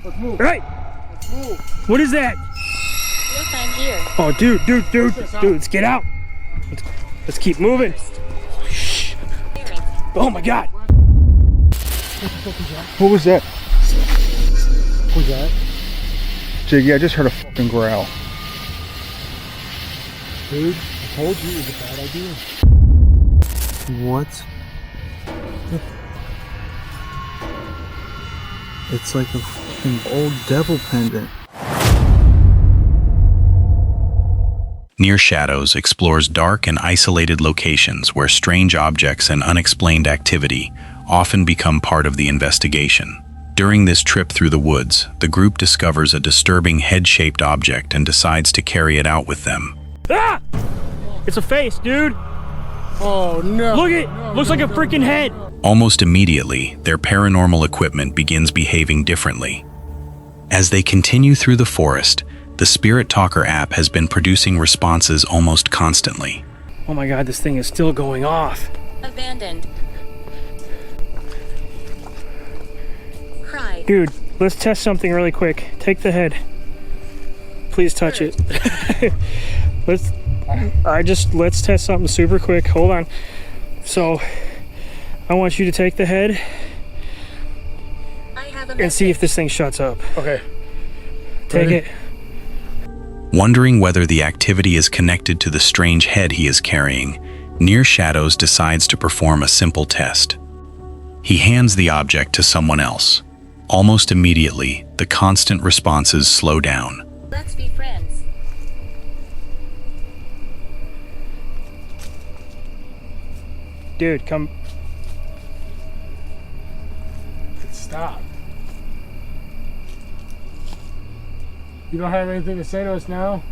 Let's move. Right. Let's move. What is that? Look, I'm here. Oh, dude, let's get out. Let's keep moving. Oh my God. What was that? What was that? Jiggy, I just heard a fucking growl. Dude, I told you it was a bad idea. What? It's like a fucking old devil pendant. Near Shadows explores dark and isolated locations where strange objects and unexplained activity often become part of the investigation. During this trip through the woods, the group discovers a disturbing head-shaped object and decides to carry it out with them. Ah! It's a face, dude. Oh no. Look it. Looks like a freaking head. Almost immediately, their paranormal equipment begins behaving differently. As they continue through the forest, the Spirit Talker app has been producing responses almost constantly. Oh my God, this thing is still going off. Abandoned. Cry. Dude, let's test something really quick. Take the head. Please touch it. Let's test something super quick. Hold on. So, I want you to take the head I have a and see if this thing shuts up. Okay. Take Ready? it. Wondering whether the activity is connected to the strange head he is carrying, Near Shadows decides to perform a simple test. He hands the object to someone else. Almost immediately, the constant responses slow down. Let's be friends. Dude, come. Stop. You don't have anything to say to us now?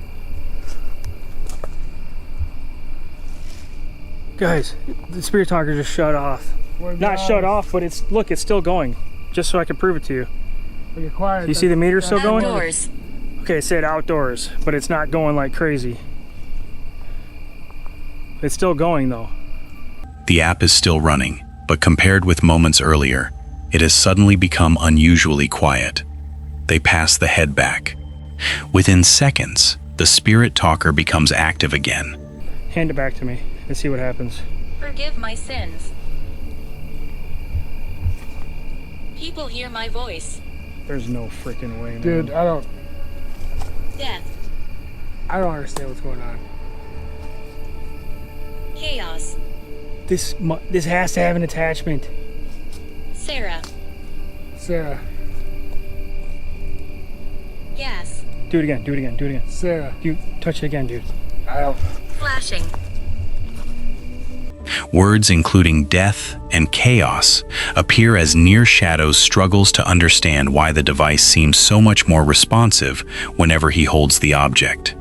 Guys, the Spirit Talker just shut off. Not shut off, but it's still going. Just so I can prove it to you. You're quiet. You see the meter still going? Outdoors. Okay, it said outdoors, but it's not going like crazy. It's still going though. The app is still running, but compared with moments earlier, it has suddenly become unusually quiet. They pass the head back. Within seconds, the Spirit Talker becomes active again. Hand it back to me and see what happens. Forgive my sins. People hear my voice. There's no freaking way, man. Dude, Death. I don't understand what's going on. Chaos. This has to have an attachment. Sarah. Sarah. Gas. Do it again. Sarah. You touch it again, dude. I don't. Flashing. Words including death and chaos appear as Near Shadows struggles to understand why the device seems so much more responsive whenever he holds the object.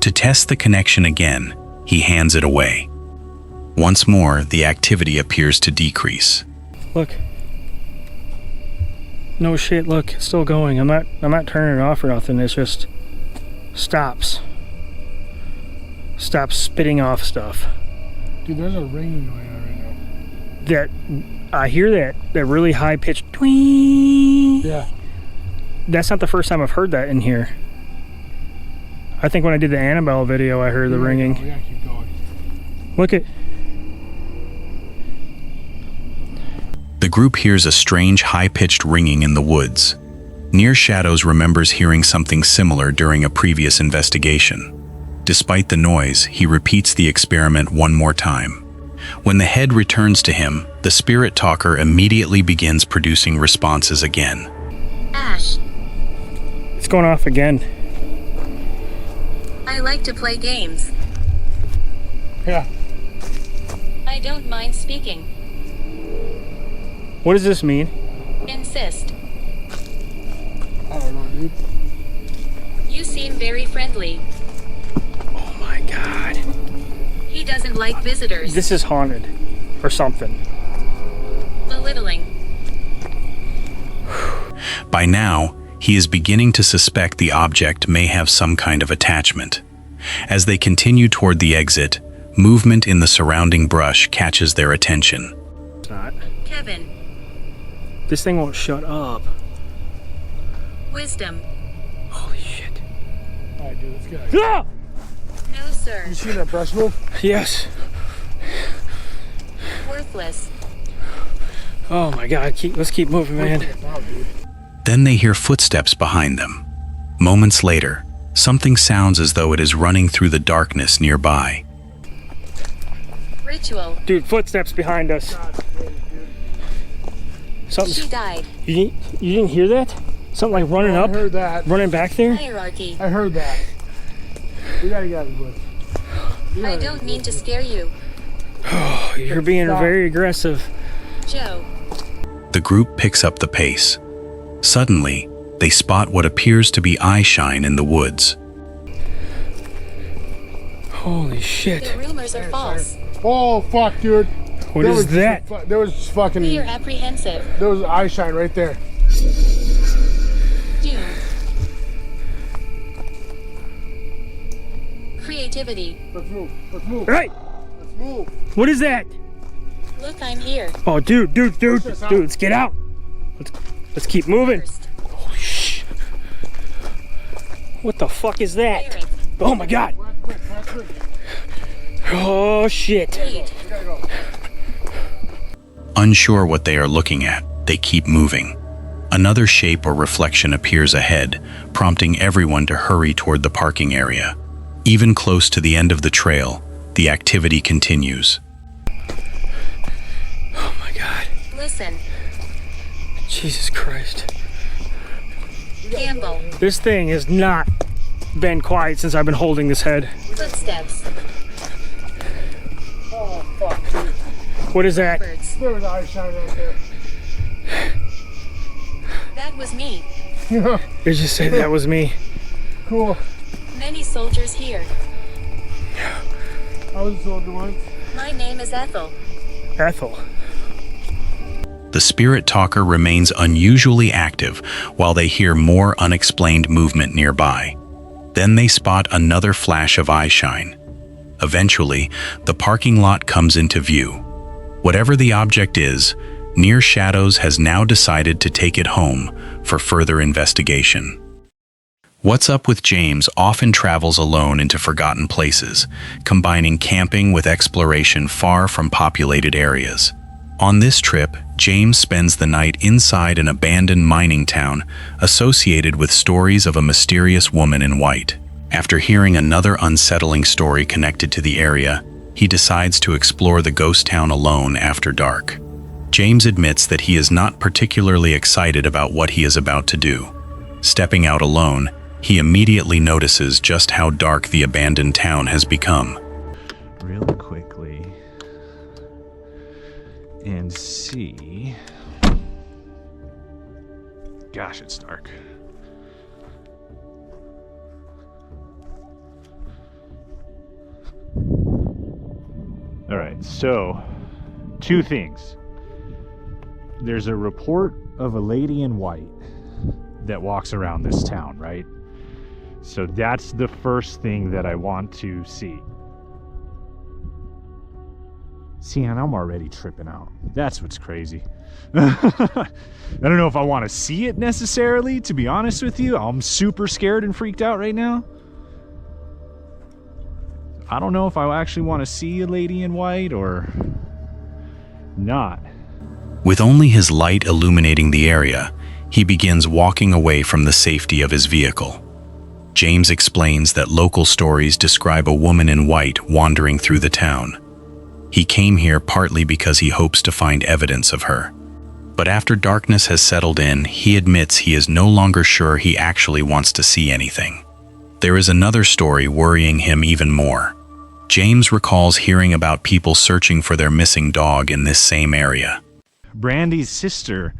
To test the connection again, he hands it away. Once more, the activity appears to decrease. Look. No shit, look, it's still going. I'm not turning it off or nothing. It's just stops. Stops spitting off stuff. Dude, there's a ringing going on right now. That I hear that really high pitched twing. Yeah. That's not the first time I've heard that in here. I think when I did the Annabelle video, I heard the ringing. We gotta keep going. Look at. The group hears a strange high-pitched ringing in the woods. Near Shadows remembers hearing something similar during a previous investigation. Despite the noise, he repeats the experiment one more time. When the head returns to him, the Spirit Talker immediately begins producing responses again. Ash. It's going off again. I like to play games. Yeah. I don't mind speaking. What does this mean? Insist. I don't know, dude. You seem very friendly. Oh my God. He doesn't like visitors. This is haunted or something. Belittling. By now, he is beginning to suspect the object may have some kind of attachment. As they continue toward the exit, movement in the surrounding brush catches their attention. It's not. Kevin. This thing won't shut up. Wisdom. Holy shit. Alright, dude, let's go. Ah! No, sir. You see that breast move? Yes. Worthless. Oh my god, let's keep moving, man. Then they hear footsteps behind them. Moments later, something sounds as though it is running through the darkness nearby. Ritual. Dude, footsteps behind us. She Something. died. You didn't hear that? Something like running up, I heard that. running back there? Hierarchy. I heard that. We gotta get out of the woods. I don't mean to scare you. Oh, you're being very aggressive. Joe. The group picks up the pace. Suddenly, they spot what appears to be eye shine in the woods. Holy shit. The rumors are false. Oh, fuck, dude. What is that? There was fucking... We are apprehensive. There was eye shine right there. Doom. Creativity. Let's move. Let's move. Right! Let's move. What is that? Look, I'm here. Oh, dude, us out. let's get out. Let's keep moving. First. Holy shit. What the fuck is that? Eric. Oh my god. Last quick. Oh shit. Reed. We gotta go. Unsure what they are looking at, they keep moving. Another shape or reflection appears ahead, prompting everyone to hurry toward the parking area. Even close to the end of the trail, the activity continues. Oh my god. Listen. Jesus Christ. Gamble. This thing has not been quiet since I've been holding this head. Footsteps. Oh, fuck, dude. What is that? Birds. There was eye shine right there. That was me. Did you say that was me? Cool. Many soldiers here. I was a soldier once. My name is Ethel. Ethel. The spirit talker remains unusually active while they hear more unexplained movement nearby. Then they spot another flash of eye shine. Eventually, the parking lot comes into view. Whatever the object is, Near Shadows has now decided to take it home for further investigation. What's Up with James often travels alone into forgotten places, combining camping with exploration far from populated areas. On this trip, James spends the night inside an abandoned mining town associated with stories of a mysterious woman in white. After hearing another unsettling story connected to the area, he decides to explore the ghost town alone after dark. James admits that he is not particularly excited about what he is about to do. Stepping out alone, he immediately notices just how dark the abandoned town has become. Really quickly and see. Gosh, it's dark. All right, so two things. There's a report of a lady in white that walks around this town, right? So that's the first thing that I want to see. See, and I'm already tripping out. That's what's crazy. I don't know if I want to see it necessarily, to be honest with you. I'm super scared and freaked out right now. I don't know if I actually want to see a lady in white or not. With only his light illuminating the area, he begins walking away from the safety of his vehicle. James explains that local stories describe a woman in white wandering through the town. He came here partly because he hopes to find evidence of her. But after darkness has settled in, he admits he is no longer sure he actually wants to see anything. There is another story worrying him even more. James recalls hearing about people searching for their missing dog in this same area. Brandy's sister,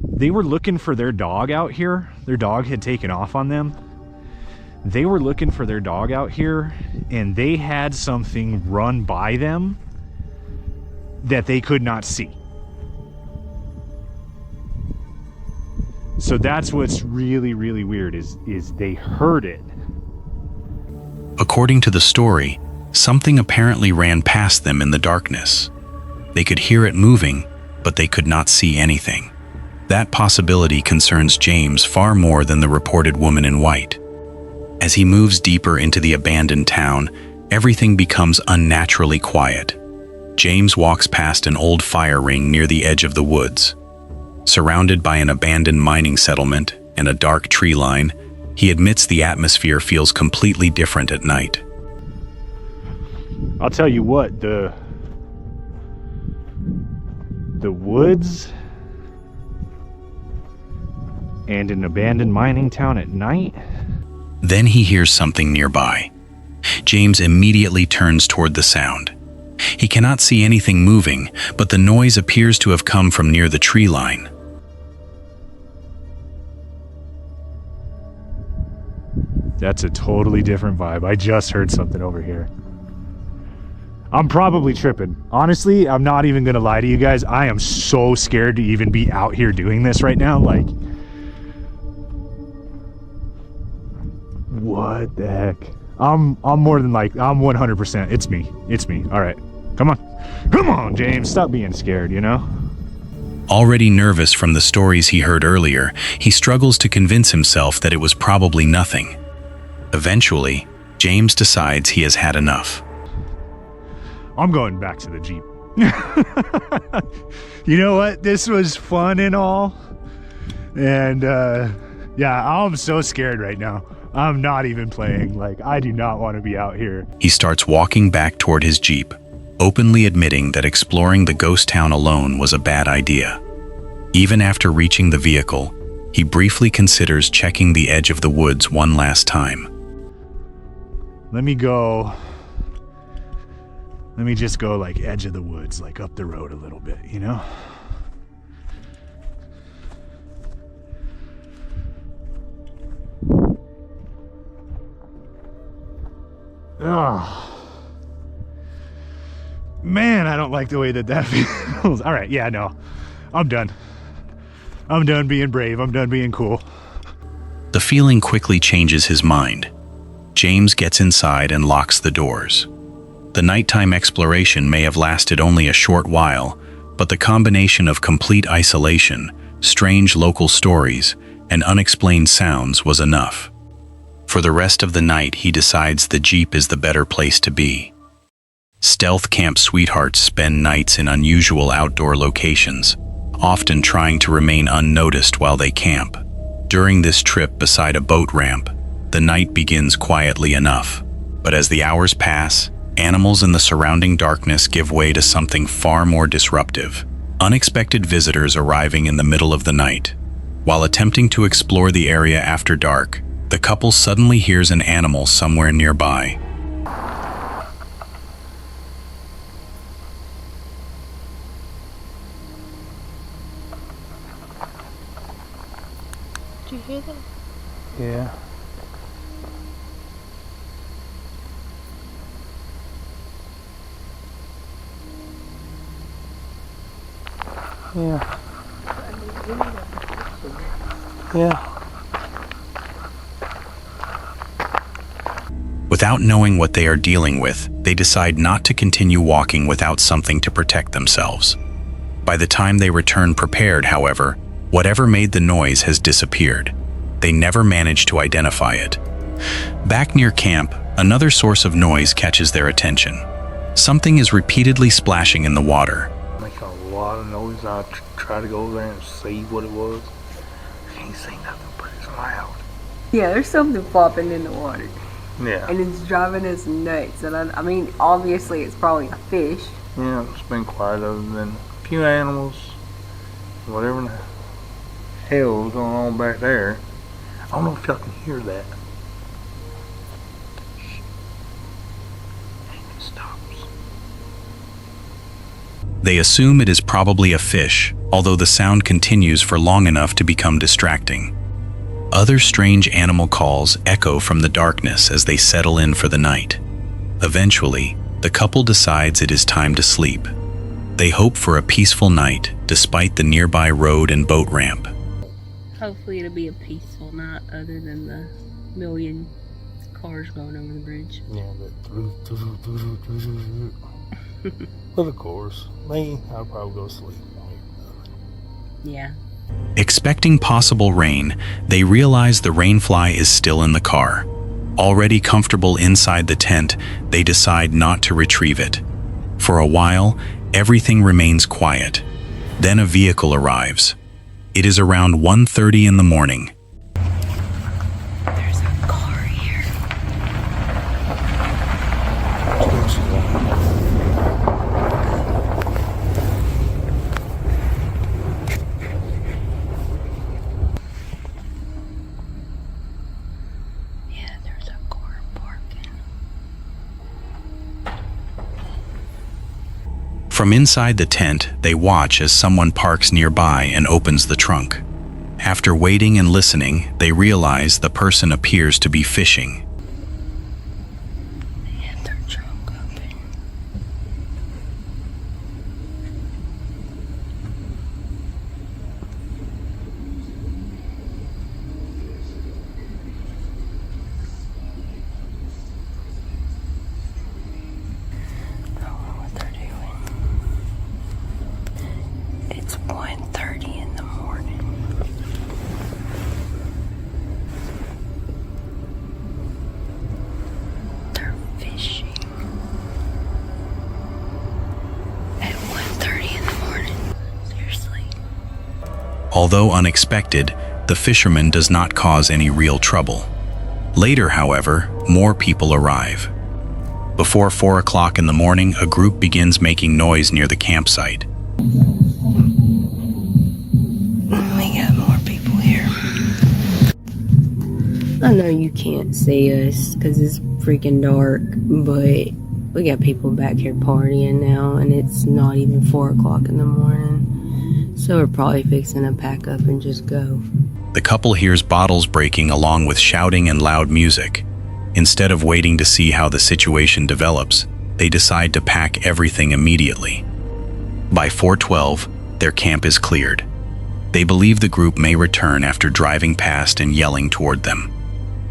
they were looking for their dog out here. Their dog had taken off on them. They were looking for their dog out here, and they had something run by them that they could not see. So that's what's really, really weird is they heard it. According to the story, something apparently ran past them in the darkness. They could hear it moving, but they could not see anything. That possibility concerns James far more than the reported woman in white. As he moves deeper into the abandoned town, everything becomes unnaturally quiet. James walks past an old fire ring near the edge of the woods. Surrounded by an abandoned mining settlement and a dark tree line, he admits the atmosphere feels completely different at night. I'll tell you what, the woods and an abandoned mining town at night. Then he hears something nearby. James immediately turns toward the sound. He cannot see anything moving, but the noise appears to have come from near the tree line. That's a totally different vibe. I just heard something over here. I'm probably tripping. Honestly, I'm not even gonna lie to you guys. I am so scared to even be out here doing this right now. Like, what the heck? I'm more than like, I'm 100%. It's me. It's me. All right. Come on. Come on, James. Stop being scared, you know? Already nervous from the stories he heard earlier, he struggles to convince himself that it was probably nothing. Eventually, James decides he has had enough. I'm going back to the Jeep. You know what? This was fun and all. And yeah, I'm so scared right now. I'm not even playing. Like, I do not want to be out here. He starts walking back toward his Jeep, openly admitting that exploring the ghost town alone was a bad idea. Even after reaching the vehicle, he briefly considers checking the edge of the woods one last time. Let me just go like edge of the woods, like up the road a little bit, you know? Oh, man, I don't like the way that feels. All right, yeah, no, I'm done. I'm done being brave. I'm done being cool. The feeling quickly changes his mind. James gets inside and locks the doors. The nighttime exploration may have lasted only a short while, but the combination of complete isolation, strange local stories, and unexplained sounds was enough. For the rest of the night, he decides the Jeep is the better place to be. Stealth camp sweethearts spend nights in unusual outdoor locations, often trying to remain unnoticed while they camp. During this trip beside a boat ramp, the night begins quietly enough. But as the hours pass, animals in the surrounding darkness give way to something far more disruptive. Unexpected visitors arriving in the middle of the night. While attempting to explore the area after dark, the couple suddenly hears an animal somewhere nearby. Did you hear that? Yeah. Yeah. Yeah. Without knowing what they are dealing with, they decide not to continue walking without something to protect themselves. By the time they return prepared, however, whatever made the noise has disappeared. They never managed to identify it. Back near camp, another source of noise catches their attention. Something is repeatedly splashing in the water. Make a lot of noise. I try to go over there and see what it was. Can't see nothing, but it's loud. Yeah, there's something flopping in the water. Yeah. And it's driving us nuts. And I mean, obviously it's probably a fish. Yeah, it's been quiet other than a few animals. Whatever the hell is going on back there. I don't know if y'all can hear that. It stops. They assume it is probably a fish, although the sound continues for long enough to become distracting. Other strange animal calls echo from the darkness as they settle in for the night. Eventually, the couple decides it is time to sleep. They hope for a peaceful night, despite the nearby road and boat ramp. Hopefully it'll be a peaceful night other than the million cars going over the bridge. Yeah, but of course, me, I'll probably go to sleep. Yeah. Expecting possible rain, they realize the rainfly is still in the car. Already comfortable inside the tent, they decide not to retrieve it. For a while, everything remains quiet. Then a vehicle arrives. It is around 1:30 in the morning. There's a car here. Yeah, there's a car parking. From inside the tent, they watch as someone parks nearby and opens the trunk. After waiting and listening, they realize the person appears to be fishing. They have their trunk open. I don't know what they're doing. It's 1:30 in the morning. They're fishing at 1:30 in the morning. Seriously. Although unexpected, the fisherman does not cause any real trouble. Later, however, more people arrive. Before 4 o'clock in the morning, a group begins making noise near the campsite. We got more people here. I know you can't see us because it's freaking dark, but we got people back here partying now, and it's not even 4 o'clock in the morning. So we're probably fixing to pack up and just go. The couple hears bottles breaking along with shouting and loud music. Instead of waiting to see how the situation develops, they decide to pack everything immediately. By 4:12, their camp is cleared. They believe the group may return after driving past and yelling toward them.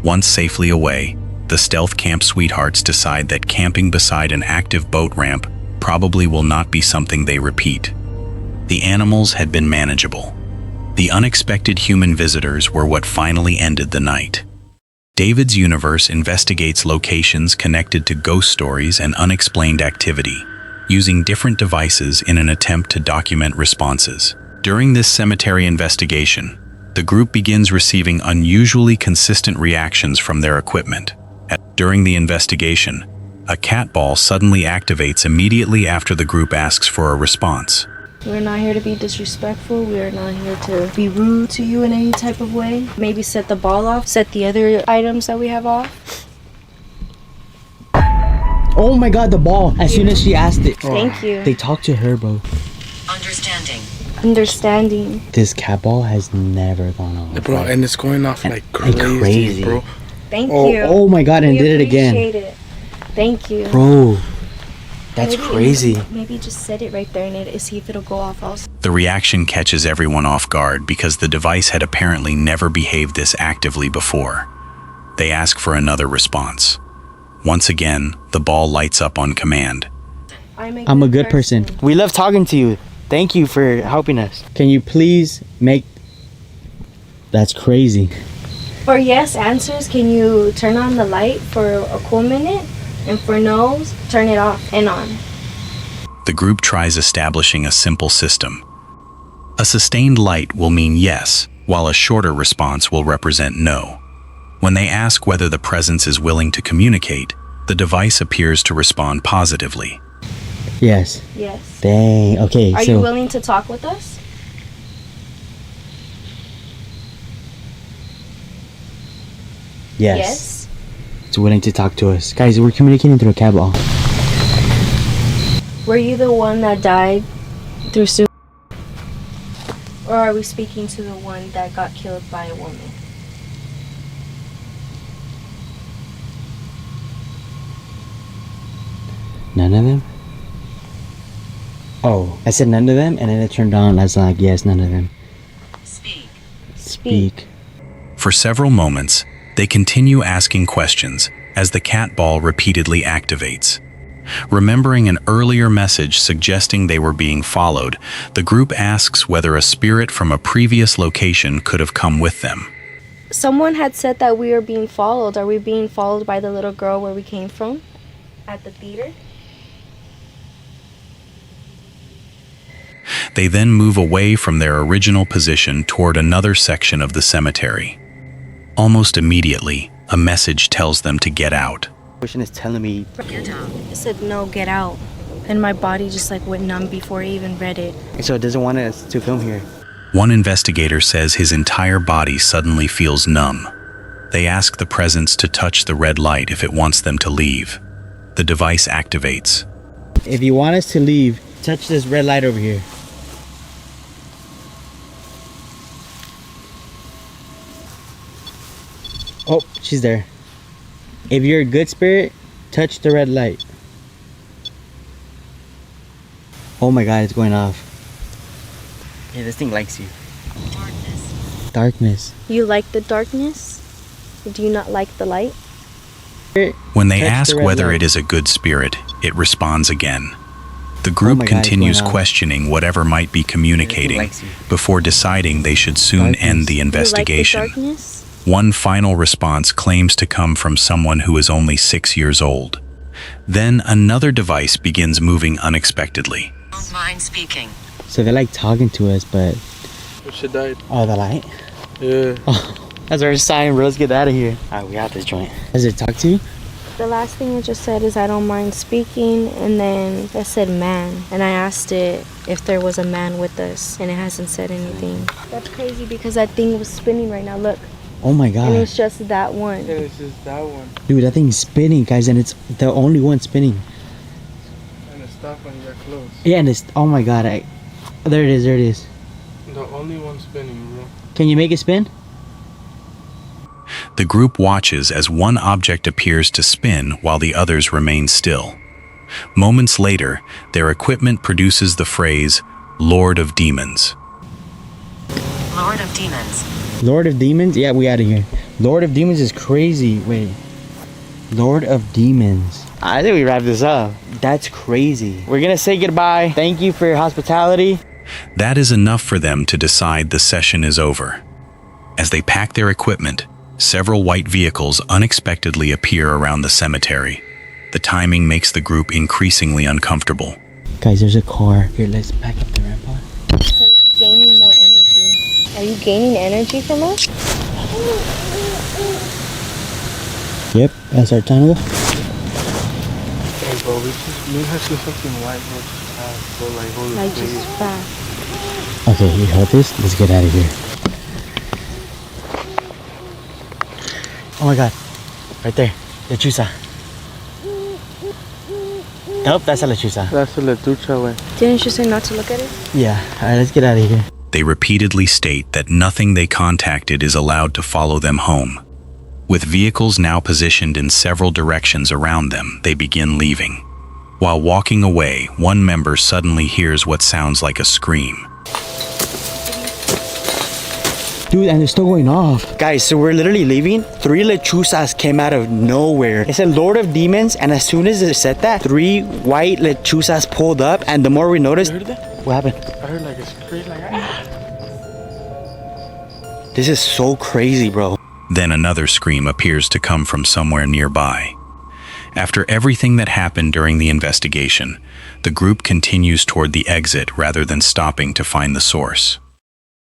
Once safely away, the stealth camp sweethearts decide that camping beside an active boat ramp probably will not be something they repeat. The animals had been manageable. The unexpected human visitors were what finally ended the night. David's Universe investigates locations connected to ghost stories and unexplained activity, using different devices in an attempt to document responses. During this cemetery investigation, the group begins receiving unusually consistent reactions from their equipment. During the investigation, a cat ball suddenly activates immediately after the group asks for a response. We're not here to be disrespectful. We are not here to be rude to you in any type of way. Maybe set the ball off, set the other items that we have off. Oh my god, the ball. As soon as she asked it. Thank you. They talked to her, bro. Understanding. This cat ball has never gone off. Bro, and it's going off like crazy, bro. Thank you. Oh my god, and We did it again. appreciate it. Thank you. Bro, that's Maybe- crazy. Maybe just set it right there and see if it'll go off also. The reaction catches everyone off guard because the device had apparently never behaved this actively before. They ask for another response. Once again, the ball lights up on command. I'm a good person. We love talking to you. Thank you for helping us. Can you please make... That's crazy. For yes answers, can you turn on the light for a cool minute? And for no's, turn it off and on. The group tries establishing a simple system. A sustained light will mean yes, while a shorter response will represent no. When they ask whether the presence is willing to communicate, the device appears to respond positively. Yes. Yes. Dang. Okay, Are so... you willing to talk with us? Yes. It's willing to talk to us. Guys, we're communicating through a cat ball. Were you the one that died through suicide? Or are we speaking to the one that got killed by a woman? None of them? Oh, I said none of them, and then it turned on. I was like, yes, none of them. Speak. For several moments, they continue asking questions as the cat ball repeatedly activates. Remembering an earlier message suggesting they were being followed, the group asks whether a spirit from a previous location could have come with them. Someone had said that we are being followed. Are we being followed by the little girl where we came from? At the theater? They then move away from their original position toward another section of the cemetery. Almost immediately, a message tells them to get out. Question is telling me. It said, no, get out. And my body just like went numb before I even read it. So it doesn't want us to film here. One investigator says his entire body suddenly feels numb. They ask the presence to touch the red light if it wants them to leave. The device activates. If you want us to leave, touch this red light over here. Oh, she's there. If you're a good spirit, touch the red light. Oh my god, it's going off. Yeah, this thing likes you. Darkness. You like the darkness? Do you not like the light? When they Touch ask the red whether light. it is a good spirit, it responds again. The group my God, it's continues going off. questioning whatever might be communicating likes you. before deciding they should soon Darkness. end the You like the investigation. darkness? One final response claims to come from someone who is only 6 years old. Then another device begins moving unexpectedly. Don't mind speaking. So they're like talking to us, but... She died. Oh, the light? Yeah. Oh, that's our sign, bro. Let's get out of here. Alright, we got this joint. Does it talk to you? The last thing it just said is I don't mind speaking, and then it said man, and I asked it if there was a man with us, and it hasn't said anything. That's crazy because that thing was spinning right now, look. Oh my And god. it's just that one. Yeah, it's just that one. Dude, that thing's spinning, guys, and it's the only one spinning. And it stopped when you got close. Yeah, and it's... Oh my god, there it is, there it is. The only one spinning, bro. Can you make it spin? The group watches as one object appears to spin while the others remain still. Moments later, their equipment produces the phrase, Lord of Demons. Lord of Demons. Lord of Demons? Yeah, we out of here. Lord of Demons is crazy. Wait. Lord of Demons. I think we wrap this up. That's crazy. We're gonna say goodbye. Thank you for your hospitality. That is enough for them to decide the session is over. As they pack their equipment, several white vehicles unexpectedly appear around the cemetery. The timing makes the group increasingly uncomfortable. Guys, there's a car. Here, let's pack up the rampart. Gaining more energy. Are you gaining energy from us? Yep, that's our time to go. Hey, bro, we have seen something white go fast, bro, like, holy Like shit. just fast. Okay, you hold this. Let's get out of here. Oh my god. Right there. Lechuza. Nope, that's a lechuza. That's a lechucha, way. Didn't you say not to look at it? Yeah, alright, let's get out of here. They repeatedly state that nothing they contacted is allowed to follow them home. With vehicles now positioned in several directions around them, they begin leaving. While walking away, one member suddenly hears what sounds like a scream. Dude, and they're still going off. Guys, so we're literally leaving. 3 lechuzas came out of nowhere. It said Lord of Demons, and as soon as it said that, 3 white lechuzas pulled up, and the more we noticed... You heard that? What happened? I heard like a scream, like, ah. This is so crazy, bro. Then another scream appears to come from somewhere nearby. After everything that happened during the investigation, the group continues toward the exit rather than stopping to find the source.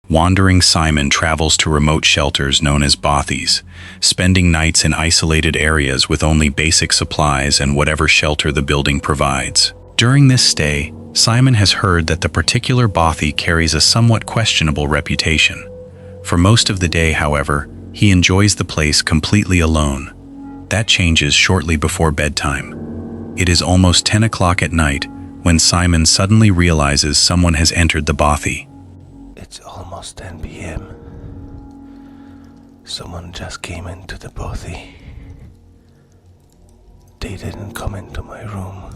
Wandering Simon travels to remote shelters known as bothies, spending nights in isolated areas with only basic supplies and whatever shelter the building provides. During this stay, Simon has heard that the particular bothy carries a somewhat questionable reputation. For most of the day, however, he enjoys the place completely alone. That changes shortly before bedtime. It is almost 10 o'clock at night when Simon suddenly realizes someone has entered the bothy. It's almost 10 p.m. Someone just came into the bothy. They didn't come into my room,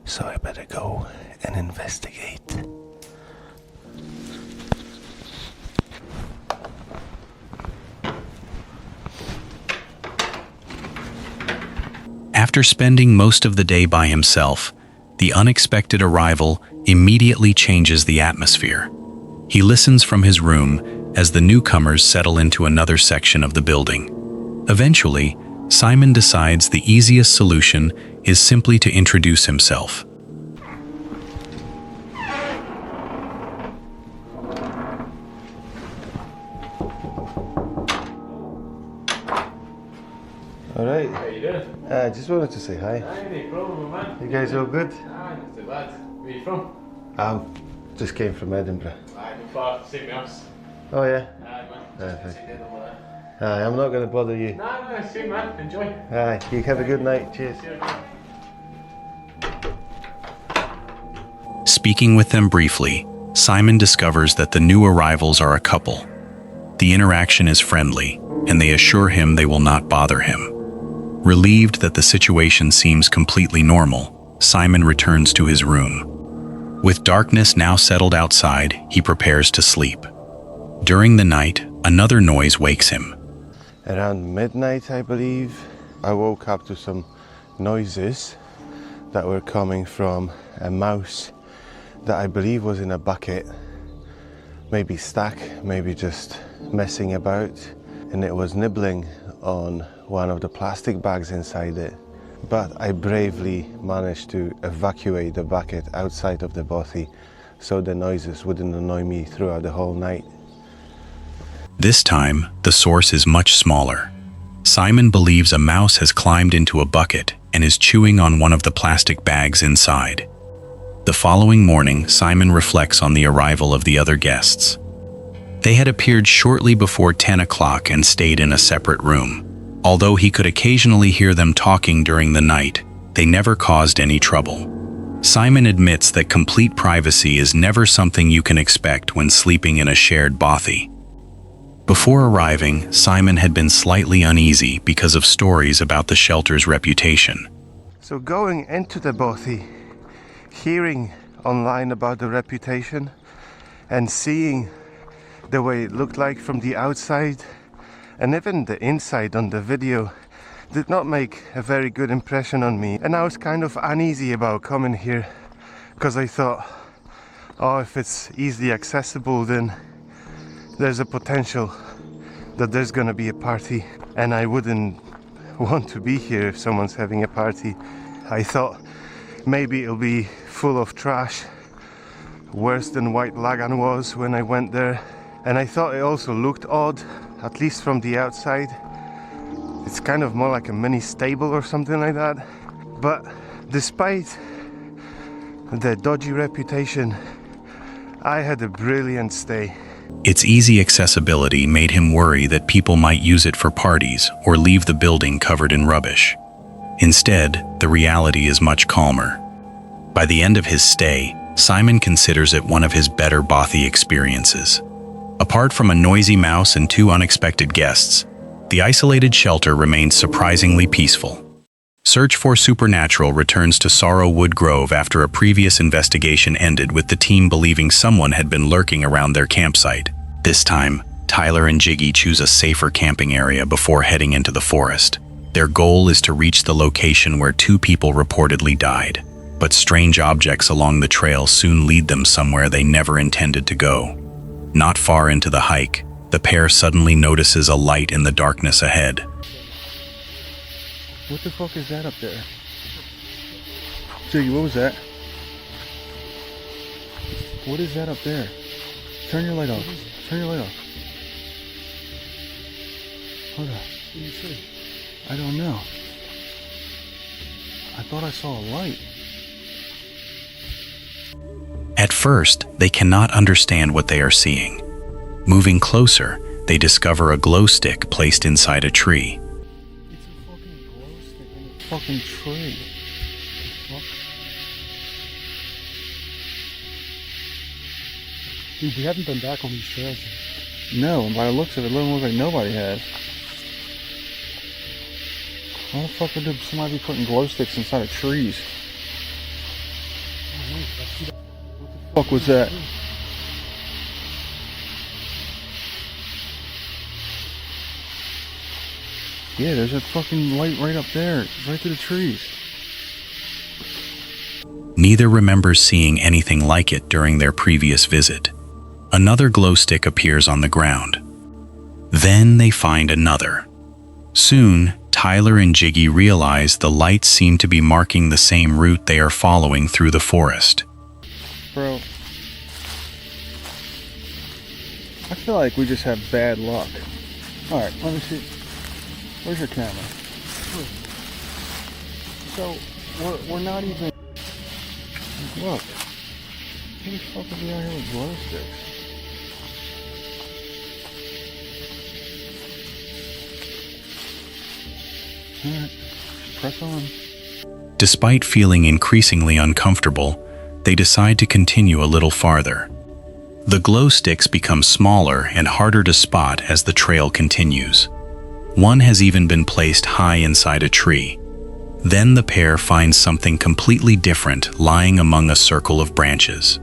so I better go and investigate. After spending most of the day by himself, the unexpected arrival immediately changes the atmosphere. He listens from his room as the newcomers settle into another section of the building. Eventually, Simon decides the easiest solution is simply to introduce himself. Alright. How you doing? I just wanted to say hi. Aye, no problem, man. You guys all good? Aye, not too bad. Where you from? Just came from Edinburgh. Aye, not far. Same house. Oh yeah? Aye, man. Perfect. Just dead over there. Aye, I'm not going to bother you. No, same man. Enjoy. Aye, you have a good night. Cheers. Speaking with them briefly, Simon discovers that the new arrivals are a couple. The interaction is friendly, and they assure him they will not bother him. Relieved that the situation seems completely normal, Simon returns to his room. With darkness now settled outside, he prepares to sleep. During the night, another noise wakes him. Around midnight, I believe, I woke up to some noises that were coming from a mouse that I believe was in a bucket. Maybe stuck, maybe just messing about, and it was nibbling on one of the plastic bags inside it. But I bravely managed to evacuate the bucket outside of the bothy so the noises wouldn't annoy me throughout the whole night. This time, the source is much smaller. Simon believes a mouse has climbed into a bucket and is chewing on one of the plastic bags inside. The following morning, Simon reflects on the arrival of the other guests. They had appeared shortly before 10 o'clock and stayed in a separate room. Although he could occasionally hear them talking during the night, they never caused any trouble. Simon admits that complete privacy is never something you can expect when sleeping in a shared bothy. Before arriving, Simon had been slightly uneasy because of stories about the shelter's reputation. So going into the bothy, hearing online about the reputation and seeing the way it looked like from the outside and even the inside on the video did not make a very good impression on me, and I was kind of uneasy about coming here because I thought, oh, if it's easily accessible, then there's a potential that there's gonna be a party, and I wouldn't want to be here if someone's having a party. I thought maybe it'll be full of trash, worse than White Lagan was when I went there. And I thought it also looked odd, at least from the outside. It's kind of more like a mini stable or something like that. But despite the dodgy reputation, I had a brilliant stay. Its easy accessibility made him worry that people might use it for parties or leave the building covered in rubbish. Instead, the reality is much calmer. By the end of his stay, Simon considers it one of his better bothy experiences. Apart from a noisy mouse and 2 unexpected guests, the isolated shelter remains surprisingly peaceful. Search for Supernatural returns to Sorrow Wood Grove after a previous investigation ended with the team believing someone had been lurking around their campsite. This time, Tyler and Jiggy choose a safer camping area before heading into the forest. Their goal is to reach the location where 2 people reportedly died, but strange objects along the trail soon lead them somewhere they never intended to go. Not far into the hike, the pair suddenly notices a light in the darkness ahead. What the fuck is that up there? Jiggy, what was that? What is that up there? Turn your light off. Turn your light off. Hold on. What do you see? I don't know. I thought I saw a light. At first, they cannot understand what they are seeing. Moving closer, they discover a glow stick placed inside a tree. It's a fucking glow stick in a fucking tree. What? Dude, we haven't been back on these trails yet. No, and by the looks of it, it doesn't look like nobody has. How the fuck would somebody be putting glow sticks inside of trees? What the fuck was that? Yeah, there's a fucking light right up there, right through the trees. Neither remembers seeing anything like it during their previous visit. Another glow stick appears on the ground. Then they find another. Soon, Tyler and Jiggy realize the lights seem to be marking the same route they are following through the forest. Bro, I feel like we just have bad luck. Alright, let me see. Where's your camera? So, we're not even... Look. Who the fuck would be out here with glow sticks? Alright, press on. Despite feeling increasingly uncomfortable, they decide to continue a little farther. The glow sticks become smaller and harder to spot as the trail continues. One has even been placed high inside a tree. Then the pair finds something completely different lying among a circle of branches.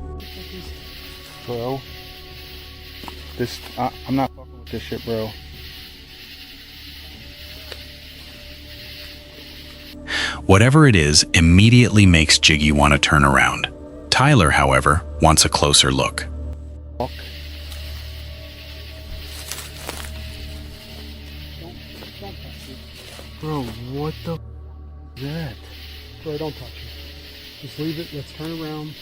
Bro, I'm not fucking with this shit, bro. Whatever it is immediately makes Jiggy want to turn around. Tyler, however, wants a closer look. Bro, what the f is that? Bro, don't touch it. Just leave it. Let's turn around.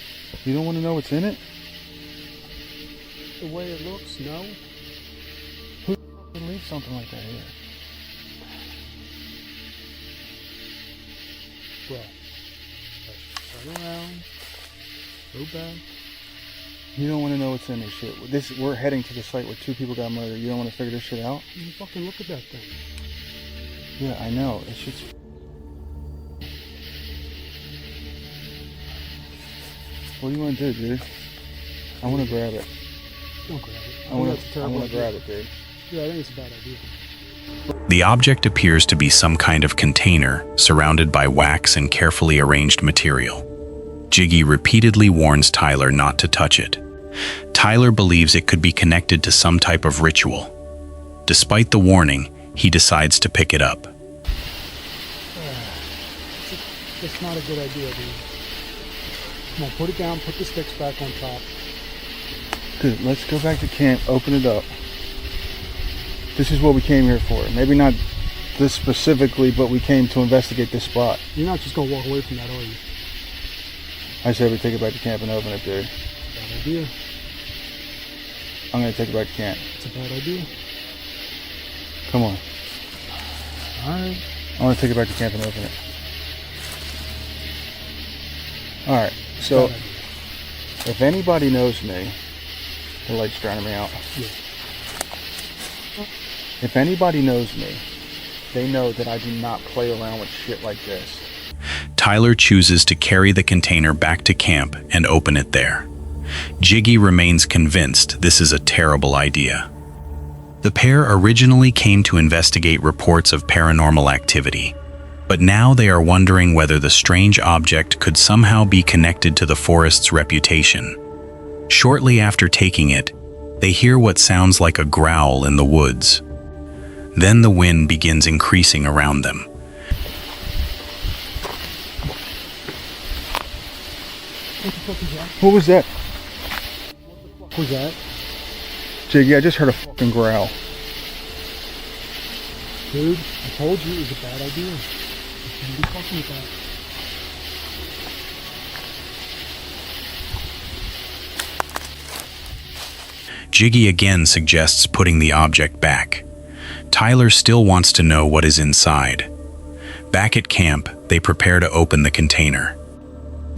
You don't want to know what's in it? The way it looks, no. Who would leave something like that here? Bro, let's turn around. Go back. You don't want to know what's in this shit. We're heading to the site where 2 people got murdered. You don't want to figure this shit out? You fucking look at that thing. Yeah, I know. It's just... What do you want to do, dude? I want to grab it. Don't grab it. I want to grab it, dude. Yeah, I think it's a bad idea. The object appears to be some kind of container surrounded by wax and carefully arranged material. Jiggy repeatedly warns Tyler not to touch it. Tyler believes it could be connected to some type of ritual. Despite the warning, he decides to pick it up. It's not a good idea, dude. Come on, put it down, put the sticks back on top. Dude, let's go back to camp, open it up. This is what we came here for. Maybe not this specifically, but we came to investigate this spot. You're not just going to walk away from that, are you? I said we take it back to camp and open it, dude. Bad idea. I'm going to take it back to camp. It's a bad idea. Come on. Alright. I want to take it back to camp and open it. Alright, so if anybody knows me, the light's drowning me out. Yeah. If anybody knows me, they know that I do not play around with shit like this. Tyler chooses to carry the container back to camp and open it there. Jiggy remains convinced this is a terrible idea. The pair originally came to investigate reports of paranormal activity, but now they are wondering whether the strange object could somehow be connected to the forest's reputation. Shortly after taking it, they hear what sounds like a growl in the woods. Then the wind begins increasing around them. What the fuck is that? What was that? What the fuck was that? Jiggy, I just heard a fucking growl. Dude, I told you it was a bad idea. You shouldn't be fucking with that. Jiggy again suggests putting the object back. Tyler still wants to know what is inside. Back at camp, they prepare to open the container.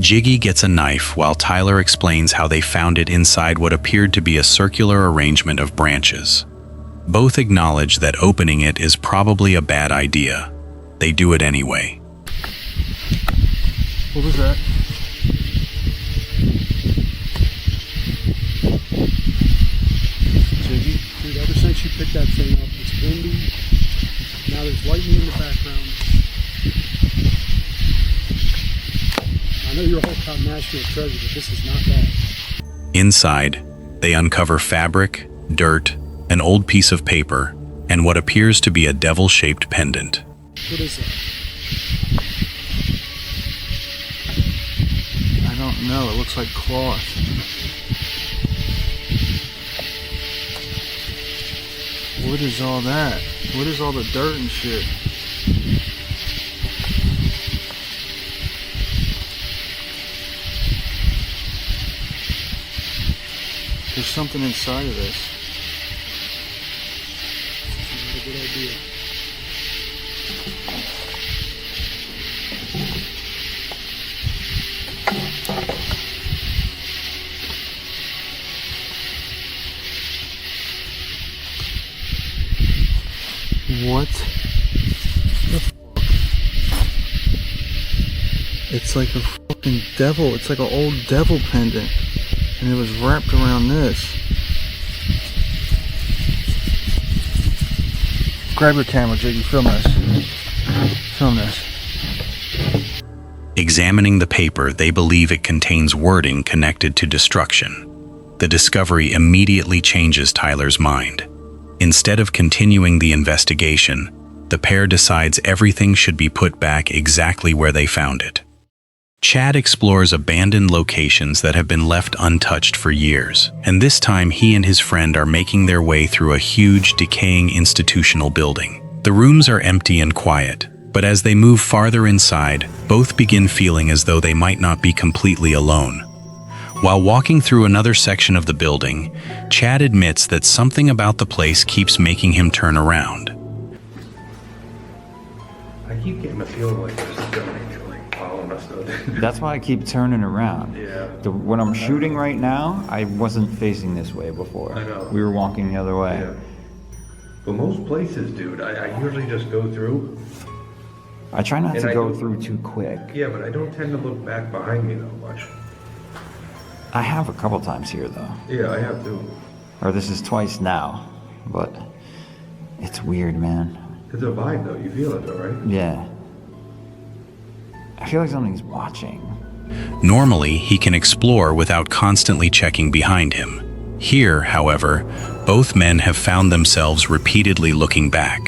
Jiggy gets a knife while Tyler explains how they found it inside what appeared to be a circular arrangement of branches. Both acknowledge that opening it is probably a bad idea. They do it anyway. What was that? Jiggy? Dude, ever since you picked that thing up, it's windy. Now there's lightning in the background. I know you're all about national treasure, but this is not that. Inside, they uncover fabric, dirt, an old piece of paper, and what appears to be a devil-shaped pendant. What is it? I don't know. It looks like cloth. What is all that? What is all the dirt and shit? There's something inside of this. Not a good idea. What the fuck? It's like a fucking devil. It's like an old devil pendant. And it was wrapped around this. Grab your camera, Jiggy. Film this. Film this. Examining the paper, they believe it contains wording connected to destruction. The discovery immediately changes Tyler's mind. Instead of continuing the investigation, the pair decides everything should be put back exactly where they found it. Chad explores abandoned locations that have been left untouched for years, and this time he and his friend are making their way through a huge, decaying institutional building. The rooms are empty and quiet, but as they move farther inside, both begin feeling as though they might not be completely alone. While walking through another section of the building, Chad admits that something about the place keeps making him turn around. I keep getting the feeling like there's something following us though. That's why I keep turning around. Yeah. When I'm shooting right now, I wasn't facing this way before. I know. We were walking the other way. Yeah. But most places, dude, I usually just go through. I try not And to I go don't- through too quick. Yeah, but I don't tend to look back behind me that much. I have a couple times here though. Yeah, I have too. Or this is twice now, but it's weird, man. It's a vibe though, you feel it though, right? Yeah. I feel like something's watching. Normally, he can explore without constantly checking behind him. Here, however, both men have found themselves repeatedly looking back.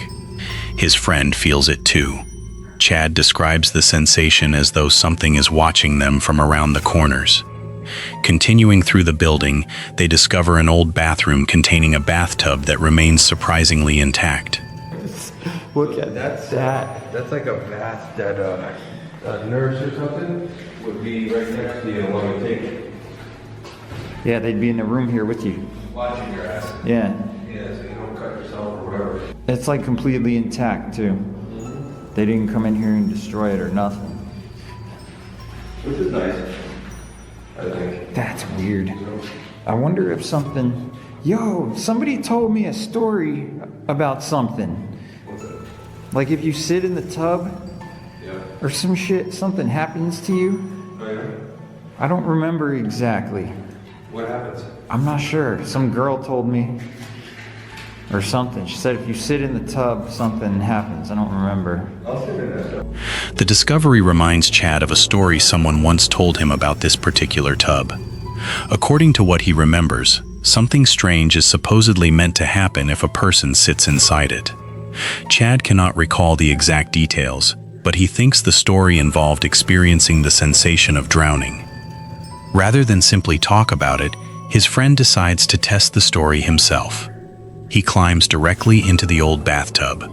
His friend feels it too. Chad describes the sensation as though something is watching them from around the corners. Continuing through the building, they discover an old bathroom containing a bathtub that remains surprisingly intact. Look at that. That's like a bath that a nurse or something would be right next to you while you take it. Yeah, they'd be in the room here with you. Watching your ass. Yeah. Yeah, so you don't cut yourself or whatever. It's like completely intact too. They didn't come in here and destroy it or nothing. Which is nice, I think. That's weird. I wonder if something... Yo, somebody told me a story about something. What's it? Like if you sit in the tub Yeah. or some shit, something happens to you. Oh yeah? I don't remember exactly. What happens? I'm not sure. Some girl told me. Or something. She said if you sit in the tub, something happens. I don't remember. I'll sit in that tub. The discovery reminds Chad of a story someone once told him about this particular tub. According to what he remembers, something strange is supposedly meant to happen if a person sits inside it. Chad cannot recall the exact details, but he thinks the story involved experiencing the sensation of drowning. Rather than simply talk about it, his friend decides to test the story himself. He climbs directly into the old bathtub.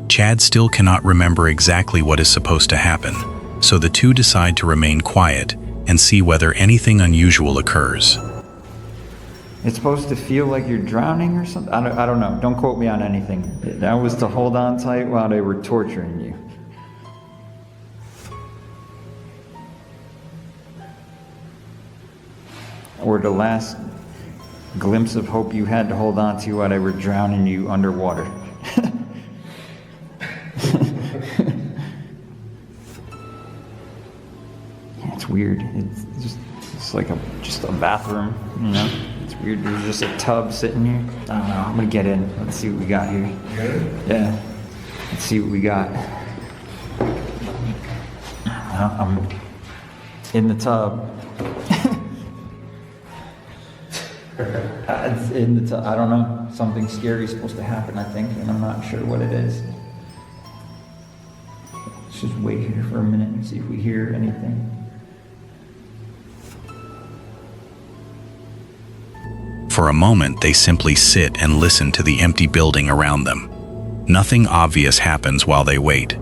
Chad still cannot remember exactly what is supposed to happen, so the two decide to remain quiet and see whether anything unusual occurs. It's supposed to feel like you're drowning or something? I don't know. Don't quote me on anything. That was to hold on tight while they were torturing you. Or the last glimpse of hope you had to hold on to while they were drowning you underwater. Yeah, it's weird. It's like just a bathroom, you know? It's weird. There's just a tub sitting here. I don't know. I'm gonna get in. Let's see what we got here. Yeah. Let's see what we got. I'm in the tub. It's in the I don't know. Something scary is supposed to happen, I think, and I'm not sure what it is. Let's just wait here for a minute and see if we hear anything. For a moment, they simply sit and listen to the empty building around them. Nothing obvious happens while they wait.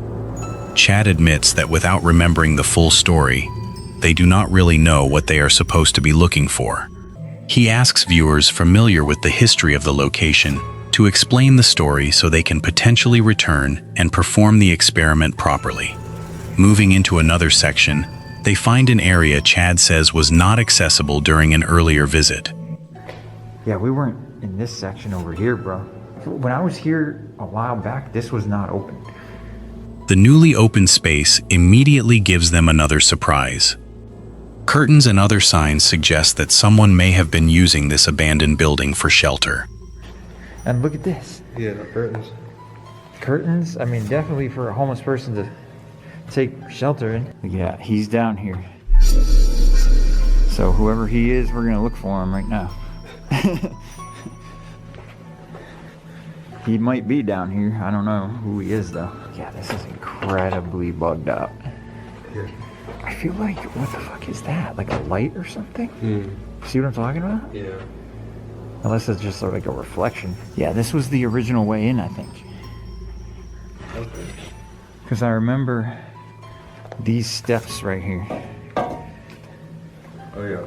Chad admits that without remembering the full story, they do not really know what they are supposed to be looking for. He asks viewers familiar with the history of the location to explain the story so they can potentially return and perform the experiment properly. Moving into another section, they find an area Chad says was not accessible during an earlier visit. Yeah, we weren't in this section over here, bro. When I was here a while back, this was not open. The newly opened space immediately gives them another surprise. Curtains and other signs suggest that someone may have been using this abandoned building for shelter. And look at this. Yeah, the curtains. Curtains, I mean, definitely for a homeless person to take shelter in. Yeah, he's down here. So whoever he is, we're gonna look for him right now. He might be down here. I don't know who he is though. Yeah, this is incredibly bugged out. Yeah. I feel like, what the fuck is that? Like a light or something? See what I'm talking about? Yeah. Unless it's just sort of like a reflection. Yeah, this was the original way in, I think. Okay. Because I remember these steps right here. Oh yeah.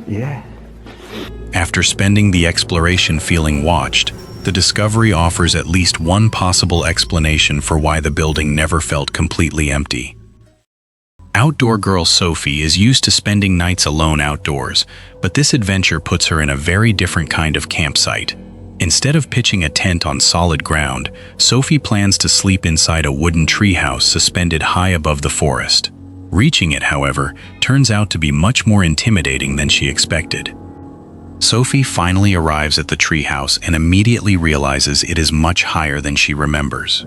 Yeah. After spending the exploration feeling watched, the discovery offers at least one possible explanation for why the building never felt completely empty. Outdoor girl Sophie is used to spending nights alone outdoors, but this adventure puts her in a very different kind of campsite. Instead of pitching a tent on solid ground, Sophie plans to sleep inside a wooden treehouse suspended high above the forest. Reaching it, however, turns out to be much more intimidating than she expected. Sophie finally arrives at the treehouse and immediately realizes it is much higher than she remembers.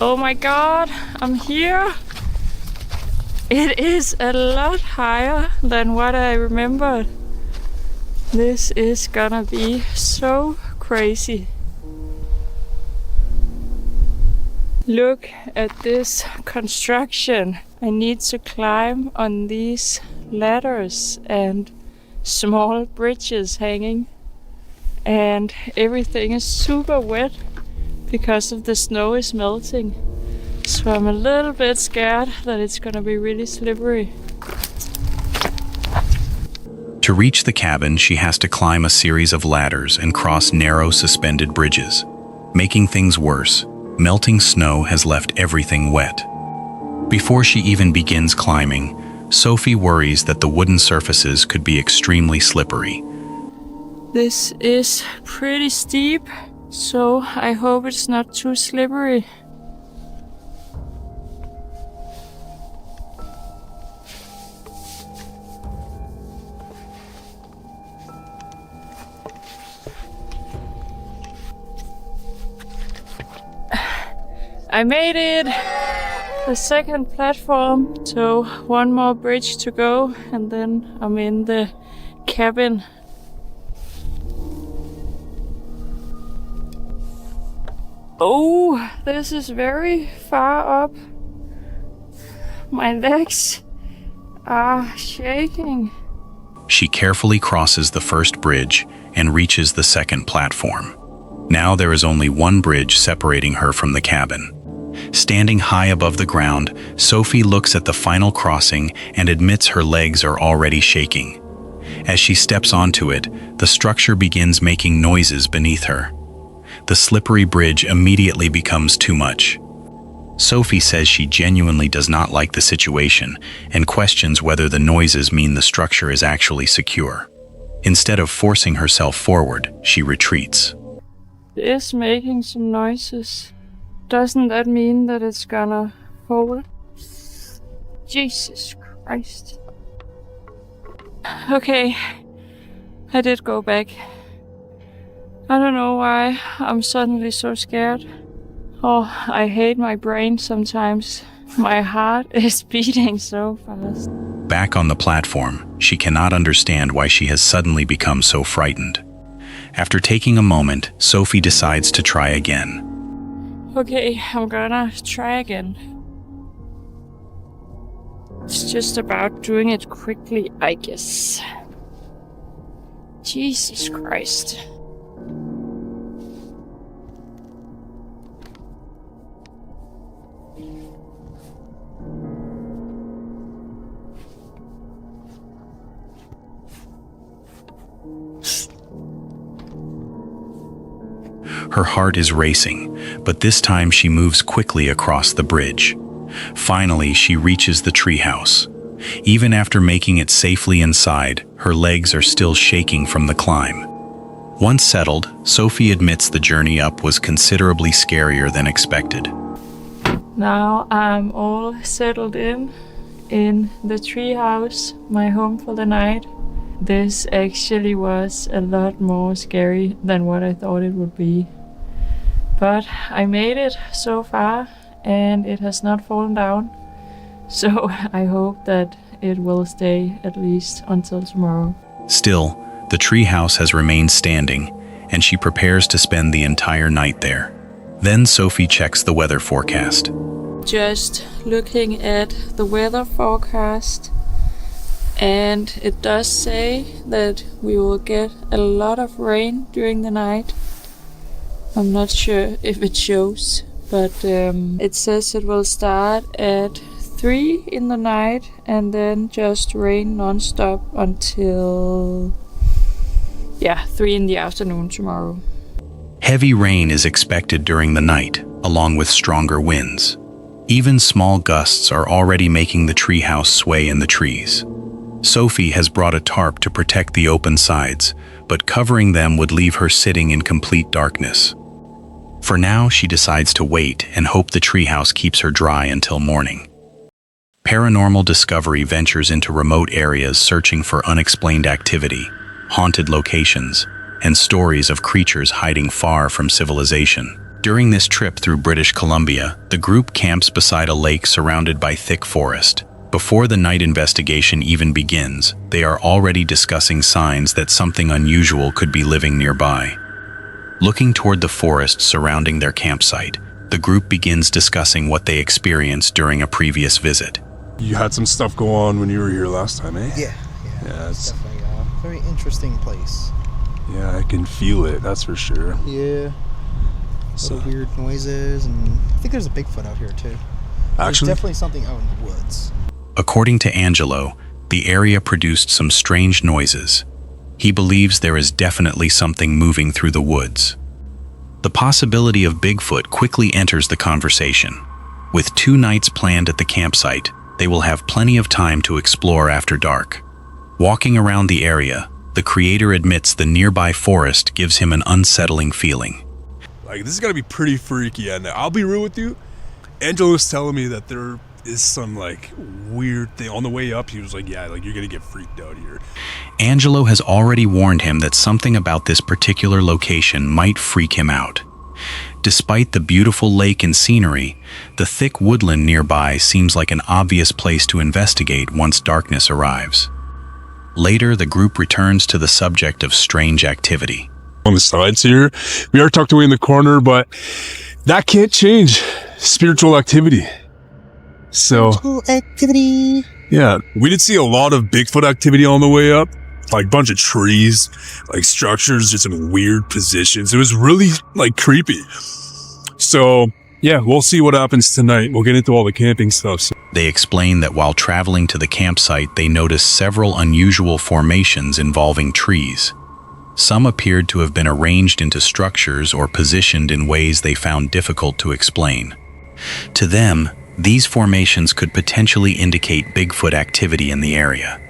Oh my god, I'm here. It is a lot higher than what I remembered. This is gonna be so crazy. Look at this construction. I need to climb on these ladders and small bridges hanging. And everything is super wet because of the snow is melting. So I'm a little bit scared that it's gonna be really slippery. To reach the cabin, she has to climb a series of ladders and cross narrow suspended bridges. Making things worse, melting snow has left everything wet. Before she even begins climbing, Sophie worries that the wooden surfaces could be extremely slippery. This is pretty steep, so I hope it's not too slippery. I made it! The second platform, so one more bridge to go, and then I'm in the cabin. Oh, this is very far up. My legs are shaking. She carefully crosses the first bridge and reaches the second platform. Now there is only one bridge separating her from the cabin. Standing high above the ground, Sophie looks at the final crossing and admits her legs are already shaking. As she steps onto it, the structure begins making noises beneath her. The slippery bridge immediately becomes too much. Sophie says she genuinely does not like the situation and questions whether the noises mean the structure is actually secure. Instead of forcing herself forward, she retreats. It is making some noises. Doesn't that mean that it's gonna hold? Jesus Christ. Okay. I did go back. I don't know why I'm suddenly so scared. Oh, I hate my brain sometimes. My heart is beating so fast. Back on the platform, she cannot understand why she has suddenly become so frightened. After taking a moment, Sophie decides to try again. Okay, I'm gonna try again. It's just about doing it quickly, I guess. Jesus Christ. Her heart is racing, but this time she moves quickly across the bridge. Finally, she reaches the treehouse. Even after making it safely inside, her legs are still shaking from the climb. Once settled, Sophie admits the journey up was considerably scarier than expected. Now I'm all settled in the treehouse, my home for the night. This actually was a lot more scary than what I thought it would be. But I made it so far and it has not fallen down. So I hope that it will stay at least until tomorrow. Still, the treehouse has remained standing, and she prepares to spend the entire night there. Then Sophie checks the weather forecast. Just looking at the weather forecast, and it does say that we will get a lot of rain during the night. I'm not sure if it shows, but it says it will start at 3 in the night and then just rain non-stop until 3 in the afternoon tomorrow. Heavy rain is expected during the night, along with stronger winds. Even small gusts are already making the treehouse sway in the trees. Sophie has brought a tarp to protect the open sides, but covering them would leave her sitting in complete darkness. For now, she decides to wait and hope the treehouse keeps her dry until morning. Paranormal Discovery ventures into remote areas searching for unexplained activity, haunted locations, and stories of creatures hiding far from civilization. During this trip through British Columbia, the group camps beside a lake surrounded by thick forest. Before the night investigation even begins, they are already discussing signs that something unusual could be living nearby. Looking toward the forest surrounding their campsite, the group begins discussing what they experienced during a previous visit. You had some stuff go on when you were here last time, eh? Yeah, it's definitely a very interesting place. Yeah, I can feel it, that's for sure. Yeah. So weird noises, and I think there's a Bigfoot out here too. Actually, there's definitely something out in the woods. According to Angelo, the area produced some strange noises. He believes there is definitely something moving through the woods. The possibility of Bigfoot quickly enters the conversation. With 2 nights planned at the campsite, they will have plenty of time to explore after dark. Walking around the area, the creator admits the nearby forest gives him an unsettling feeling. like, this is gonna be pretty freaky, and I'll be real with you. Angelo was telling me that there is some like weird thing on the way up. He was like, yeah, like you're gonna get freaked out here. Angelo has already warned him that something about this particular location might freak him out. Despite the beautiful lake and scenery, the thick woodland nearby seems like an obvious place to investigate once darkness arrives. Later, the group returns to the subject of strange activity. On the sides here, we are tucked away in the corner, but that can't change spiritual activity. So, yeah, we did see a lot of Bigfoot activity on the way up, like bunch of trees, like structures just in weird positions. It was really like creepy. So yeah, we'll see what happens tonight. We'll get into all the camping stuff. They explain that while traveling to the campsite, they noticed several unusual formations involving trees. Some appeared to have been arranged into structures or positioned in ways they found difficult to explain. To them, these formations could potentially indicate Bigfoot activity in the area.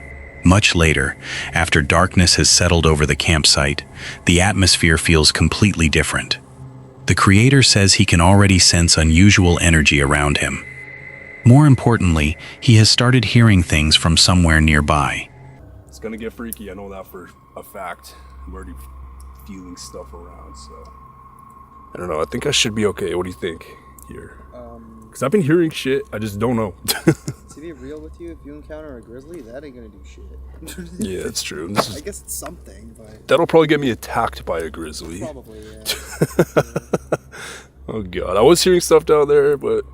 Much later, after darkness has settled over the campsite, the atmosphere feels completely different. The creator says he can already sense unusual energy around him. More importantly, he has started hearing things from somewhere nearby. gonna get freaky. I know that for a fact. I'm already feeling stuff around, so I don't know. I think I should be okay. What do you think here? Because I've been hearing shit. I just don't know. To be real with you, if you encounter a grizzly, that ain't gonna do shit. Yeah, it's true. I guess it's something, but That'll probably get me attacked by a grizzly. probably, yeah. Oh god, I was hearing stuff down there, but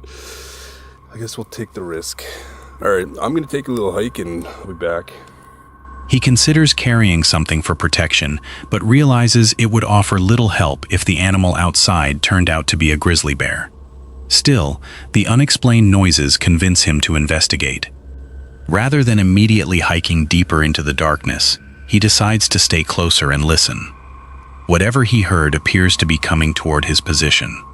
I guess we'll take the risk. Alright, I'm gonna take a little hike and I'll be back. He considers carrying something for protection, but realizes it would offer little help if the animal outside turned out to be a grizzly bear. Still, the unexplained noises convince him to investigate. Rather than immediately hiking deeper into the darkness, he decides to stay closer and listen. Whatever he heard appears to be coming toward his position.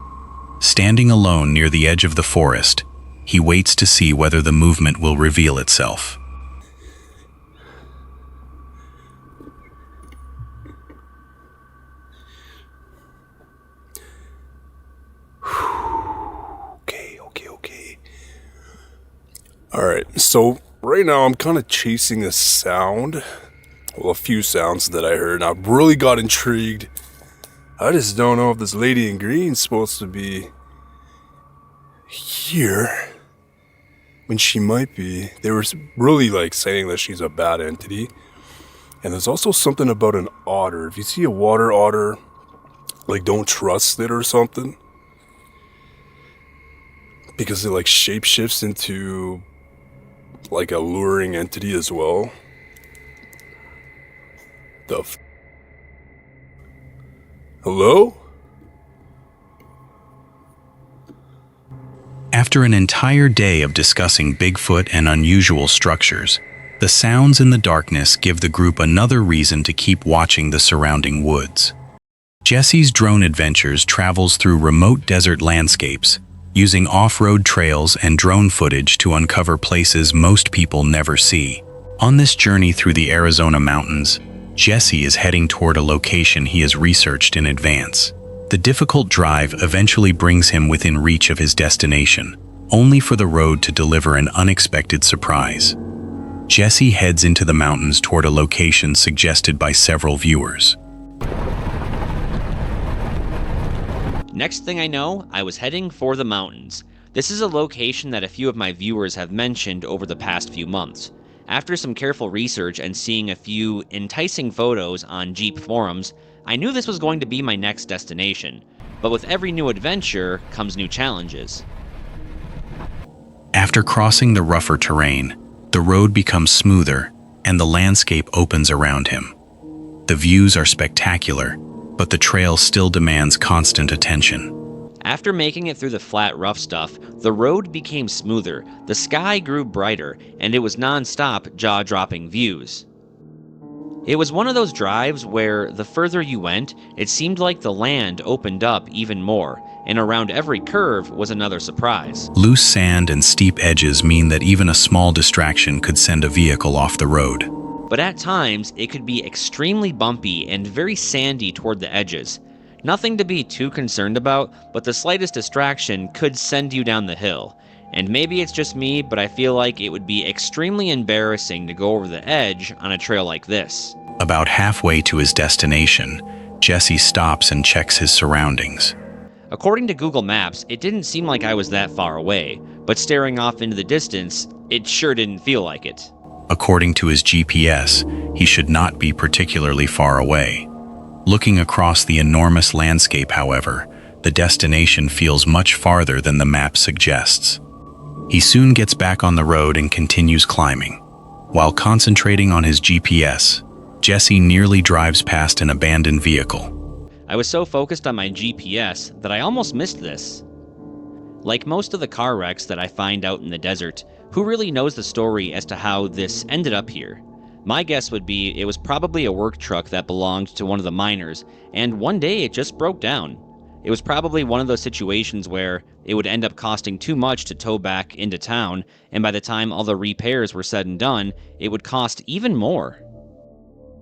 Standing alone near the edge of the forest, he waits to see whether the movement will reveal itself. Okay. Alright, so right now I'm kind of chasing a sound. Well, a few sounds that I heard. I really got intrigued. I just don't know if this lady in green's supposed to be here when she might be. They were really like saying that she's a bad entity. And there's also something about an otter. If you see a water otter, like don't trust it or something. Because it like shapeshifts into like a luring entity as well. Hello? After an entire day of discussing Bigfoot and unusual structures, the sounds in the darkness give the group another reason to keep watching the surrounding woods. Jesse's drone adventures travels through remote desert landscapes, using off-road trails and drone footage to uncover places most people never see. On this journey through the Arizona mountains, Jesse is heading toward a location he has researched in advance. The difficult drive eventually brings him within reach of his destination, only for the road to deliver an unexpected surprise. Jesse heads into the mountains toward a location suggested by several viewers. Next thing I know, I was heading for the mountains. This is a location that a few of my viewers have mentioned over the past few months. After some careful research and seeing a few enticing photos on Jeep forums, I knew this was going to be my next destination. But with every new adventure comes new challenges. After crossing the rougher terrain, the road becomes smoother and the landscape opens around him. The views are spectacular, but the trail still demands constant attention. After making it through the flat, rough stuff, the road became smoother, the sky grew brighter, and it was non-stop, jaw-dropping views. It was one of those drives where, the further you went, it seemed like the land opened up even more, and around every curve was another surprise. Loose sand and steep edges mean that even a small distraction could send a vehicle off the road. But at times, it could be extremely bumpy and very sandy toward the edges. Nothing to be too concerned about, but the slightest distraction could send you down the hill. And maybe it's just me, but I feel like it would be extremely embarrassing to go over the edge on a trail like this. About halfway to his destination, Jesse stops and checks his surroundings. According to Google Maps, it didn't seem like I was that far away, but staring off into the distance, it sure didn't feel like it. According to his GPS, he should not be particularly far away. Looking across the enormous landscape, however, the destination feels much farther than the map suggests. He soon gets back on the road and continues climbing. While concentrating on his GPS, Jesse nearly drives past an abandoned vehicle. I was so focused on my GPS that I almost missed this. Like most of the car wrecks that I find out in the desert, who really knows the story as to how this ended up here? My guess would be it was probably a work truck that belonged to one of the miners, and one day it just broke down. It was probably one of those situations where it would end up costing too much to tow back into town, and by the time all the repairs were said and done, it would cost even more.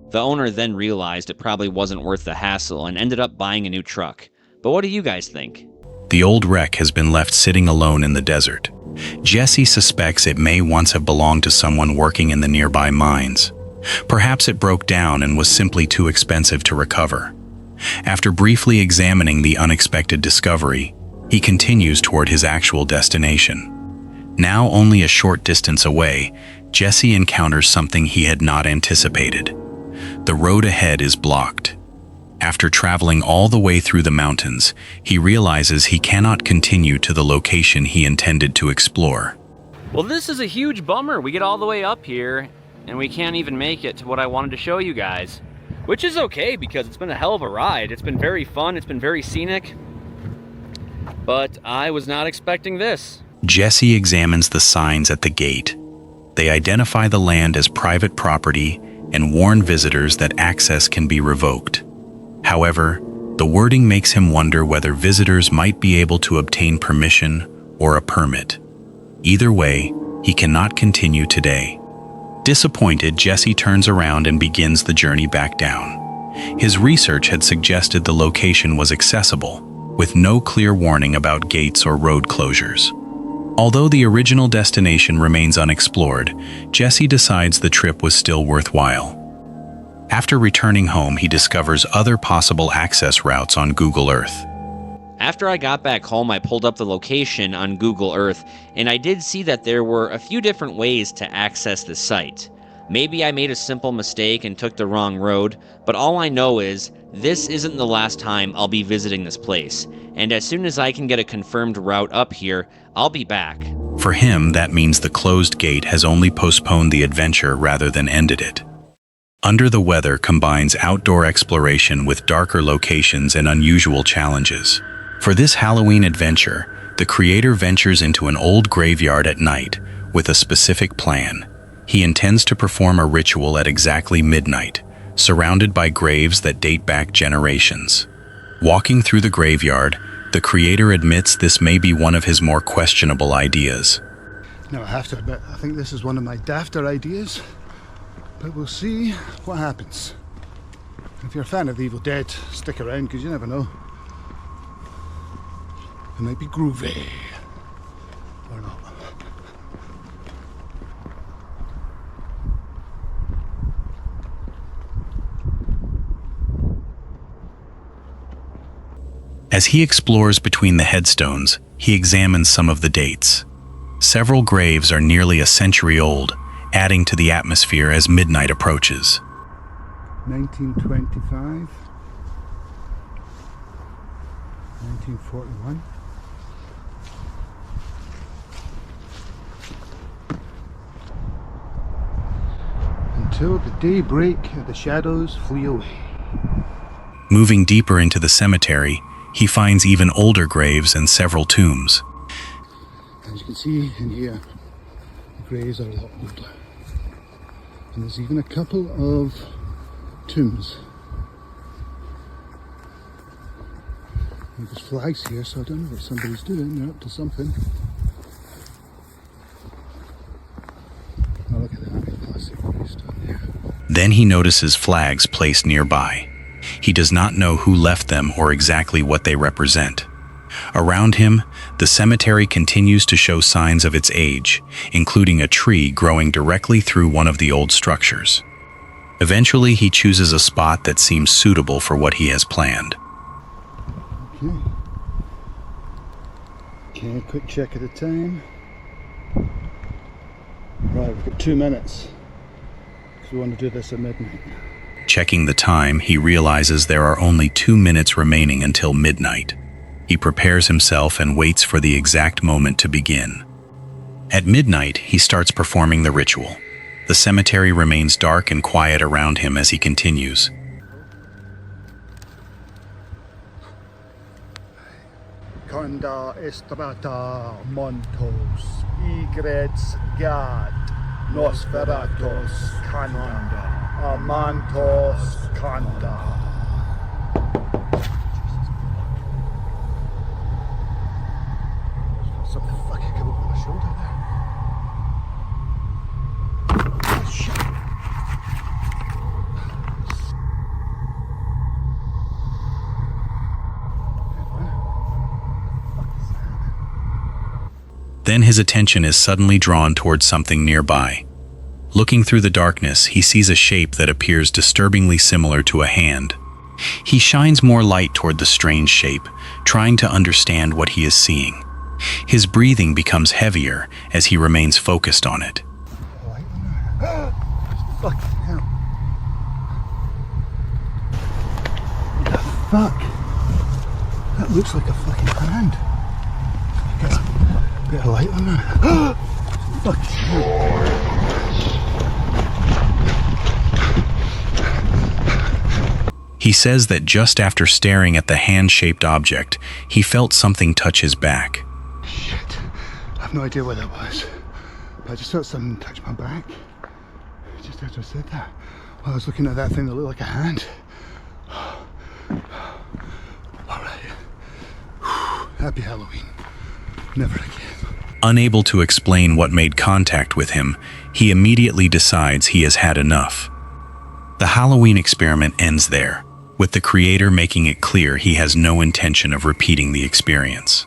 The owner then realized it probably wasn't worth the hassle and ended up buying a new truck. But what do you guys think? The old wreck has been left sitting alone in the desert. Jesse suspects it may once have belonged to someone working in the nearby mines. Perhaps it broke down and was simply too expensive to recover. After briefly examining the unexpected discovery, he continues toward his actual destination. Now only a short distance away, Jesse encounters something he had not anticipated. The road ahead is blocked. After traveling all the way through the mountains, he realizes he cannot continue to the location he intended to explore. Well, this is a huge bummer. We get all the way up here and we can't even make it to what I wanted to show you guys. Which is okay because it's been a hell of a ride. It's been very fun, it's been very scenic. But I was not expecting this. Jesse examines the signs at the gate. They identify the land as private property and warn visitors that access can be revoked. However, the wording makes him wonder whether visitors might be able to obtain permission or a permit. Either way, he cannot continue today. Disappointed, Jesse turns around and begins the journey back down. His research had suggested the location was accessible, with no clear warning about gates or road closures. Although the original destination remains unexplored, Jesse decides the trip was still worthwhile. After returning home, he discovers other possible access routes on Google Earth. After I got back home, I pulled up the location on Google Earth, and I did see that there were a few different ways to access the site. Maybe I made a simple mistake and took the wrong road, but all I know is this isn't the last time I'll be visiting this place, and as soon as I can get a confirmed route up here, I'll be back. For him, that means the closed gate has only postponed the adventure rather than ended it. Under the Weather combines outdoor exploration with darker locations and unusual challenges. For this Halloween adventure, the creator ventures into an old graveyard at night with a specific plan. He intends to perform a ritual at exactly midnight, surrounded by graves that date back generations. Walking through the graveyard, the creator admits this may be one of his more questionable ideas. Now I have to admit, I think this is one of my dafter ideas, but we'll see what happens. If you're a fan of The Evil Dead, stick around because you never know. It might be groovy, or not. As he explores between the headstones, he examines some of the dates. Several graves are nearly a century old, adding to the atmosphere as midnight approaches. 1925, 1941. Until the day break and the shadows flee away. Moving deeper into the cemetery, he finds even older graves and several tombs. As you can see in here, the graves are a lot older. And there's even a couple of tombs. And there's flags here, so I don't know what somebody's doing. They're up to something. Oh, look at that classic gravestone there. Then he notices flags placed nearby. He does not know who left them or exactly what they represent. Around him, the cemetery continues to show signs of its age, including a tree growing directly through one of the old structures. Eventually, he chooses a spot that seems suitable for what he has planned. Okay, quick check of the time. Right, we've got 2 minutes. Because we want to do this at midnight. Checking the time, he realizes there are only 2 minutes remaining until midnight. He prepares himself and waits for the exact moment to begin. At midnight, he starts performing the ritual. The cemetery remains dark and quiet around him as he continues. Conda estrata montos, igrets gad, nosferatos canda, amantos canda. Something fucking come up on my shoulder there. Shit. Then his attention is suddenly drawn towards something nearby. Looking through the darkness, he sees a shape that appears disturbingly similar to a hand. He shines more light toward the strange shape, trying to understand what he is seeing. His breathing becomes heavier as he remains focused on it. Fucking hell. What the fuck? That looks like a fucking hand. Get a bit of light on that. Fucking hell. He says that just after staring at the hand-shaped object, he felt something touch his back. Shit. I have no idea what that was. But I just felt something touch my back. Just after I said that. While I was looking at that thing that looked like a hand. Alright. Happy Halloween. Never again. Unable to explain what made contact with him, he immediately decides he has had enough. The Halloween experiment ends there, with the creator making it clear he has no intention of repeating the experience.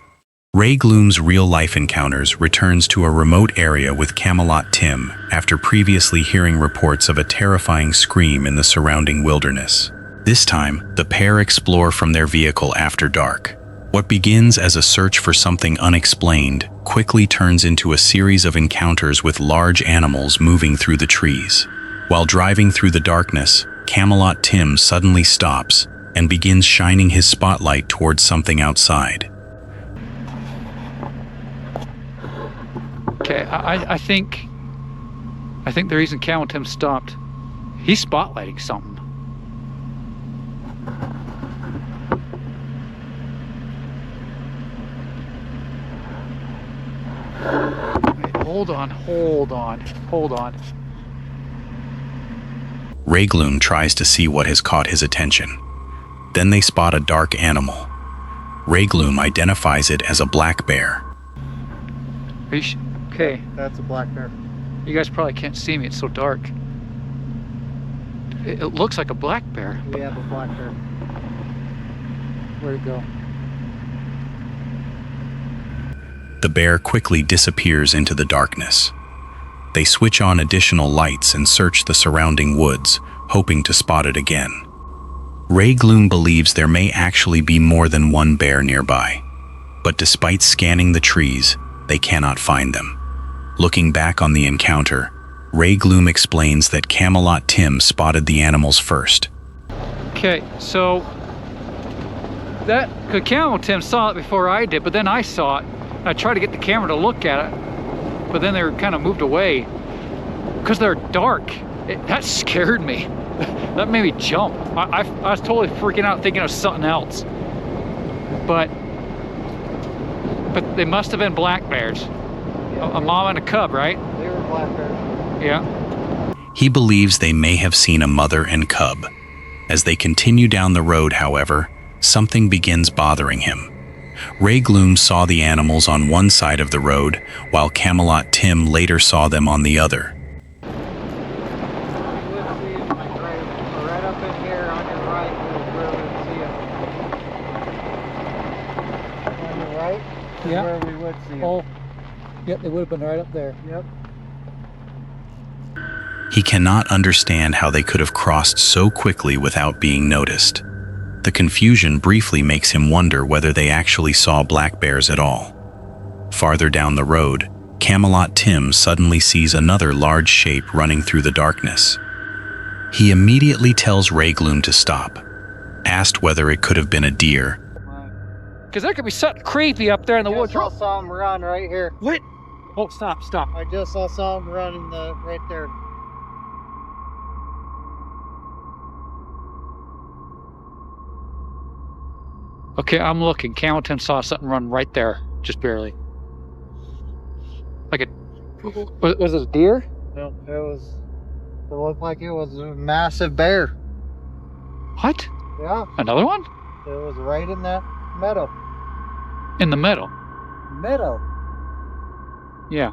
Ray Gloom's real-life encounters returns to a remote area with Camelot Tim after previously hearing reports of a terrifying scream in the surrounding wilderness. This time, the pair explore from their vehicle after dark. What begins as a search for something unexplained quickly turns into a series of encounters with large animals moving through the trees. While driving through the darkness, Camelot Tim suddenly stops and begins shining his spotlight towards something outside. Okay, I think the reason Camelot Tim stopped, he's spotlighting something. Wait, hold on. Ray Gloom tries to see what has caught his attention. Then they spot a dark animal. Ray Gloom identifies it as a black bear. Okay. That's a black bear. You guys probably can't see me, it's so dark. It looks like a black bear. We have a black bear. Where'd it go? The bear quickly disappears into the darkness. They switch on additional lights and search the surrounding woods, hoping to spot it again. Ray Gloom believes there may actually be more than one bear nearby, but despite scanning the trees, they cannot find them. Looking back on the encounter, Ray Gloom explains that Camelot Tim spotted the animals first. Okay, so Camelot Tim saw it before I did, but then I saw it. I tried to get the camera to look at it, but then they were kind of moved away because they're dark. That scared me. That made me jump. I was totally freaking out thinking of something else. But they must have been black bears. A mom and a cub, right? They were black bears. Yeah. He believes they may have seen a mother and cub. As they continue down the road, however, something begins bothering him. Ray Gloom saw the animals on one side of the road, while Camelot Tim later saw them on the other. You would see them like right up in here on your right is where we would see them. On your right is where we would see them. Oh, yep, they would have been right up there. Yep. He cannot understand how they could have crossed so quickly without being noticed. The confusion briefly makes him wonder whether they actually saw black bears at all. Farther down the road, Camelot Tim suddenly sees another large shape running through the darkness. He immediately tells Ray Gloom to stop, asked whether it could have been a deer. Because there could be something creepy up there in the woods. I just saw him run right here. What? Oh, stop. I just saw him running right there. Okay, I'm looking. Camelot Tim saw something run right there, just barely. Like was it a deer? No, it looked like it was a massive bear. What? Yeah. Another one? It was right in that meadow. In the meadow? Meadow. Yeah.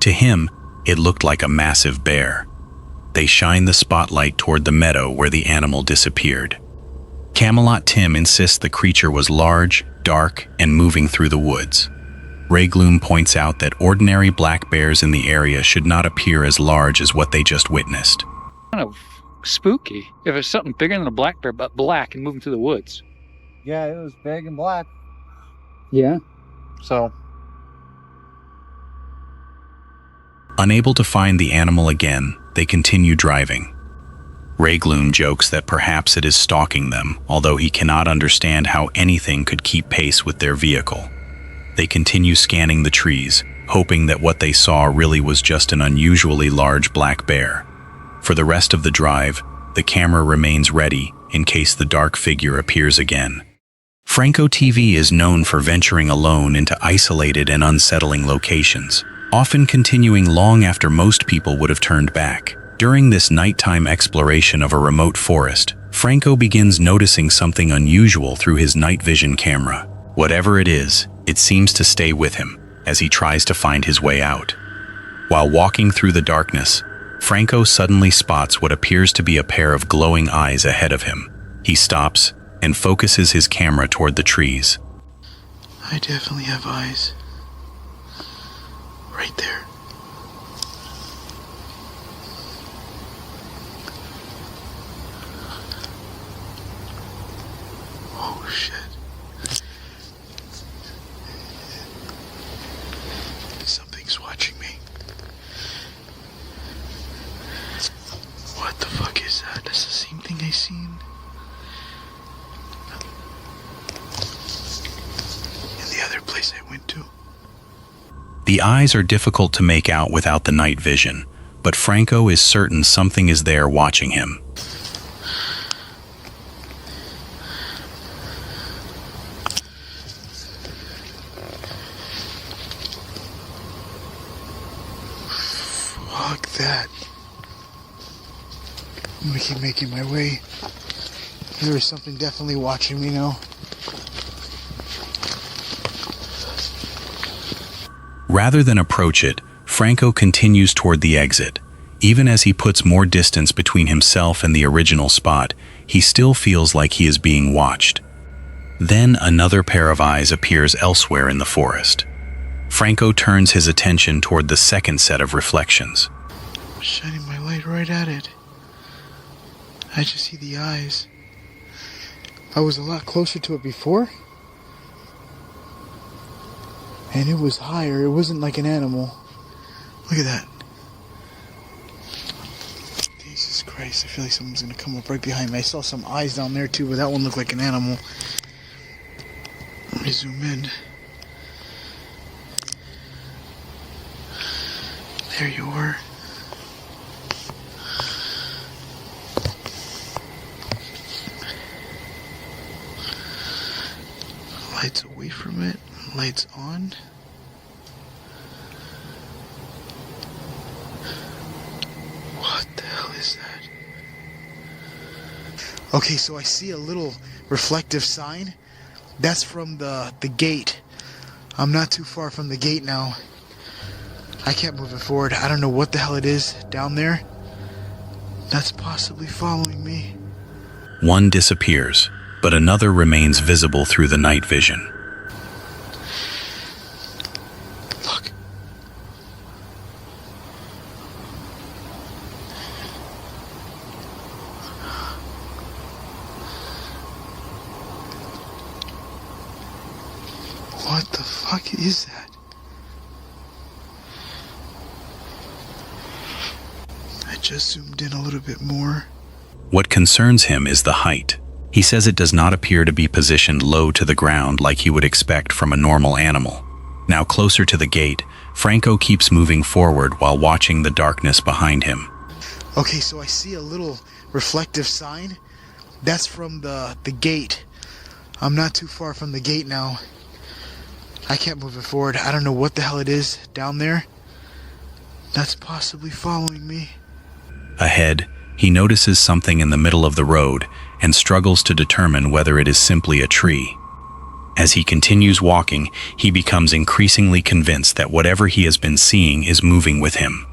To him, it looked like a massive bear. They shine the spotlight toward the meadow where the animal disappeared. Camelot Tim insists the creature was large, dark, and moving through the woods. Ray Gloom points out that ordinary black bears in the area should not appear as large as what they just witnessed. Kind of spooky if it's something bigger than a black bear, but black and moving through the woods. Yeah, it was big and black. Yeah. So. Unable to find the animal again, they continue driving. Ray Gloom jokes that perhaps it is stalking them, although he cannot understand how anything could keep pace with their vehicle. They continue scanning the trees, hoping that what they saw really was just an unusually large black bear. For the rest of the drive, the camera remains ready in case the dark figure appears again. Franco TV is known for venturing alone into isolated and unsettling locations, often continuing long after most people would have turned back. During this nighttime exploration of a remote forest, Franco begins noticing something unusual through his night vision camera. Whatever it is, it seems to stay with him as he tries to find his way out. While walking through the darkness, Franco suddenly spots what appears to be a pair of glowing eyes ahead of him. He stops and focuses his camera toward the trees. I definitely have eyes. Right there. Oh shit. Something's watching me. What the fuck is that? That's the same thing I seen in the other place I went to. The eyes are difficult to make out without the night vision, but Franco is certain something is there watching him. Fuck that. I'm gonna keep making my way. There is something definitely watching me now. Rather than approach it, Franco continues toward the exit. Even as he puts more distance between himself and the original spot, he still feels like he is being watched. Then another pair of eyes appears elsewhere in the forest. Franco turns his attention toward the second set of reflections. I'm shining my light right at it. I just see the eyes. I was a lot closer to it before. And it was higher. It wasn't like an animal. Look at that. Jesus Christ. I feel like someone's going to come up right behind me. I saw some eyes down there too, but that one looked like an animal. Let me zoom in. There you are. Lights away from it. Lights on. What the hell is that? Okay, so I see a little reflective sign. That's from the gate. I'm not too far from the gate now. I kept moving forward. I don't know what the hell it is down there. That's possibly following me. One disappears, but another remains visible through the night vision. Look. What the fuck is that? I just zoomed in a little bit more. What concerns him is the height. He says it does not appear to be positioned low to the ground like he would expect from a normal animal. Now closer to the gate, Franco keeps moving forward while watching the darkness behind him. Okay, so I see a little reflective sign. That's from the gate. I'm not too far from the gate now. I kept moving forward. I don't know what the hell it is down there. That's possibly following me. Ahead, he notices something in the middle of the road and struggles to determine whether it is simply a tree. As he continues walking, he becomes increasingly convinced that whatever he has been seeing is moving with him.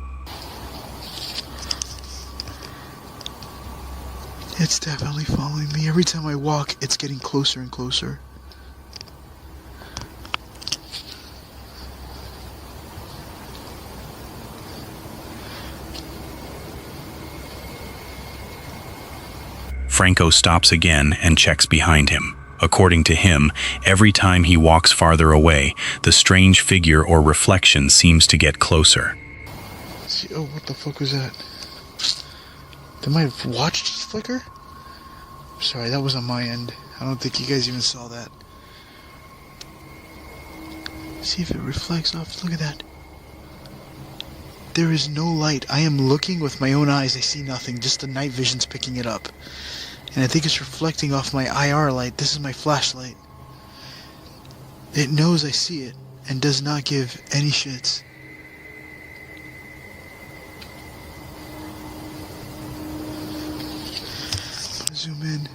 It's definitely following me. Every time I walk, it's getting closer and closer. Franco stops again and checks behind him. According to him, every time he walks farther away, the strange figure or reflection seems to get closer. See, oh, what the fuck was that? Did my watch just flicker? Sorry, that was on my end. I don't think you guys even saw that. See if it reflects off. Look at that. There is no light. I am looking with my own eyes. I see nothing. Just the night vision's picking it up. And I think it's reflecting off my IR light. This is my flashlight. It knows I see it and does not give any shits. Zoom in.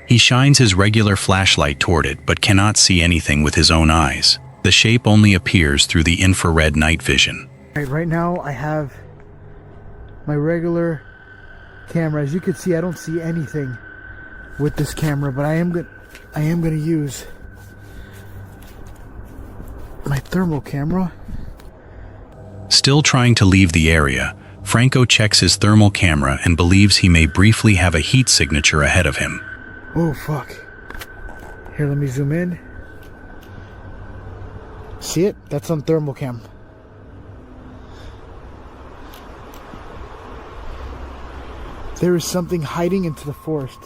He shines his regular flashlight toward it but cannot see anything with his own eyes. The shape only appears through the infrared night vision. Right now I have my regular camera. As you can see, I don't see anything with this camera, but I am gonna use my thermal camera. Still trying to leave the area, Franco checks his thermal camera and believes he may briefly have a heat signature ahead of him. Oh fuck. Here, let me zoom in. See it? That's on thermal cam. There is something hiding into the forest.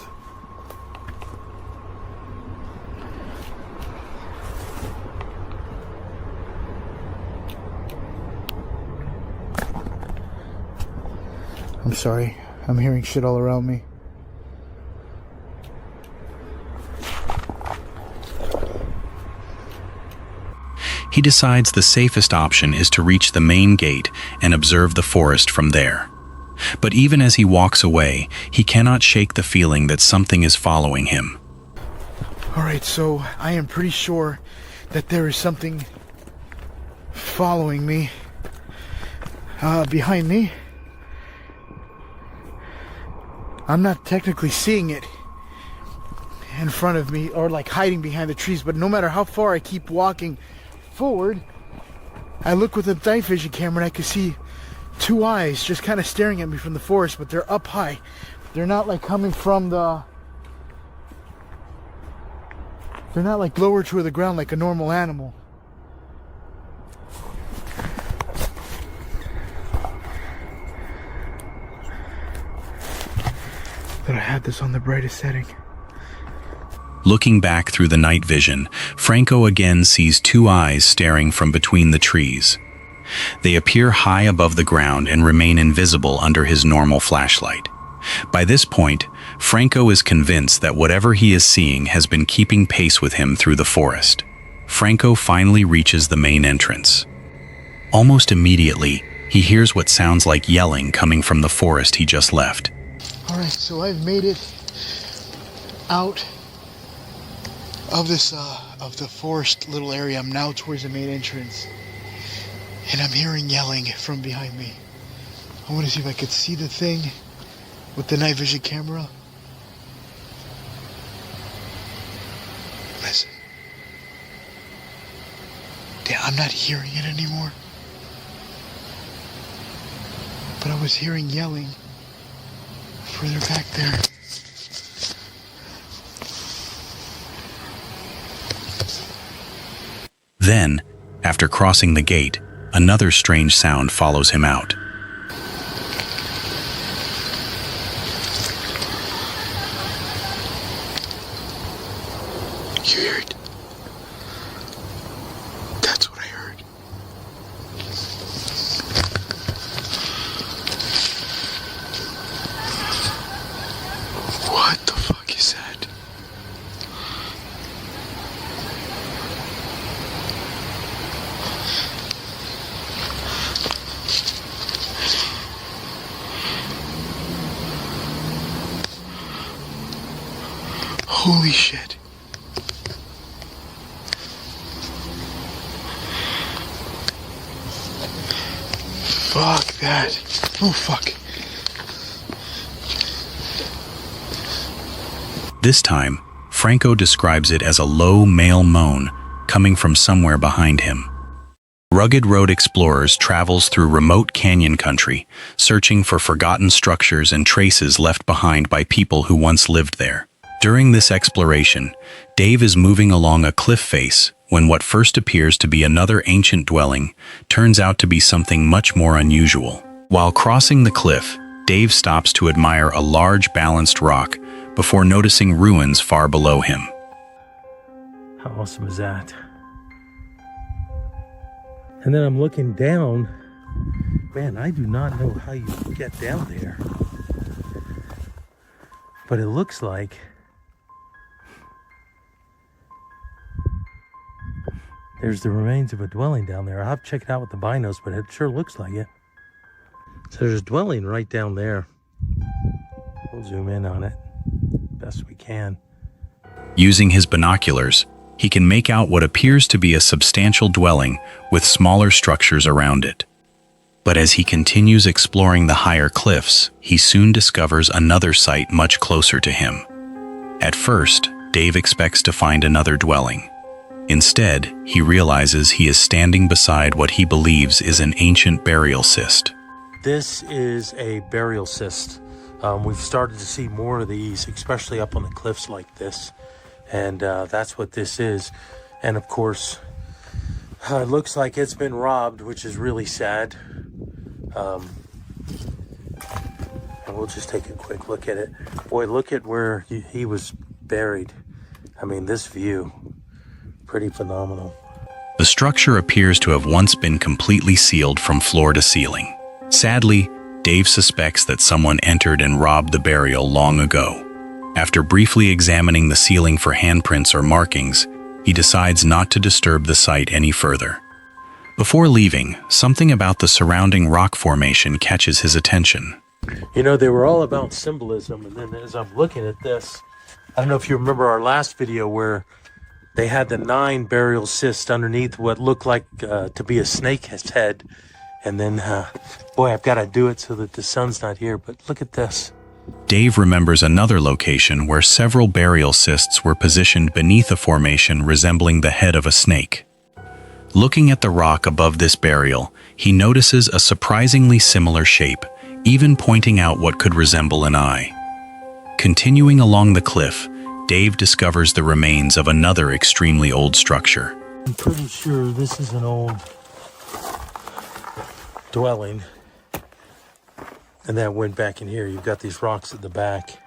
I'm sorry. I'm hearing shit all around me. He decides the safest option is to reach the main gate and observe the forest from there. But even as he walks away, he cannot shake the feeling that something is following him. Alright, so I am pretty sure that there is something following me, behind me. I'm not technically seeing it in front of me or like hiding behind the trees, but no matter how far I keep walking forward, I look with the night vision camera and I can see two eyes just kind of staring at me from the forest, but they're up high. They're not like coming from the... They're not like lower to the ground like a normal animal. That I had this on the brightest setting. Looking back through the night vision, Franco again sees two eyes staring from between the trees. They appear high above the ground and remain invisible under his normal flashlight. By this point, Franco is convinced that whatever he is seeing has been keeping pace with him through the forest. Franco finally reaches the main entrance. Almost immediately, he hears what sounds like yelling coming from the forest he just left. Alright, so I've made it out of this, of the forest little area. I'm now towards the main entrance. And I'm hearing yelling from behind me. I want to see if I could see the thing with the night vision camera. Listen. Damn, I'm not hearing it anymore. But I was hearing yelling further back there. Then, after crossing the gate, another strange sound follows him out. You hear it? That's what I heard. What the fuck is that? Holy shit. Fuck that. Oh fuck. This time, Franco describes it as a low male moan coming from somewhere behind him. Rugged Road Explorers travels through remote canyon country, searching for forgotten structures and traces left behind by people who once lived there. During this exploration, Dave is moving along a cliff face when what first appears to be another ancient dwelling turns out to be something much more unusual. While crossing the cliff, Dave stops to admire a large balanced rock before noticing ruins far below him. How awesome is that? And then I'm looking down. Man, I do not know how you get down there. But it looks like there's the remains of a dwelling down there. I'll have to check it out with the binos, but it sure looks like it. So there's a dwelling right down there. We'll zoom in on it best we can. Using his binoculars, he can make out what appears to be a substantial dwelling with smaller structures around it. But as he continues exploring the higher cliffs, he soon discovers another site much closer to him. At first, Dave expects to find another dwelling. Instead, he realizes he is standing beside what he believes is an ancient burial cyst. This is a burial cyst. We've started to see more of these, especially up on the cliffs like this. And that's what this is. And of course, it looks like it's been robbed, which is really sad. And we'll just take a quick look at it. Boy, look at where he was buried. I mean, this view, pretty phenomenal. The structure appears to have once been completely sealed from floor to ceiling. Sadly, Dave suspects that someone entered and robbed the burial long ago. After briefly examining the ceiling for handprints or markings, he decides not to disturb the site any further. Before leaving, something about the surrounding rock formation catches his attention. You know, they were all about symbolism, and then as I'm looking at this, I don't know if you remember our last video where they had the 9 burial cysts underneath what looked like to be a snake's head. And then, boy, I've got to do it so that the sun's not here, but look at this. Dave remembers another location where several burial cysts were positioned beneath a formation resembling the head of a snake. Looking at the rock above this burial, he notices a surprisingly similar shape, even pointing out what could resemble an eye. Continuing along the cliff, Dave discovers the remains of another extremely old structure. I'm pretty sure this is an old dwelling. And that went back in here. You've got these rocks at the back.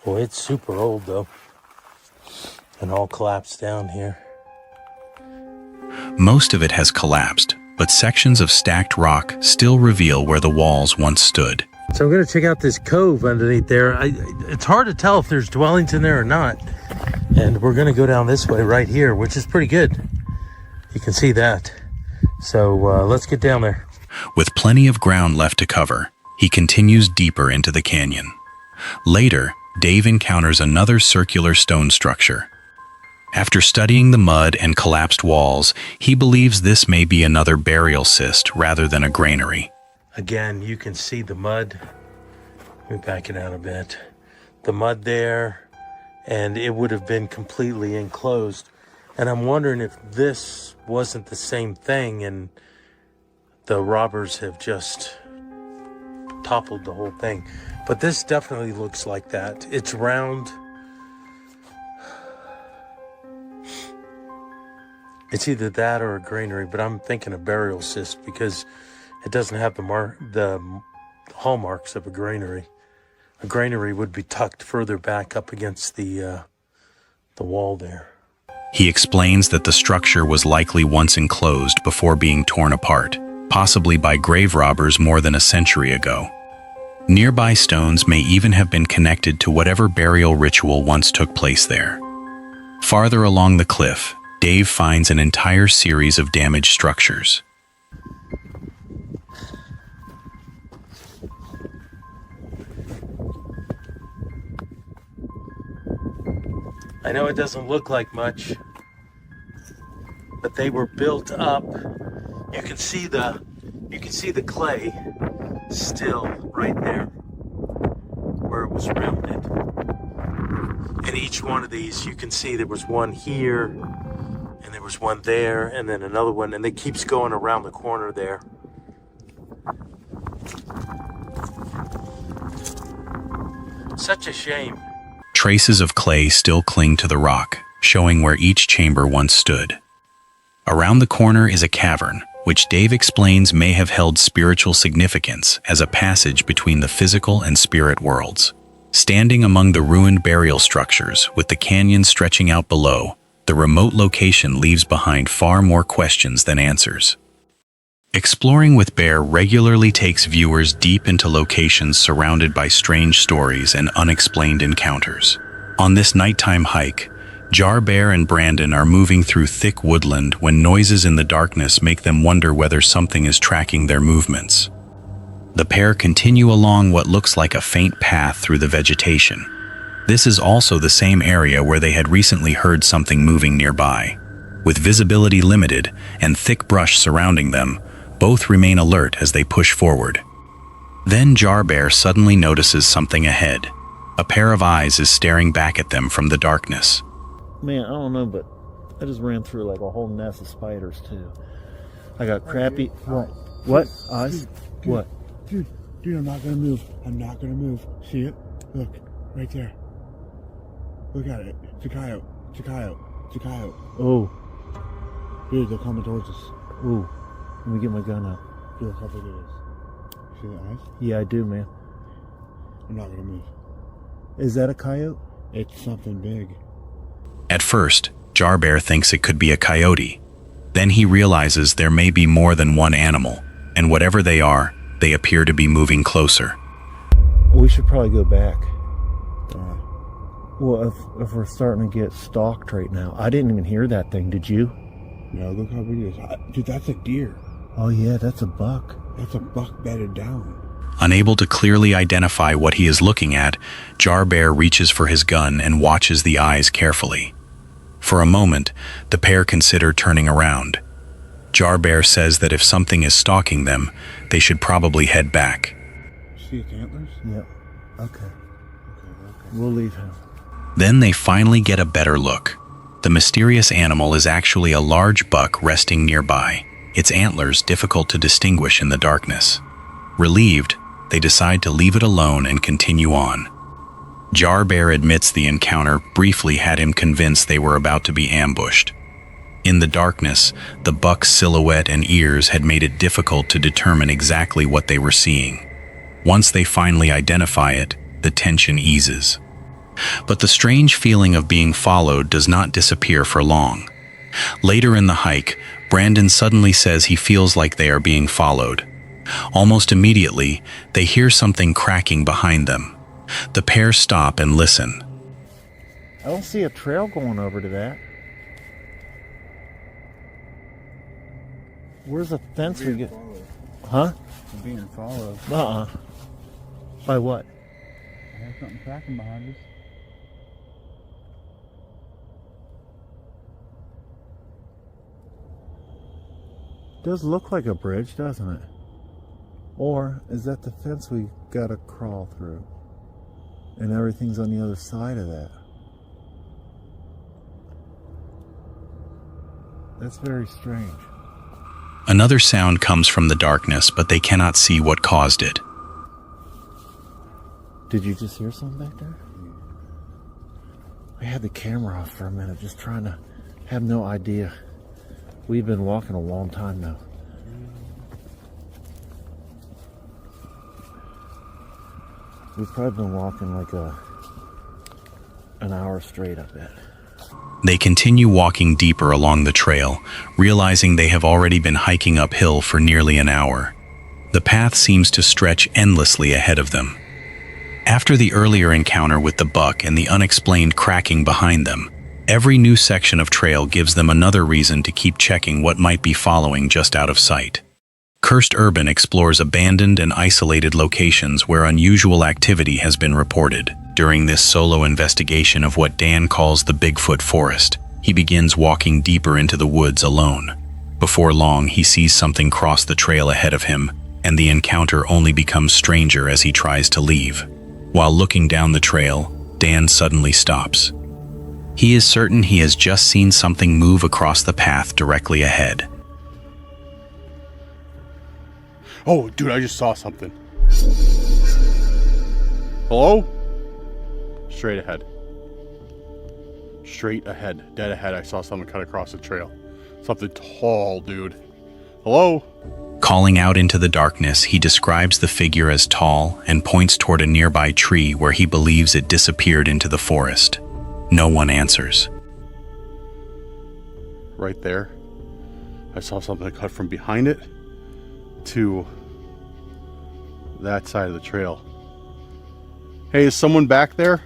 Boy, it's super old though. And all collapsed down here. Most of it has collapsed, but sections of stacked rock still reveal where the walls once stood. So I'm going to check out this cove underneath there. It's hard to tell if there's dwellings in there or not. And we're going to go down this way right here, which is pretty good. You can see that. So let's get down there. With plenty of ground left to cover, he continues deeper into the canyon. Later, Dave encounters another circular stone structure. After studying the mud and collapsed walls, he believes this may be another burial cyst rather than a granary. Again, you can see the mud. Let me back it out a bit. The mud there, and it would have been completely enclosed. And I'm wondering if this wasn't the same thing and the robbers have just toppled the whole thing. But this definitely looks like that. It's round. It's either that or a granary, but I'm thinking a burial cyst because it doesn't have the hallmarks of a granary. A granary would be tucked further back up against the wall there. He explains that the structure was likely once enclosed before being torn apart, possibly by grave robbers more than a century ago. Nearby stones may even have been connected to whatever burial ritual once took place there. Farther along the cliff, Dave finds an entire series of damaged structures. I know it doesn't look like much, but they were built up. You can see the clay still right there where it was rounded. And each one of these, you can see there was one here, And there was one there, and then another one, and it keeps going around the corner there. Such a shame. Traces of clay still cling to the rock, showing where each chamber once stood. Around the corner is a cavern, which Dave explains may have held spiritual significance as a passage between the physical and spirit worlds. Standing among the ruined burial structures, with the canyon stretching out below, the remote location leaves behind far more questions than answers. Exploring with Bear regularly takes viewers deep into locations surrounded by strange stories and unexplained encounters. On this nighttime hike, Jar Bear and Brandon are moving through thick woodland when noises in the darkness make them wonder whether something is tracking their movements. The pair continue along what looks like a faint path through the vegetation. This is also the same area where they had recently heard something moving nearby. With visibility limited and thick brush surrounding them, both remain alert as they push forward. Then Jar Bear suddenly notices something ahead. A pair of eyes is staring back at them from the darkness. Man, I don't know, but I just ran through like a whole nest of spiders too. I got crappy. What? Eyes? What? Dude, I'm not gonna move. I'm not gonna move. See it? Look, right there. Look at it. It's a coyote. It's a coyote. It's a coyote. Oh. Dude, they're coming towards us. Ooh. Let me get my gun out. Look how big it is. See the eyes? Yeah, I do, man. I'm not gonna move. Is that a coyote? It's something big. At first, Jar Bear thinks it could be a coyote. Then he realizes there may be more than one animal, and whatever they are, they appear to be moving closer. We should probably go back. Well, if we're starting to get stalked right now. I didn't even hear that thing, did you? No, look how big it is. Dude, that's a deer. Oh yeah, that's a buck. That's a buck bedded down. Unable to clearly identify what he is looking at, Jar Bear reaches for his gun and watches the eyes carefully. For a moment, the pair consider turning around. Jar Bear says that if something is stalking them, they should probably head back. See its antlers? Yep. Okay. We'll leave him. Then they finally get a better look. The mysterious animal is actually a large buck resting nearby, its antlers difficult to distinguish in the darkness. Relieved, they decide to leave it alone and continue on. Jar Bear admits the encounter briefly had him convinced they were about to be ambushed. In the darkness, the buck's silhouette and ears had made it difficult to determine exactly what they were seeing. Once they finally identify it, the tension eases. But the strange feeling of being followed does not disappear for long. Later in the hike, Brandon suddenly says he feels like they are being followed. Almost immediately, they hear something cracking behind them. The pair stop and listen. I don't see a trail going over to that. Where's the fence we get? Huh? I'm being followed. By what? I have something cracking behind us. Does look like a bridge, doesn't it? Or is that the fence we gotta crawl through? And everything's on the other side of that. That's very strange. Another sound comes from the darkness, but they cannot see what caused it. Did you just hear something back there? I had the camera off for a minute, just trying to have no idea. We've been walking a long time now. We've probably been walking like an hour straight, I bet. They continue walking deeper along the trail, realizing they have already been hiking uphill for nearly an hour. The path seems to stretch endlessly ahead of them. After the earlier encounter with the buck and the unexplained cracking behind them, every new section of trail gives them another reason to keep checking what might be following just out of sight. Cursed Urban explores abandoned and isolated locations where unusual activity has been reported. During this solo investigation of what Dan calls the Bigfoot Forest, he begins walking deeper into the woods alone. Before long, he sees something cross the trail ahead of him, and the encounter only becomes stranger as he tries to leave. While looking down the trail, Dan suddenly stops. He is certain he has just seen something move across the path directly ahead. Oh, dude, I just saw something. Hello? Straight ahead. Straight ahead. Dead ahead. I saw someone cut across the trail. Something tall, dude. Hello? Calling out into the darkness, he describes the figure as tall and points toward a nearby tree where he believes it disappeared into the forest. No one answers. Right there. I saw something cut from behind it to that side of the trail. Hey, is someone back there?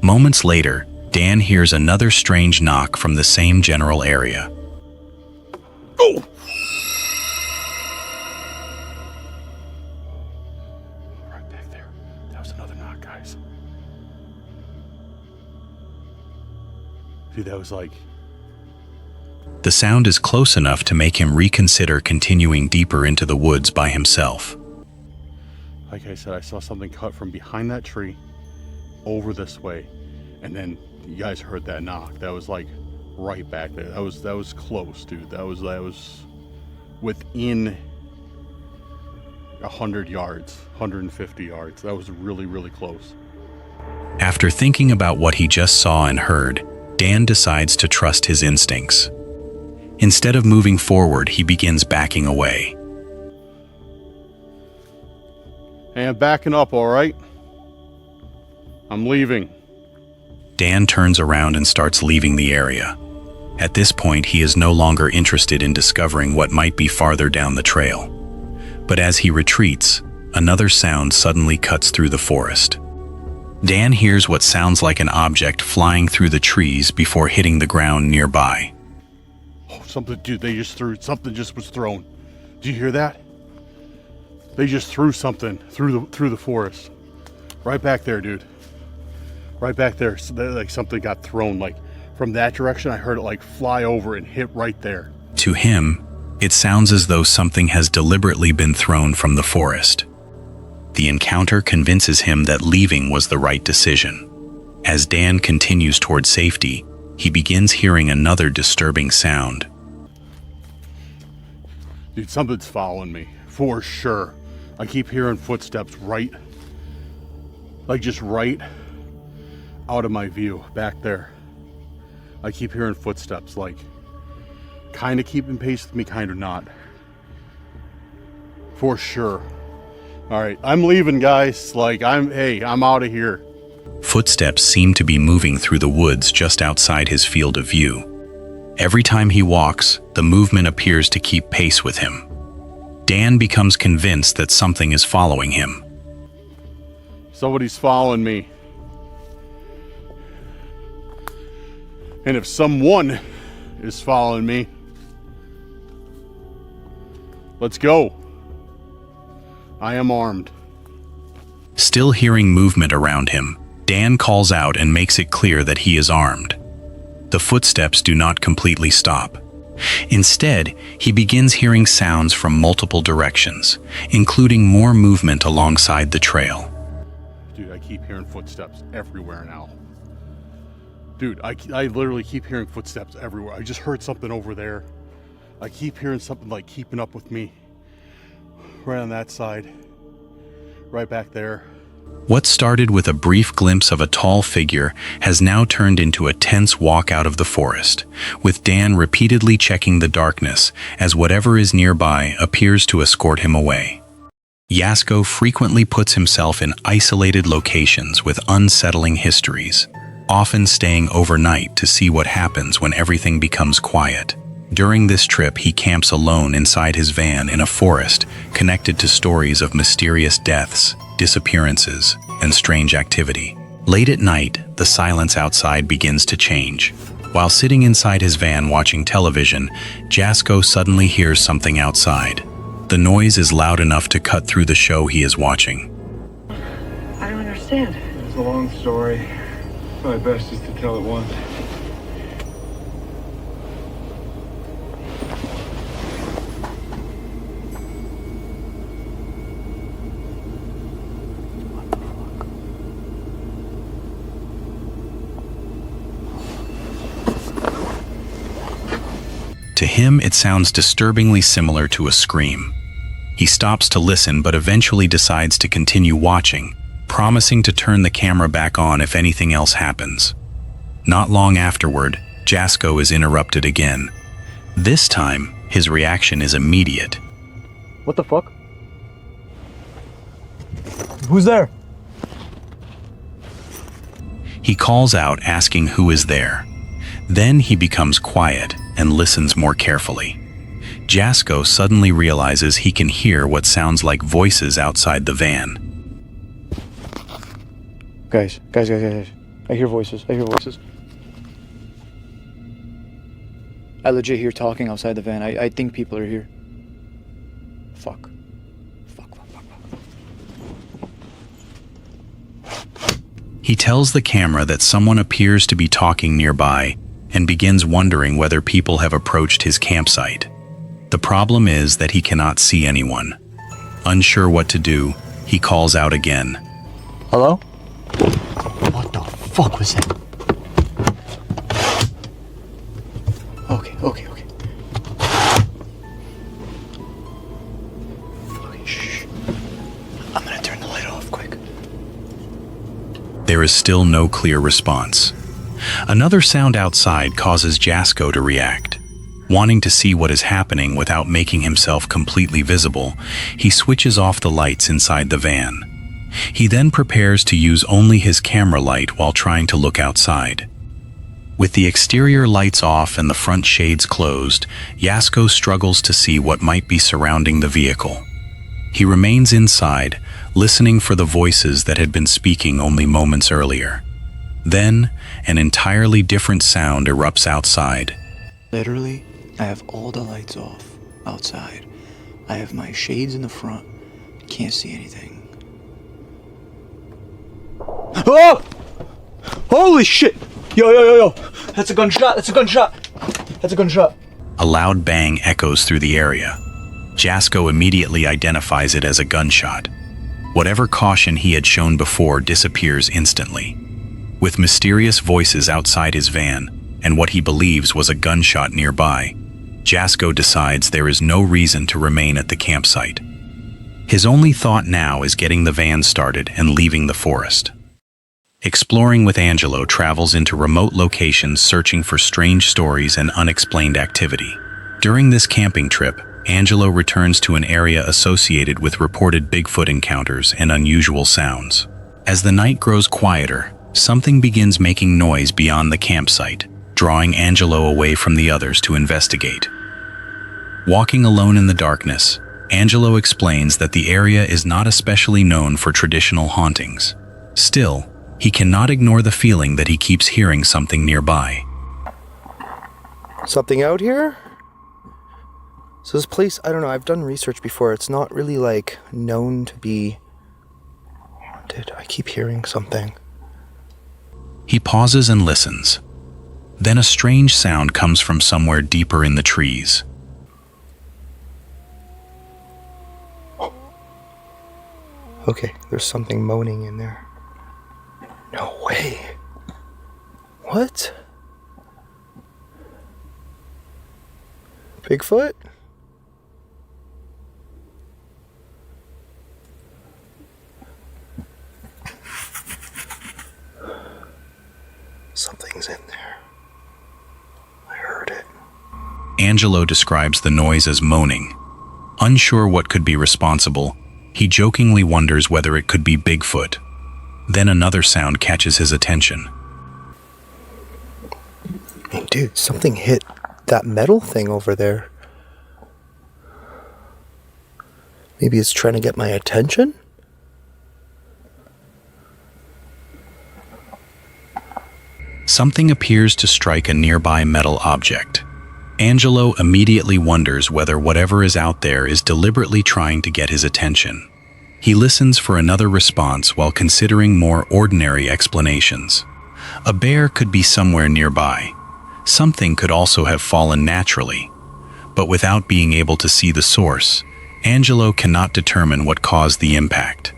Moments later, Dan hears another strange knock from the same general area. Oh! Right back there. That was another knock, guys. Dude, that was like... The sound is close enough to make him reconsider continuing deeper into the woods by himself. Like I said, I saw something cut from behind that tree over this way. And then you guys heard that knock. That was like right back there. That was close, dude. That was within 100 yards, 150 yards. That was really, really close. After thinking about what he just saw and heard, Dan decides to trust his instincts. Instead of moving forward, he begins backing away. Hey, I'm backing up, all right? I'm leaving. Dan turns around and starts leaving the area. At this point, he is no longer interested in discovering what might be farther down the trail. But as he retreats, another sound suddenly cuts through the forest. Dan hears what sounds like an object flying through the trees before hitting the ground nearby. Oh, something just was thrown. Do you hear that? They just threw something through the forest. Right back there, dude. Right back there. So like something got thrown like from that direction. I heard it like fly over and hit right there. To him, it sounds as though something has deliberately been thrown from the forest. The encounter convinces him that leaving was the right decision. As Dan continues toward safety, he begins hearing another disturbing sound. Dude, something's following me, for sure. I keep hearing footsteps right out of my view, back there. I keep hearing footsteps, like, kind of keeping pace with me, kind of not. For sure. All right, I'm leaving, guys. Like, I'm out of here. Footsteps seem to be moving through the woods just outside his field of view. Every time he walks, the movement appears to keep pace with him. Dan becomes convinced that something is following him. Somebody's following me. And if someone is following me, let's go. I am armed. Still hearing movement around him, Dan calls out and makes it clear that he is armed. The footsteps do not completely stop. Instead, he begins hearing sounds from multiple directions, including more movement alongside the trail. Dude, I keep hearing footsteps everywhere now. Dude, I literally keep hearing footsteps everywhere. I just heard something over there. I keep hearing something like keeping up with me. Right on that side. Right back there. What started with a brief glimpse of a tall figure has now turned into a tense walk out of the forest, with Dan repeatedly checking the darkness as whatever is nearby appears to escort him away. Yasko frequently puts himself in isolated locations with unsettling histories, often staying overnight to see what happens when everything becomes quiet. During this trip, he camps alone inside his van in a forest connected to stories of mysterious deaths, disappearances, and strange activity. Late at night, the silence outside begins to change. While sitting inside his van watching television, Jasko suddenly hears something outside. The noise is loud enough to cut through the show he is watching. I don't understand. It's a long story. Probably best just to tell it once. To him, it sounds disturbingly similar to a scream. He stops to listen but eventually decides to continue watching, promising to turn the camera back on if anything else happens. Not long afterward, Jasko is interrupted again. This time, his reaction is immediate. What the fuck? Who's there? He calls out, asking who is there. Then he becomes quiet and listens more carefully. Jasko suddenly realizes he can hear what sounds like voices outside the van. Guys. I hear voices. I legit hear talking outside the van. I think people are here. Fuck. He tells the camera that someone appears to be talking nearby and begins wondering whether people have approached his campsite. The problem is that he cannot see anyone. Unsure what to do, he calls out again. Hello? What the fuck was that? Okay. Okay, shh. I'm gonna turn the light off quick. There is still no clear response. Another sound outside causes Jasko to react. Wanting to see what is happening without making himself completely visible, he switches off the lights inside the van. He then prepares to use only his camera light while trying to look outside. With the exterior lights off and the front shades closed, Jasko struggles to see what might be surrounding the vehicle. He remains inside, listening for the voices that had been speaking only moments earlier. Then, an entirely different sound erupts outside. Literally, I have all the lights off outside. I have my shades in the front. Can't see anything. Oh! Holy shit! Yo. That's a gunshot. A loud bang echoes through the area. Jasko immediately identifies it as a gunshot. Whatever caution he had shown before disappears instantly. With mysterious voices outside his van and what he believes was a gunshot nearby, Jasko decides there is no reason to remain at the campsite. His only thought now is getting the van started and leaving the forest. Exploring with Angelo travels into remote locations searching for strange stories and unexplained activity. During this camping trip, Angelo returns to an area associated with reported Bigfoot encounters and unusual sounds. As the night grows quieter, something begins making noise beyond the campsite, drawing Angelo away from the others to investigate. Walking alone in the darkness, Angelo explains that the area is not especially known for traditional hauntings. Still, he cannot ignore the feeling that he keeps hearing something nearby. Something out here? So this place, I don't know, I've done research before. It's not really like known to be haunted. I keep hearing something. He pauses and listens. Then a strange sound comes from somewhere deeper in the trees. Okay, there's something moaning in there. No way. What? Bigfoot? Something's in there. I heard it. Angelo describes the noise as moaning. Unsure what could be responsible, he jokingly wonders whether it could be Bigfoot. Then another sound catches his attention. Hey, dude, something hit that metal thing over there. Maybe it's trying to get my attention? Something appears to strike a nearby metal object. Angelo immediately wonders whether whatever is out there is deliberately trying to get his attention. He listens for another response while considering more ordinary explanations. A bear could be somewhere nearby. Something could also have fallen naturally. But without being able to see the source, Angelo cannot determine what caused the impact.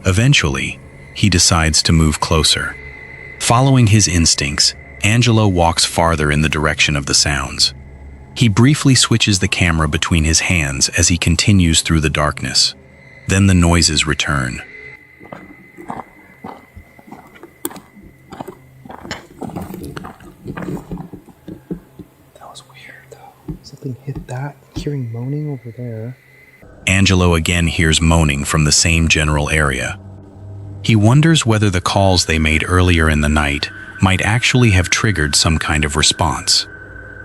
Eventually, he decides to move closer. Following his instincts, Angelo walks farther in the direction of the sounds. He briefly switches the camera between his hands as he continues through the darkness. Then the noises return. That was weird, though. Something hit that. Hearing moaning over there. Angelo again hears moaning from the same general area. He wonders whether the calls they made earlier in the night might actually have triggered some kind of response.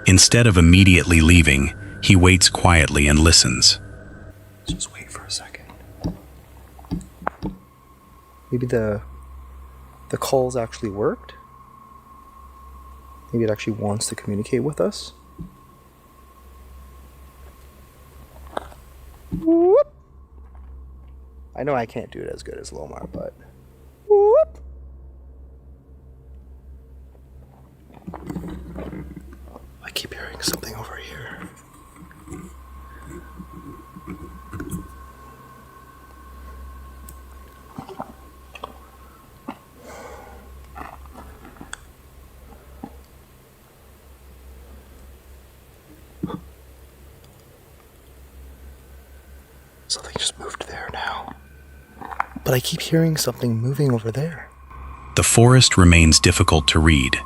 Instead of immediately leaving, he waits quietly and listens. Just wait for a second. Maybe the calls actually worked? Maybe it actually wants to communicate with us? Whoop. I know I can't do it as good as Lomar, but whoop. I keep hearing something over here. Something just moved there now. But I keep hearing something moving over there. The forest remains difficult to read.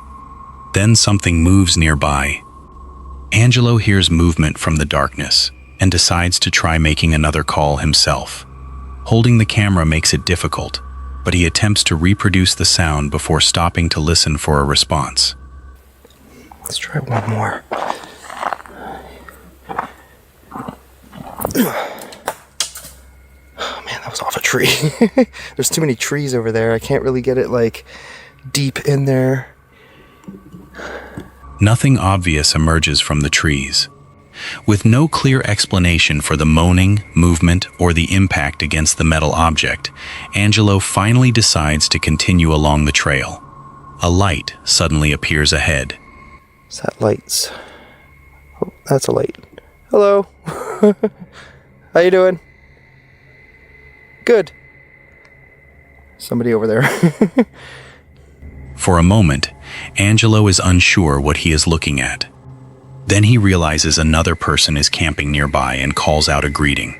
Then something moves nearby. Angelo hears movement from the darkness and decides to try making another call himself. Holding the camera makes it difficult, but he attempts to reproduce the sound before stopping to listen for a response. Let's try one more. Oh man, that was off a tree. There's too many trees over there. I can't really get it like deep in there. Nothing obvious emerges from the trees. With no clear explanation for the moaning, movement, or the impact against the metal object, Angelo finally decides to continue along the trail. A light suddenly appears ahead. Is that lights? Oh, that's a light. Hello. How you doing? Good. Somebody over there. For a moment, Angelo is unsure what he is looking at. Then he realizes another person is camping nearby and calls out a greeting.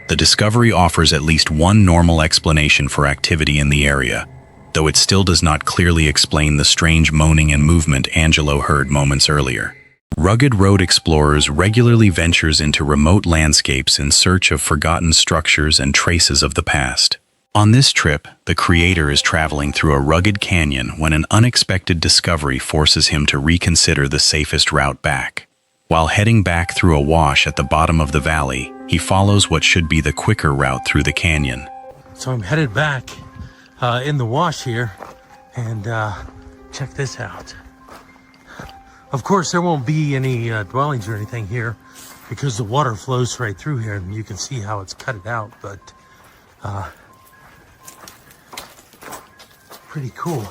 The discovery offers at least one normal explanation for activity in the area, though it still does not clearly explain the strange moaning and movement Angelo heard moments earlier. Rugged road explorers regularly ventures into remote landscapes in search of forgotten structures and traces of the past. On this trip, the creator is traveling through a rugged canyon when an unexpected discovery forces him to reconsider the safest route back. While heading back through a wash at the bottom of the valley, he follows what should be the quicker route through the canyon. So I'm headed back in the wash here, and check this out. Of course, there won't be any dwellings or anything here because the water flows right through here, and you can see how it's cut it out, but pretty cool.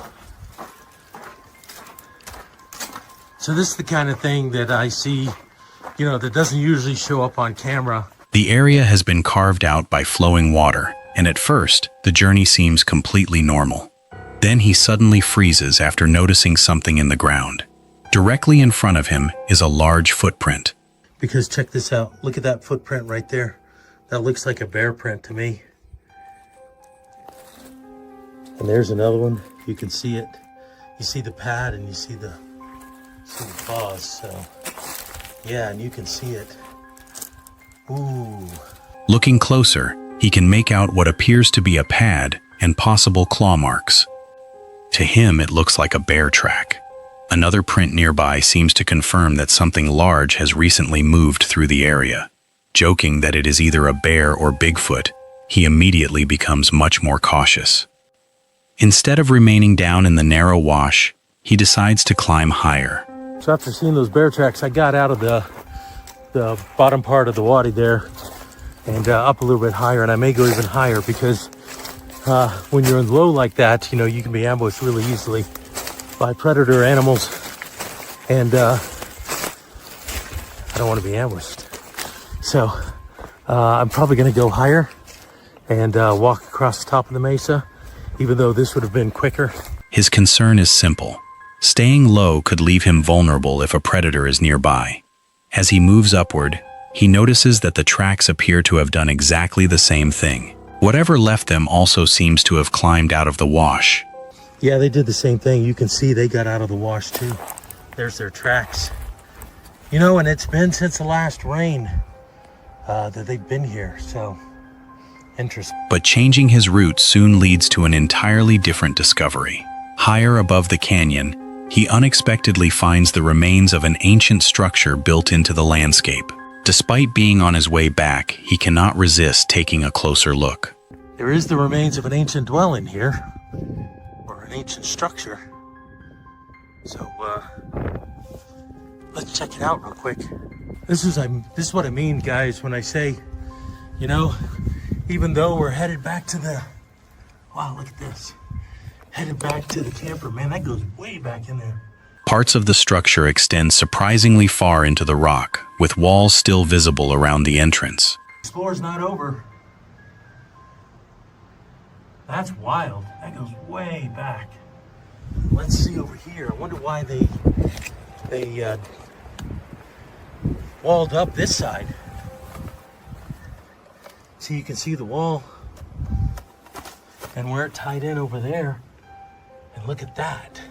So this is the kind of thing that I see, that doesn't usually show up on camera. The area has been carved out by flowing water, and at first, the journey seems completely normal. Then he suddenly freezes after noticing something in the ground. Directly in front of him is a large footprint. Because check this out. Look at that footprint right there. That looks like a bear print to me. And there's another one. You can see it. You see the pad and you see the paws. So yeah, and you can see it. Ooh. Looking closer, he can make out what appears to be a pad and possible claw marks. To him, it looks like a bear track. Another print nearby seems to confirm that something large has recently moved through the area. Joking that it is either a bear or Bigfoot, he immediately becomes much more cautious. Instead of remaining down in the narrow wash, he decides to climb higher. So after seeing those bear tracks, I got out of the bottom part of the wadi there and up a little bit higher, and I may go even higher because when you're in low like that, you can be ambushed really easily by predator animals, and I don't want to be ambushed. So I'm probably going to go higher and walk across the top of the mesa, even though this would have been quicker. His concern is simple. Staying low could leave him vulnerable if a predator is nearby. As he moves upward, he notices that the tracks appear to have done exactly the same thing. Whatever left them also seems to have climbed out of the wash. Yeah, they did the same thing. You can see they got out of the wash too. There's their tracks. You know, and it's been since the last rain that they've been here, so interesting. But changing his route soon leads to an entirely different discovery. Higher above the canyon, he unexpectedly finds the remains of an ancient structure built into the landscape. Despite being on his way back, he cannot resist taking a closer look. There is the remains of an ancient dwelling here, or an ancient structure. So, let's check it out real quick. This is what I mean, guys, when I say, you know, even though we're headed back to the, wow, look at this. Headed back to the camper, man, that goes way back in there. Parts of the structure extend surprisingly far into the rock, with walls still visible around the entrance. Explore's not over. That's wild. That goes way back. Let's see over here. I wonder why they walled up this side. So you can see the wall and where it tied in over there. And look at that.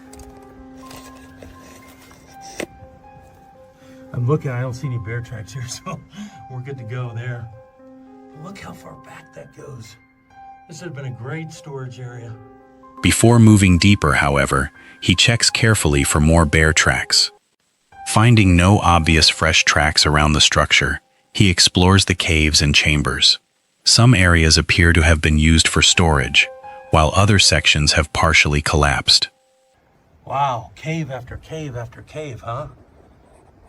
I'm looking, I don't see any bear tracks here, so we're good to go there. But look how far back that goes. This would have been a great storage area. Before moving deeper, however, he checks carefully for more bear tracks. Finding no obvious fresh tracks around the structure, he explores the caves and chambers. Some areas appear to have been used for storage, while other sections have partially collapsed. Wow, cave after cave after cave, huh?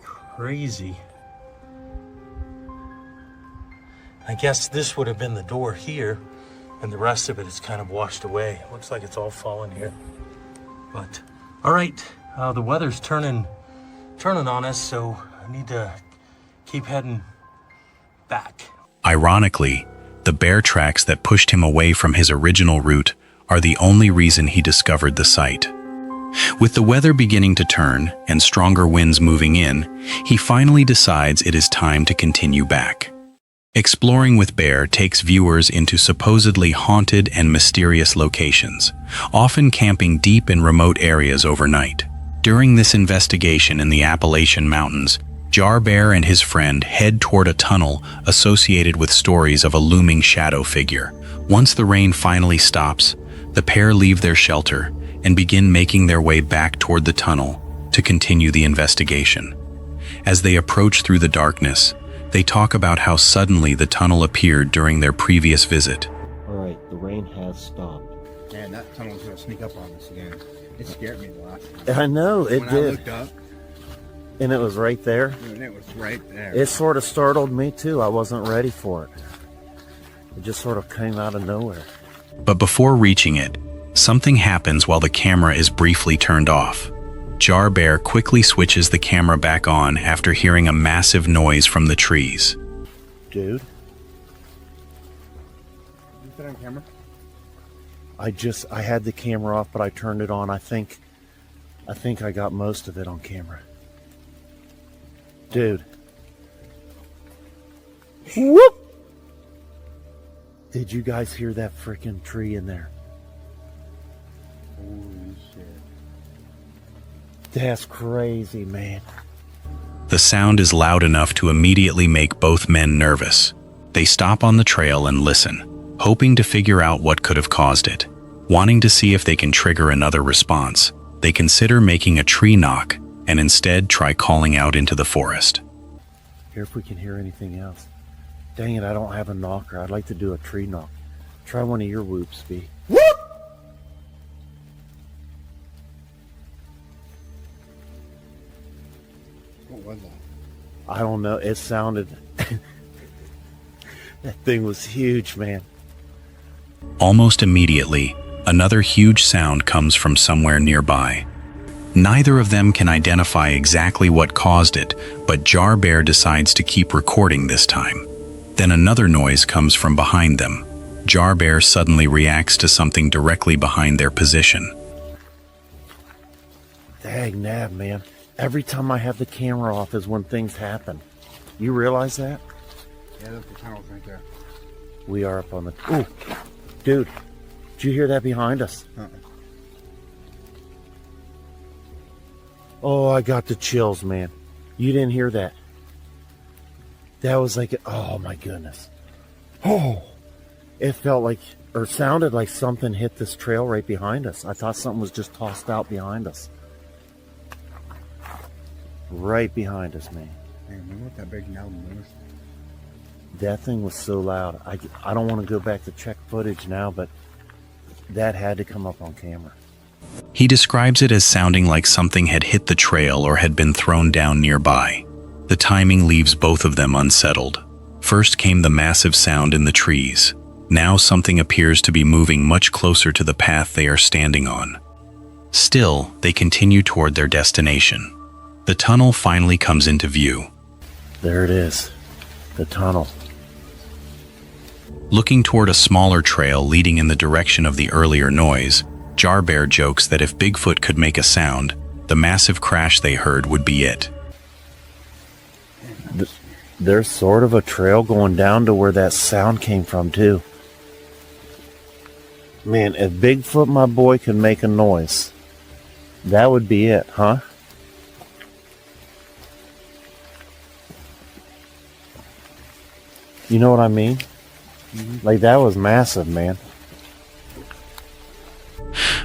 Crazy. I guess this would have been the door here, and the rest of it is kind of washed away. Looks like it's all fallen here. But, all right, the weather's turning on us, so I need to keep heading back. Ironically, the bear tracks that pushed him away from his original route are the only reason he discovered the site. With the weather beginning to turn and stronger winds moving in, he finally decides it is time to continue back. Exploring with Bear takes viewers into supposedly haunted and mysterious locations, often camping deep in remote areas overnight. During this investigation in the Appalachian Mountains, Jar Bear and his friend head toward a tunnel associated with stories of a looming shadow figure. Once the rain finally stops, the pair leave their shelter and begin making their way back toward the tunnel to continue the investigation. As they approach through the darkness, they talk about how suddenly the tunnel appeared during their previous visit. All right, the rain has stopped. Man, that tunnel's gonna sneak up on us again. It scared me the last time. I know, it when did. I looked up, and it was right there. and it was right there. It sort of startled me too. I wasn't ready for it. It just sort of came out of nowhere. But before reaching it, something happens while the camera is briefly turned off. Jar Bear quickly switches the camera back on after hearing a massive noise from the trees. Dude, You put it on camera? I had the camera off, but I turned it on. I think I got most of it on camera. Dude. Whoop! Did you guys hear that freaking tree in there? Holy shit. That's crazy, man. The sound is loud enough to immediately make both men nervous. They stop on the trail and listen, hoping to figure out what could have caused it. Wanting to see if they can trigger another response, they consider making a tree knock and instead try calling out into the forest. Here if we can hear anything else. Dang it, I don't have a knocker. I'd like to do a tree knock. Try one of your whoops, B. Whoop! What was that? I don't know. It sounded... That thing was huge, man. Almost immediately, another huge sound comes from somewhere nearby. Neither of them can identify exactly what caused it, but Jar Bear decides to keep recording this time. Then another noise comes from behind them. Jar Bear suddenly reacts to something directly behind their position. Dang nab, man. Every time I have the camera off is when things happen. You realize that? Yeah, look, the tunnel's right there. We are up on the... Ooh, dude, did you hear that behind us? Oh, I got the chills, man. You didn't hear that? That was like... Oh, my goodness. Oh, it felt like... Or sounded like something hit this trail right behind us. I thought something was just tossed out behind us. Right behind us, man. Hey, remember what that big now moves? That thing was so loud. I don't want to go back to check footage now, but that had to come up on camera. He describes it as sounding like something had hit the trail or had been thrown down nearby. The timing leaves both of them unsettled. First came the massive sound in the trees. Now something appears to be moving much closer to the path they are standing on. Still, they continue toward their destination. The tunnel finally comes into view. There it is, the tunnel. Looking toward a smaller trail leading in the direction of the earlier noise, Jar Bear jokes that if Bigfoot could make a sound, the massive crash they heard would be it. There's sort of a trail going down to where that sound came from, too. Man, if Bigfoot, my boy, could make a noise, that would be it, huh? You know what I mean? Like, that was massive, man.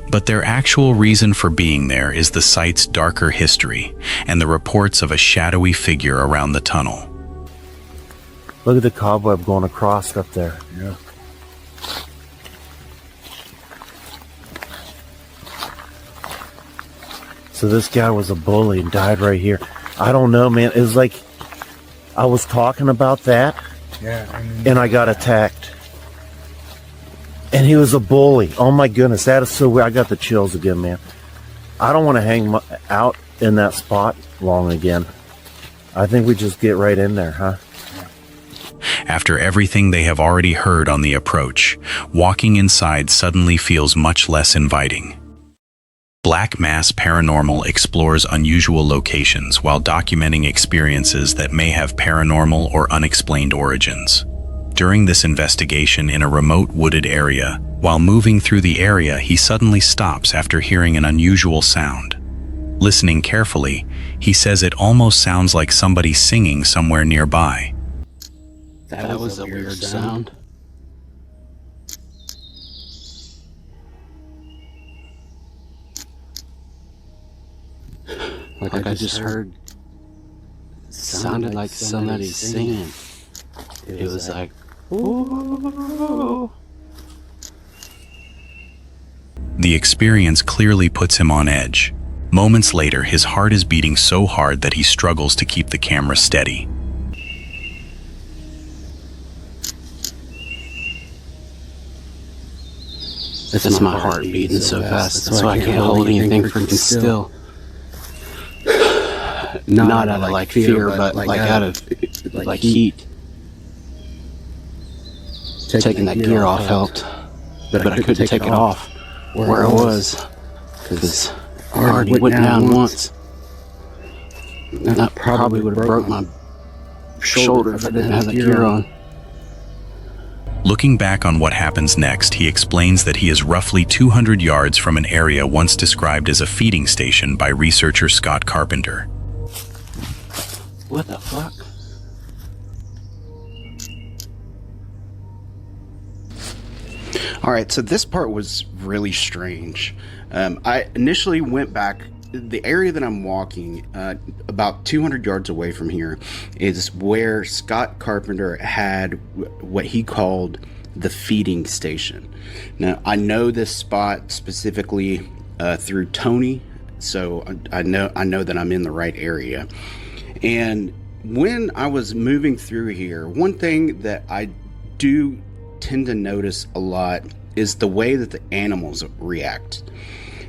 But their actual reason for being there is the site's darker history and the reports of a shadowy figure around the tunnel. Look at the cobweb going across up there. Yeah. So this guy was a bully and died right here. I don't know, man. It was like I was talking about that, and I got attacked. And he was a bully. Oh my goodness, that is so weird. I got the chills again, man. I don't want to hang out in that spot long again. I think we just get right in there, huh? After everything they have already heard on the approach, walking inside suddenly feels much less inviting. Black Mass Paranormal explores unusual locations while documenting experiences that may have paranormal or unexplained origins. During this investigation in a remote wooded area, while moving through the area, he suddenly stops after hearing an unusual sound. Listening carefully, he says it almost sounds like somebody singing somewhere nearby. That was a weird sound. Like I just heard, sounded like somebody singing. It was like, ooh. The experience clearly puts him on edge. Moments later, his heart is beating so hard that he struggles to keep the camera steady. That's my heart beating so fast. That's why I can't hold anything freaking still. Not out of like fear, but like out of like heat. Taking that gear off helped, but I couldn't take it off where I was, because I already went down once. And that probably would have broke my shoulder if I didn't have the gear on. Looking back on what happens next, he explains that he is roughly 200 yards from an area once described as a feeding station by researcher Scott Carpenter. What the fuck? Alright, so this part was really strange. I initially went back. The area that I'm walking, about 200 yards away from here, is where Scott Carpenter had what he called the feeding station. Now, I know this spot specifically through Tony, so I know that I'm in the right area. And when I was moving through here, one thing that I do tend to notice a lot is the way that the animals react.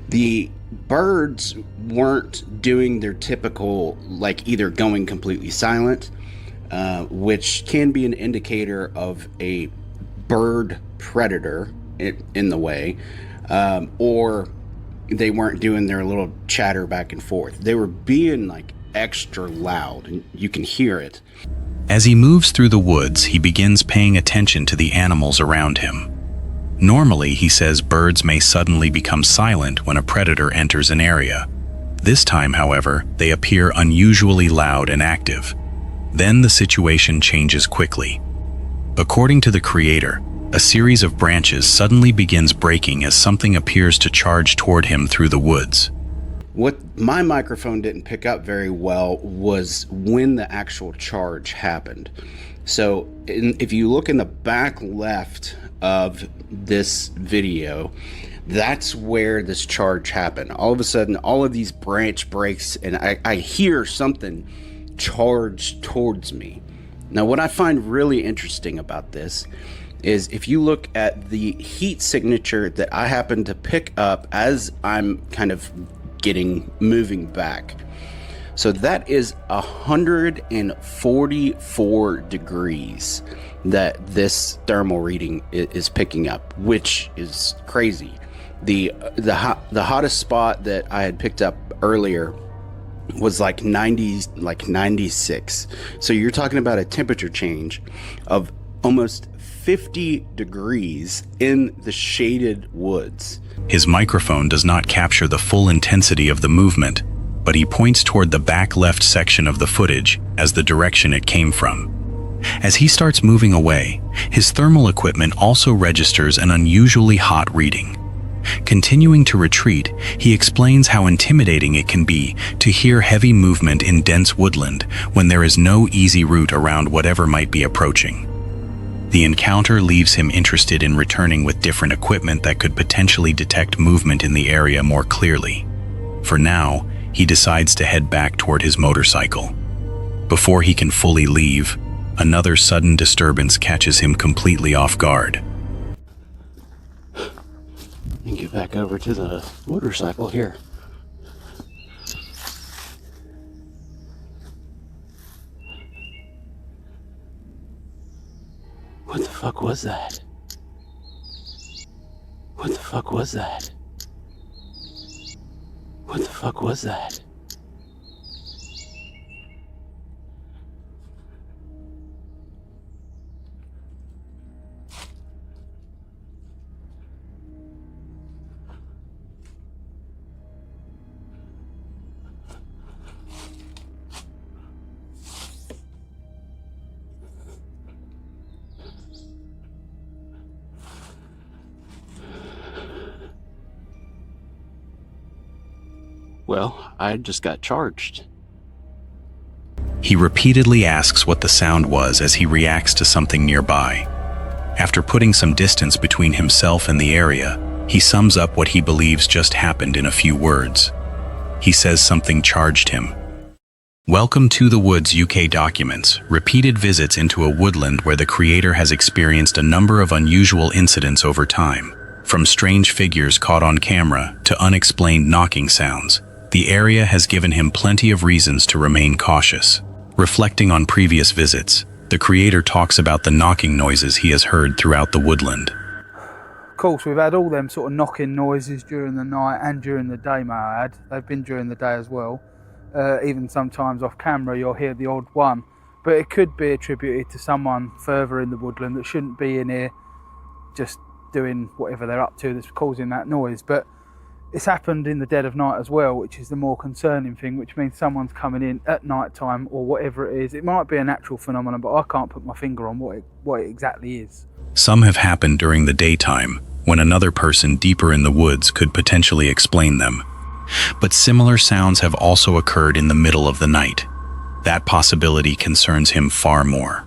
The birds weren't doing their typical, like either going completely silent, which can be an indicator of a bird predator in the way, or they weren't doing their little chatter back and forth. They were being like extra loud, and you can hear it. As he moves through the woods, he begins paying attention to the animals around him. Normally, he says birds may suddenly become silent when a predator enters an area. This time, however, they appear unusually loud and active. Then the situation changes quickly. According to the creator, a series of branches suddenly begins breaking as something appears to charge toward him through the woods. What my microphone didn't pick up very well was when the actual charge happened. So if you look in the back left of this video, that's where this charge happened. All of a sudden, all of these branch breaks, and I hear something charge towards me. Now, what I find really interesting about this is if you look at the heat signature that I happen to pick up as I'm kind of moving back. So that is 144 degrees that this thermal reading is picking up, which is crazy. The hottest spot that I had picked up earlier was like 96. So you're talking about a temperature change of almost 50 degrees in the shaded woods. His microphone does not capture the full intensity of the movement, but he points toward the back left section of the footage as the direction it came from. As he starts moving away, his thermal equipment also registers an unusually hot reading. Continuing to retreat, he explains how intimidating it can be to hear heavy movement in dense woodland when there is no easy route around whatever might be approaching. The encounter leaves him interested in returning with different equipment that could potentially detect movement in the area more clearly. For now, he decides to head back toward his motorcycle. Before he can fully leave, another sudden disturbance catches him completely off guard. And get back over to the motorcycle here. What the fuck was that? What the fuck was that? What the fuck was that? Well, I just got charged. He repeatedly asks what the sound was as he reacts to something nearby. After putting some distance between himself and the area, he sums up what he believes just happened in a few words. He says something charged him. Welcome to the Woods UK documents, repeated visits into a woodland where the creator has experienced a number of unusual incidents over time. From strange figures caught on camera to unexplained knocking sounds, the area has given him plenty of reasons to remain cautious. Reflecting on previous visits, the creator talks about the knocking noises he has heard throughout the woodland. Of course, we've had all them sort of knocking noises during the night and during the day, may I add. They've been during the day as well. Even sometimes off camera you'll hear the odd one. But it could be attributed to someone further in the woodland that shouldn't be in here just doing whatever they're up to that's causing that noise. But it's happened in the dead of night as well, which is the more concerning thing, which means someone's coming in at night time or whatever it is. It might be a natural phenomenon, but I can't put my finger on what it exactly is. Some have happened during the daytime, when another person deeper in the woods could potentially explain them. But similar sounds have also occurred in the middle of the night. That possibility concerns him far more.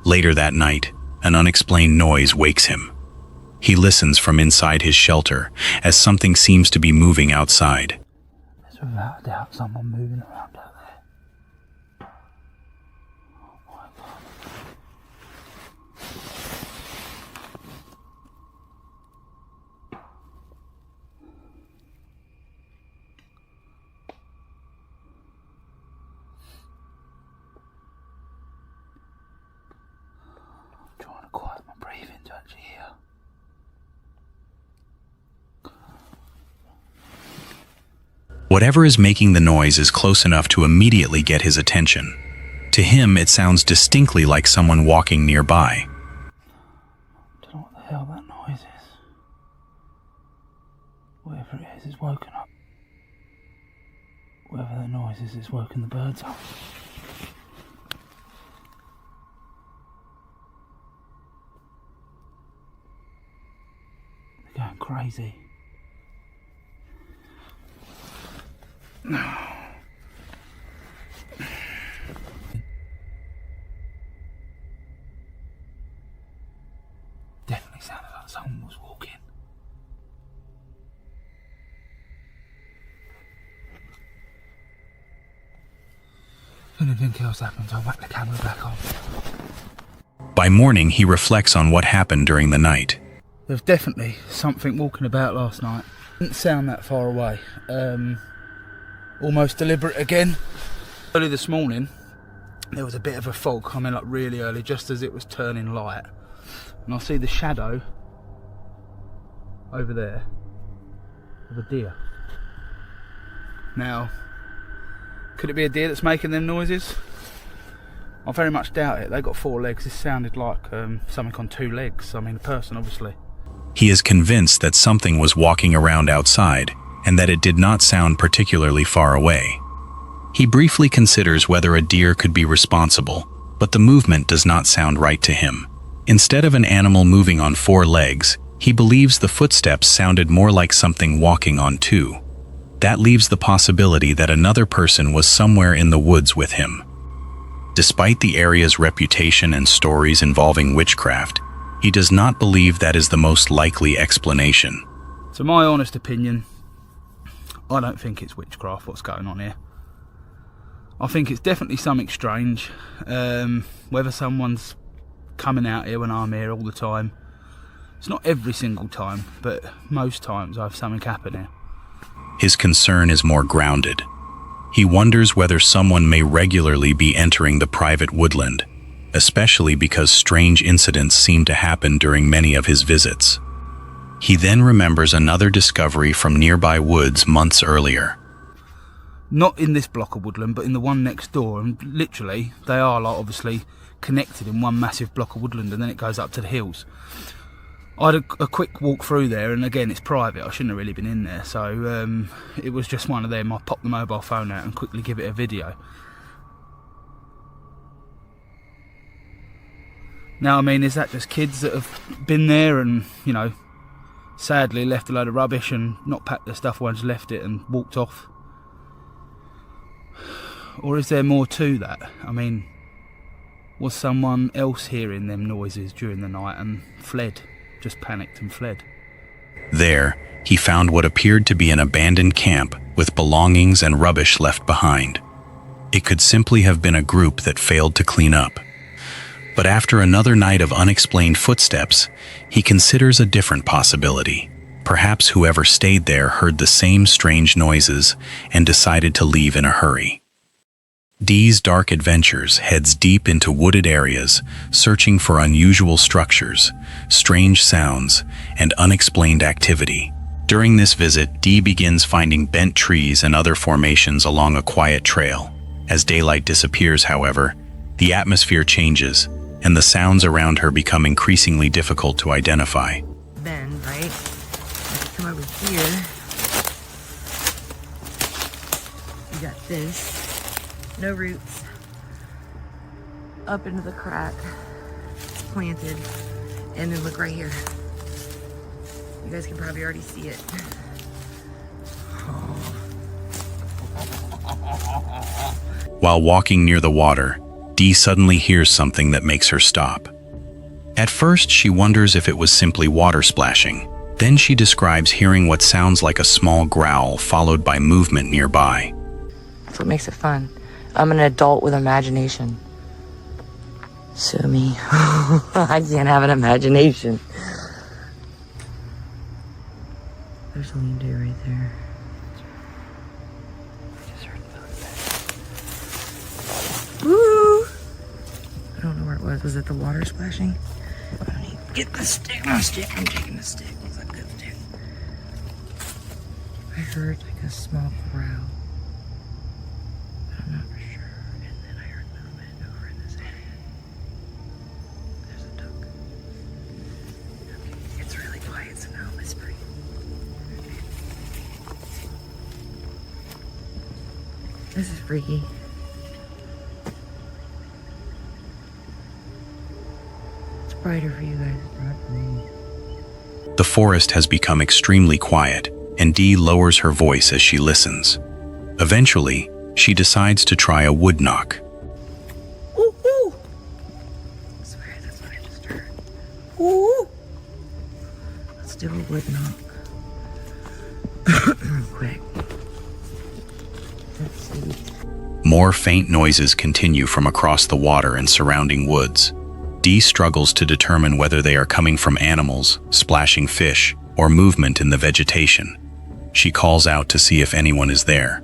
Later that night, an unexplained noise wakes him. He listens from inside his shelter as something seems to be moving outside. There's without a doubt someone moving around out there. Oh my God. I'm trying to quiet my breathing to actually hear. Whatever is making the noise is close enough to immediately get his attention. To him, it sounds distinctly like someone walking nearby. I don't know what the hell that noise is. Whatever it is, it's woken up. Whatever that noise is, it's woken the birds up. They're going crazy. No. Definitely sounded like someone was walking. If anything else happens, I'll whack the camera back on. By morning, he reflects on what happened during the night. There's definitely something walking about last night. Didn't sound that far away. Almost deliberate again. Early this morning, there was a bit of a fog coming up really early, just as it was turning light. And I see the shadow over there of a deer. Now, could it be a deer that's making them noises? I very much doubt it. They got 4 legs. This sounded like something on 2 legs. I mean, a person, obviously. He is convinced that something was walking around outside and that it did not sound particularly far away. He briefly considers whether a deer could be responsible, but the movement does not sound right to him. Instead of an animal moving on 4 legs, he believes the footsteps sounded more like something walking on 2. That leaves the possibility that another person was somewhere in the woods with him. Despite the area's reputation and stories involving witchcraft, he does not believe that is the most likely explanation. So my honest opinion, I don't think it's witchcraft what's going on here. I think it's definitely something strange. Whether someone's coming out here when I'm here all the time. It's not every single time, but most times I have something happen here. His concern is more grounded. He wonders whether someone may regularly be entering the private woodland, especially because strange incidents seem to happen during many of his visits. He then remembers another discovery from nearby woods months earlier. Not in this block of woodland, but in the one next door, and literally they are like obviously connected in one massive block of woodland, and then it goes up to the hills. I had a quick walk through there, and again it's private, I shouldn't have really been in there, so it was just one of them. I popped the mobile phone out and quickly give it a video. Now I mean, is that just kids that have been there and, you know, sadly left a load of rubbish and not packed their stuff, once left it and walked off? Or is there more to that? I mean, was someone else hearing them noises during the night and fled? Just panicked and fled? There, he found what appeared to be an abandoned camp with belongings and rubbish left behind. It could simply have been a group that failed to clean up. But after another night of unexplained footsteps, he considers a different possibility. Perhaps whoever stayed there heard the same strange noises and decided to leave in a hurry. Dee's dark adventures heads deep into wooded areas, searching for unusual structures, strange sounds, and unexplained activity. During this visit, Dee begins finding bent trees and other formations along a quiet trail. As daylight disappears, however, the atmosphere changes, and the sounds around her become increasingly difficult to identify. Then, right? Let's come over here. You got this. No roots. Up into the crack. It's planted. And then look right here. You guys can probably already see it. While walking near the water, Dee suddenly hears something that makes her stop. At first, she wonders if it was simply water splashing. Then she describes hearing what sounds like a small growl followed by movement nearby. That's what makes it fun. I'm an adult with imagination. Sue me. I can't have an imagination. There's a lean deer right there. Woo! I don't know where it was. Was it the water splashing? I need to get the stick. No stick. I'm taking the stick. What's that good stick? I heard like like a small corral. I'm not for sure. And then I heard movement over in this area. There's a duck. Okay, it's really quiet, so now I'm whispering. This is freaky. It's brighter for you guys, it's not for me. The forest has become extremely quiet, and Dee lowers her voice as she listens. Eventually, she decides to try a wood knock. Ooh, ooh. I swear that's what I just heard. Ooh. Let's do a wood knock. Real quick. Let's see. More faint noises continue from across the water and surrounding woods. Dee struggles to determine whether they are coming from animals, splashing fish, or movement in the vegetation. She calls out to see if anyone is there.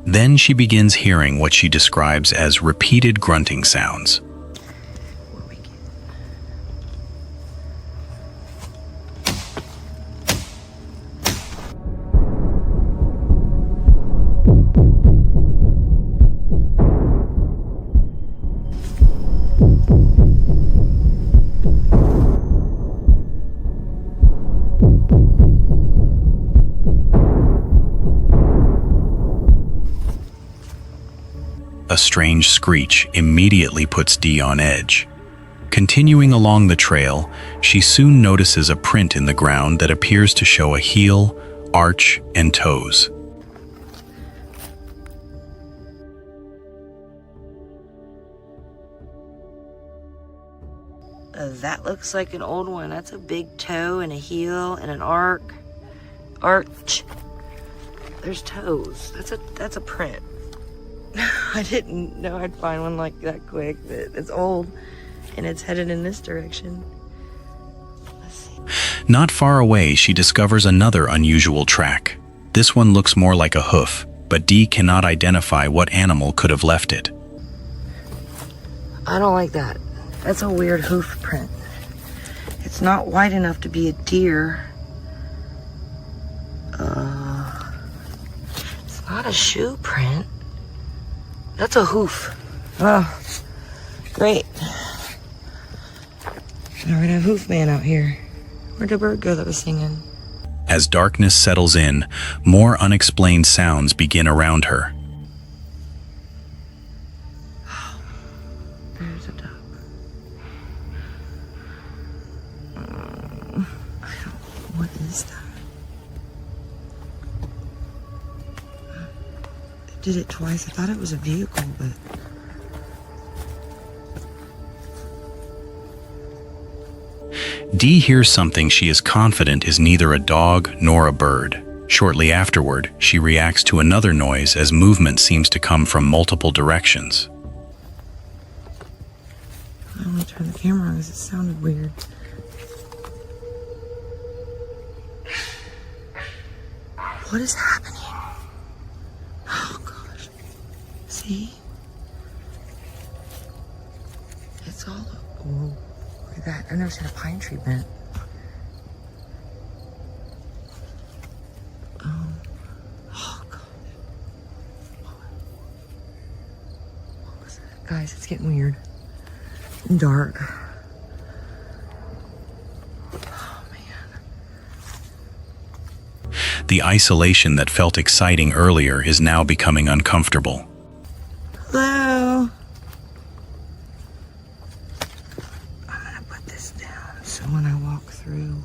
Then she begins hearing what she describes as repeated grunting sounds. A strange screech immediately puts Dee on edge. Continuing along the trail, she soon notices a print in the ground that appears to show a heel, arch, and toes. That looks like an old one. That's a big toe and a heel and an arch. There's toes. That's a print. I didn't know I'd find one like that quick. It's old and it's headed in this direction. Not far away, she discovers another unusual track. This one looks more like a hoof, but Dee cannot identify what animal could have left it. I don't like that. That's a weird hoof print. It's not wide enough to be a deer. It's not a shoe print. That's a hoof. Oh, great. Now we're gonna have Hoof Man out here. Where'd the bird go that was singing? As darkness settles in, more unexplained sounds begin around her. There's a duck. What is that? It did it twice. I thought it was a vehicle, but... Dee hears something she is confident is neither a dog nor a bird. Shortly afterward, she reacts to another noise as movement seems to come from multiple directions. I only turned the camera on because it sounded weird. What is happening? Oh gosh. See? It's all... Oh, look at that. I've never seen a pine tree bent. Oh god. What was that? Guys, it's getting weird. And dark. The isolation that felt exciting earlier is now becoming uncomfortable. Hello? I'm gonna put this down so when I walk through,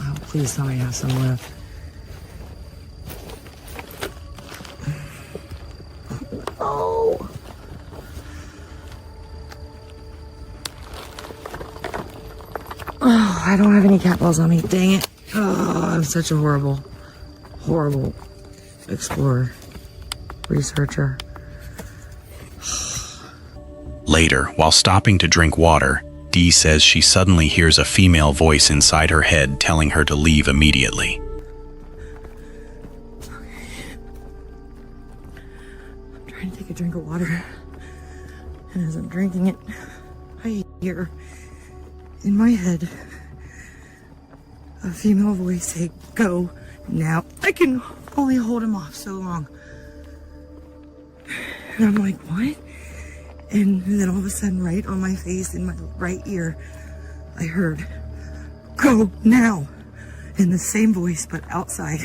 oh, please tell me you have some left. Oh. Oh, I don't have any cat balls on me. Dang it. Oh, I'm such a horrible explorer, researcher. Later, while stopping to drink water, Dee says she suddenly hears a female voice inside her head telling her to leave immediately. I'm trying to take a drink of water, and as I'm drinking it, I hear in my head a female voice say, "Go now." I can only hold him off so long. And I'm like, what? And then all of a sudden, right on my face, in my right ear, I heard, "Go now," in the same voice, but outside.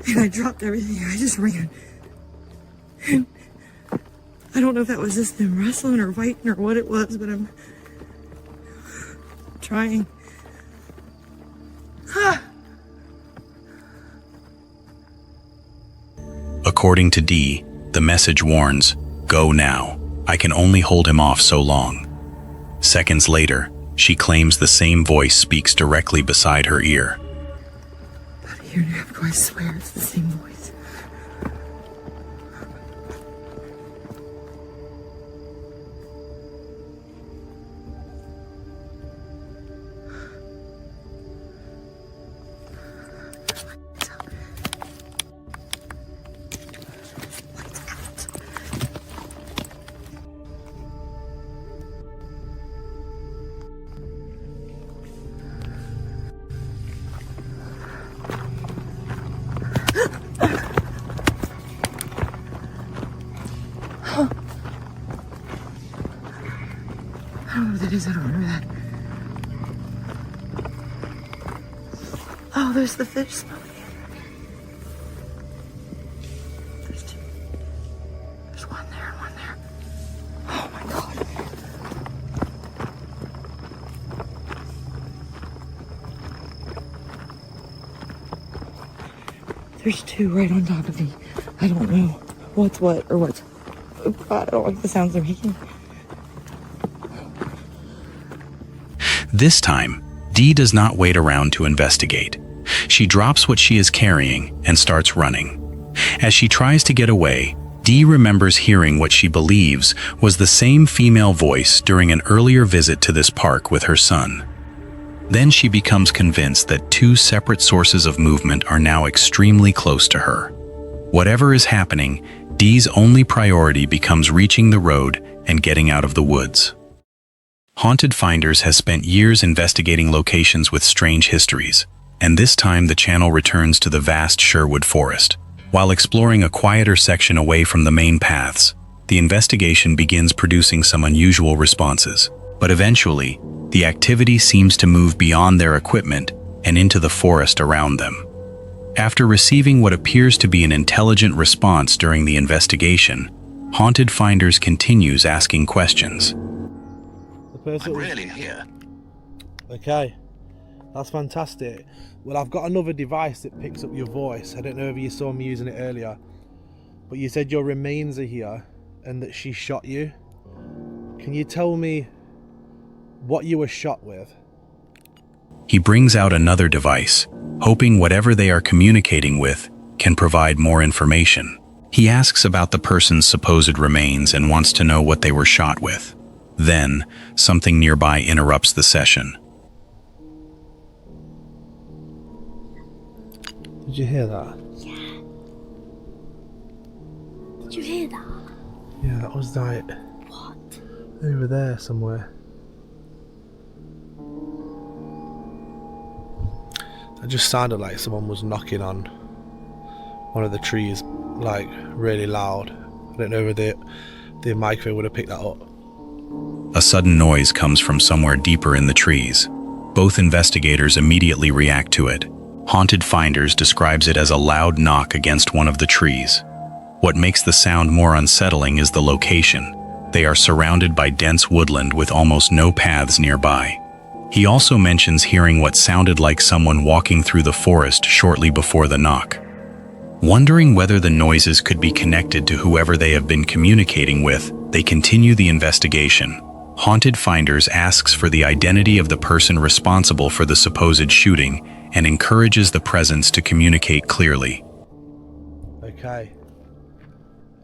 And I dropped everything. I just ran. And I don't know if that was just them wrestling or fighting or what it was, but I'm trying. According to Dee, the message warns, "Go now. I can only hold him off so long." Seconds later, she claims the same voice speaks directly beside her ear. About a year and a half ago, I swear it's the same voice. I don't know what that is. I don't remember that. Oh, there's the fish smoking. There's two. There's one there and one there. Oh my God. There's two right on top of me. I don't know what's what or what's... Oh God, I don't like the sounds they're making. This time, Dee does not wait around to investigate. She drops what she is carrying and starts running. As she tries to get away, Dee remembers hearing what she believes was the same female voice during an earlier visit to this park with her son. Then she becomes convinced that two separate sources of movement are now extremely close to her. Whatever is happening, Dee's only priority becomes reaching the road and getting out of the woods. Haunted Finders has spent years investigating locations with strange histories, and this time the channel returns to the vast Sherwood Forest. While exploring a quieter section away from the main paths, the investigation begins producing some unusual responses. But eventually, the activity seems to move beyond their equipment and into the forest around them. After receiving what appears to be an intelligent response during the investigation, Haunted Finders continues asking questions. I'm really here. Okay, that's fantastic. Well, I've got another device that picks up your voice. I don't know if you saw me using it earlier, but you said your remains are here and that she shot you. Can you tell me what you were shot with? He brings out another device, hoping whatever they are communicating with can provide more information. He asks about the person's supposed remains and wants to know what they were shot with. Then, something nearby interrupts the session. Did you hear that? Yeah. Did you hear that? Yeah, that was like... What? Over there somewhere. It just sounded like someone was knocking on one of the trees, like, really loud. I don't know if the microphone would have picked that up. A sudden noise comes from somewhere deeper in the trees. Both investigators immediately react to it. Haunted Finders describes it as a loud knock against one of the trees. What makes the sound more unsettling is the location. They are surrounded by dense woodland with almost no paths nearby. He also mentions hearing what sounded like someone walking through the forest shortly before the knock. Wondering whether the noises could be connected to whoever they have been communicating with, they continue the investigation. Haunted Finders asks for the identity of the person responsible for the supposed shooting and encourages the presence to communicate clearly. Okay.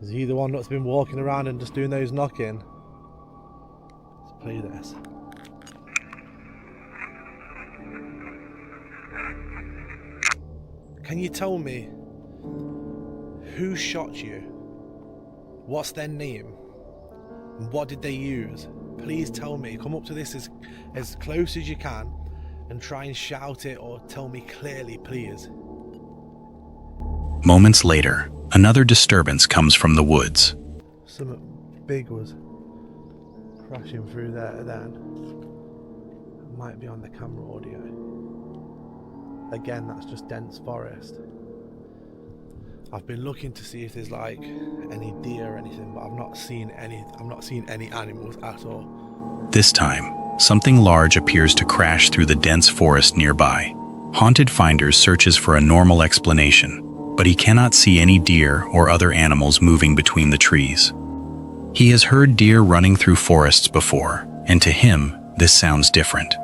Is he the one that's been walking around and just doing those knocking? Let's play this. Can you tell me who shot you? What's their name? And what did they use? Please tell me. Come up to this as close as you can and try and shout it or tell me clearly, please. Moments later, another disturbance comes from the woods. Something big was crashing through there then. It might be on the camera audio. Again, that's just dense forest. I've been looking to see if there's like any deer or anything, but I've not seen any animals at all. This time, something large appears to crash through the dense forest nearby. Haunted Finders searches for a normal explanation, but he cannot see any deer or other animals moving between the trees. He has heard deer running through forests before, and to him, this sounds different.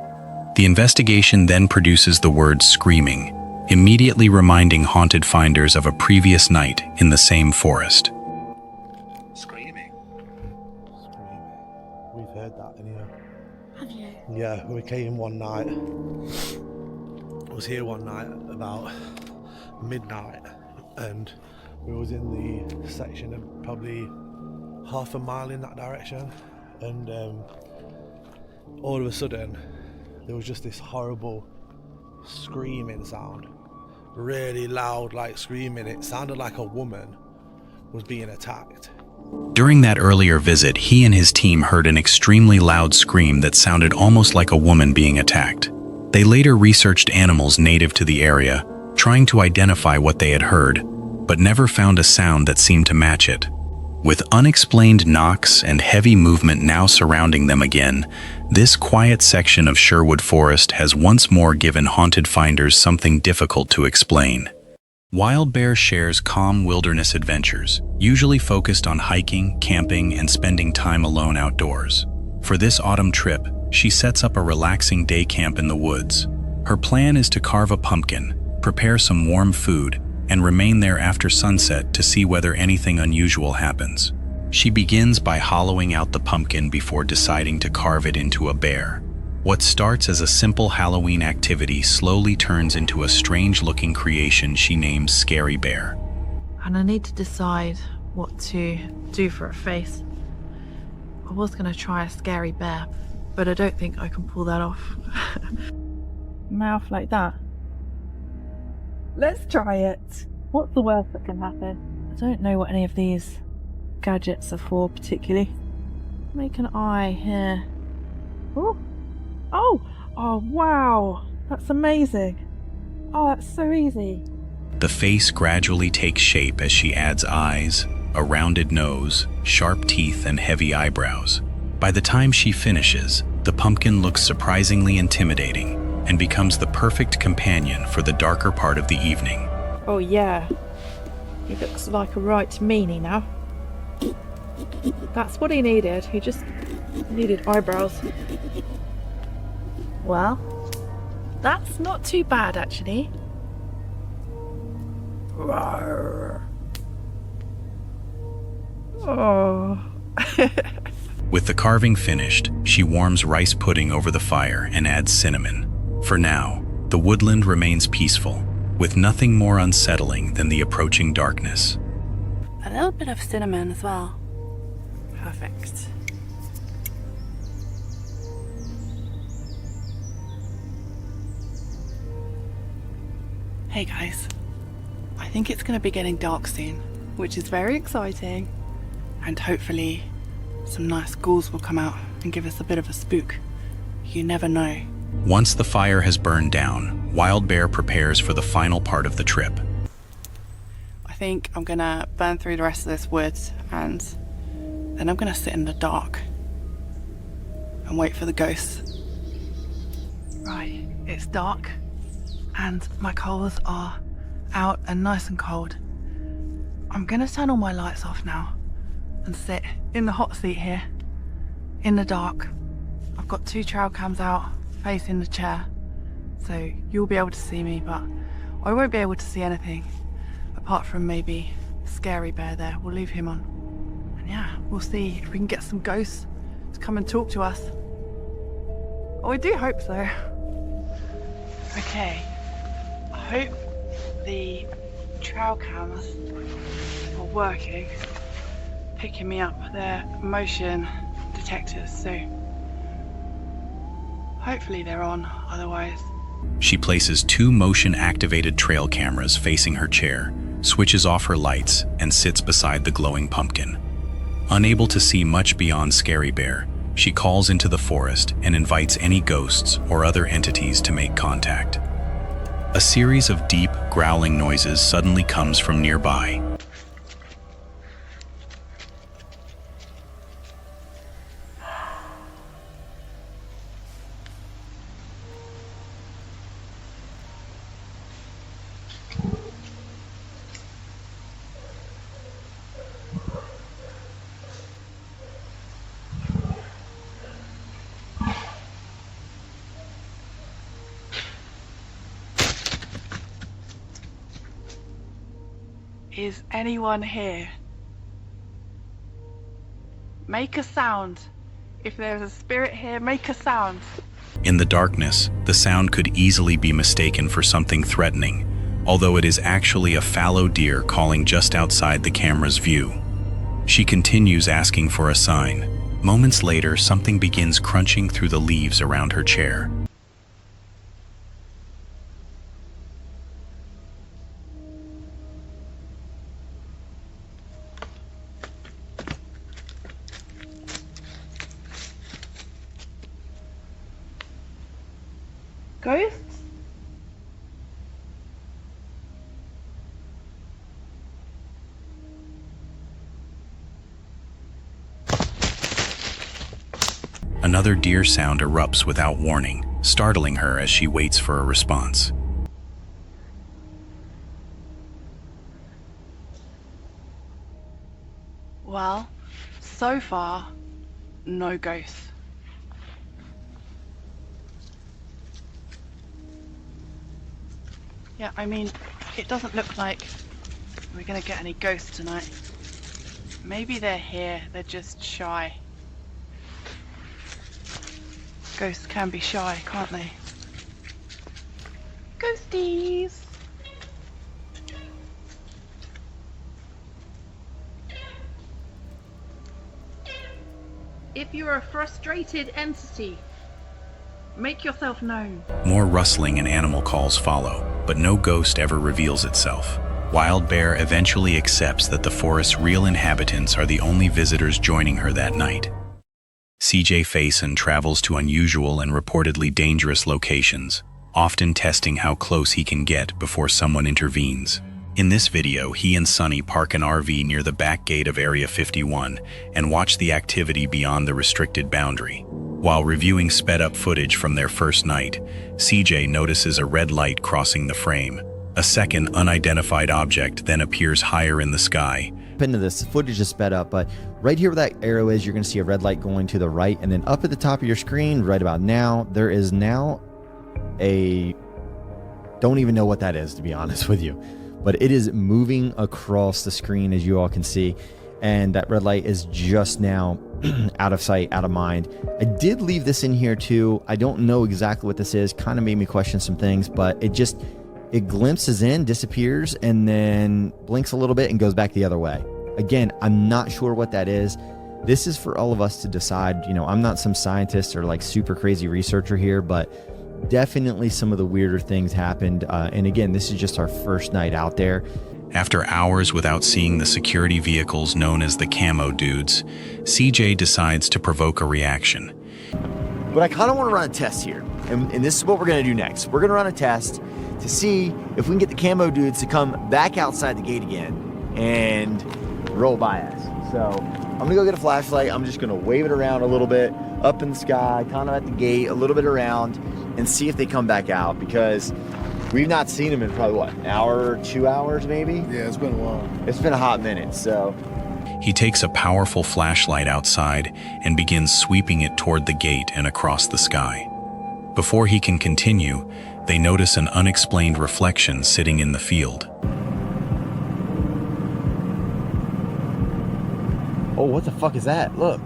The investigation then produces the word screaming, immediately reminding Haunted Finders of a previous night in the same forest. Screaming. We've heard that in here. Have you? Yeah, we came one night. I was here one night about midnight, and we was in the section of probably half a mile in that direction, and all of a sudden there was just this horrible screaming sound, really loud, like screaming. It sounded like a woman was being attacked. During that earlier visit, he and his team heard an extremely loud scream that sounded almost like a woman being attacked. They later researched animals native to the area, trying to identify what they had heard, but never found a sound that seemed to match it. With unexplained knocks and heavy movement now surrounding them again, this quiet section of Sherwood Forest has once more given Haunted Finders something difficult to explain. Wild Bear shares calm wilderness adventures, usually focused on hiking, camping, and spending time alone outdoors. For this autumn trip, she sets up a relaxing day camp in the woods. Her plan is to carve a pumpkin, prepare some warm food, and remain there after sunset to see whether anything unusual happens. She begins by hollowing out the pumpkin before deciding to carve it into a bear. What starts as a simple Halloween activity slowly turns into a strange-looking creation she names Scary Bear. And I need to decide what to do for a face. I was going to try a scary bear, but I don't think I can pull that off. Mouth like that. Let's try it. What's the worst that can happen? I don't know what any of these gadgets are for particularly. Make an eye here. Oh, wow. That's amazing. Oh, that's so easy. The face gradually takes shape as she adds eyes, a rounded nose, sharp teeth, and heavy eyebrows. By the time she finishes, the pumpkin looks surprisingly intimidating and becomes the perfect companion for the darker part of the evening. Oh yeah, he looks like a right meanie now. That's what he needed, he just needed eyebrows. Well, that's not too bad actually. Rawr. Oh. With the carving finished, she warms rice pudding over the fire and adds cinnamon. For now, the woodland remains peaceful, with nothing more unsettling than the approaching darkness. A little bit of cinnamon as well. Perfect. Hey guys, I think it's going to be getting dark soon, which is very exciting, and hopefully some nice ghouls will come out and give us a bit of a spook. You never know. Once the fire has burned down, Wild Bear prepares for the final part of the trip. I think I'm gonna burn through the rest of this woods, and then I'm gonna sit in the dark and wait for the ghosts. Right, it's dark and my coals are out and nice and cold. I'm gonna turn all my lights off now and sit in the hot seat here in the dark. I've got 2 trail cams out facing the chair, so you'll be able to see me, but I won't be able to see anything apart from maybe Scary Bear there. We'll leave him on, and yeah, we'll see if we can get some ghosts to come and talk to us. Oh, I do hope so. Okay, I hope the trail cams are working, picking me up. They're motion detectors, so Hopefully they're on, otherwise. She places 2 motion-activated trail cameras facing her chair, switches off her lights, and sits beside the glowing pumpkin. Unable to see much beyond Scary Bear, she calls into the forest and invites any ghosts or other entities to make contact. A series of deep, growling noises suddenly comes from nearby. Is anyone here? Make a sound. If there's a spirit here, make a sound. In the darkness, the sound could easily be mistaken for something threatening, although it is actually a fallow deer calling just outside the camera's view. She continues asking for a sign. Moments later, something begins crunching through the leaves around her chair. Ghosts? Another deer sound erupts without warning, startling her as she waits for a response. Well, so far, no ghosts. Yeah, I mean, it doesn't look like we're gonna get any ghosts tonight. Maybe they're here, they're just shy. Ghosts can be shy, can't they? Ghosties! If you're a frustrated entity, make yourself known. More rustling and animal calls follow, but no ghost ever reveals itself. Wild Bear eventually accepts that the forest's real inhabitants are the only visitors joining her that night. CJ Faison travels to unusual and reportedly dangerous locations, often testing how close he can get before someone intervenes. In this video, he and Sunny park an RV near the back gate of Area 51 and watch the activity beyond the restricted boundary. While reviewing sped-up footage from their first night, CJ notices a red light crossing the frame. A second unidentified object then appears higher in the sky. Into this footage is sped up, but right here where that arrow is, you're going to see a red light going to the right, and then up at the top of your screen right about now, there is now a, don't even know what that is, to be honest with you, but it is moving across the screen, as you all can see, and that red light is just now out of sight, out of mind. I did leave this in here too. I don't know exactly what this is, kind of made me question some things, but it glimpses in, disappears, and then blinks a little bit and goes back the other way. Again, I'm not sure what that is. This is for all of us to decide. You know, I'm not some scientist or like super crazy researcher here, but definitely some of the weirder things happened. And again, this is just our first night out there. After hours without seeing the security vehicles known as the Camo Dudes, CJ decides to provoke a reaction. But I kind of want to run a test here. And this is what we're going to do next. We're going to run a test to see if we can get the Camo Dudes to come back outside the gate again and roll by us. So I'm gonna go get a flashlight. I'm just gonna wave it around a little bit up in the sky, kind of at the gate, a little bit around, and see if they come back out, because we've not seen them in probably what, an hour, 2 hours maybe? Yeah, it's been a while. It's been a hot minute, so. He takes a powerful flashlight outside and begins sweeping it toward the gate and across the sky. Before he can continue, they notice an unexplained reflection sitting in the field. Oh, what the fuck is that? Look.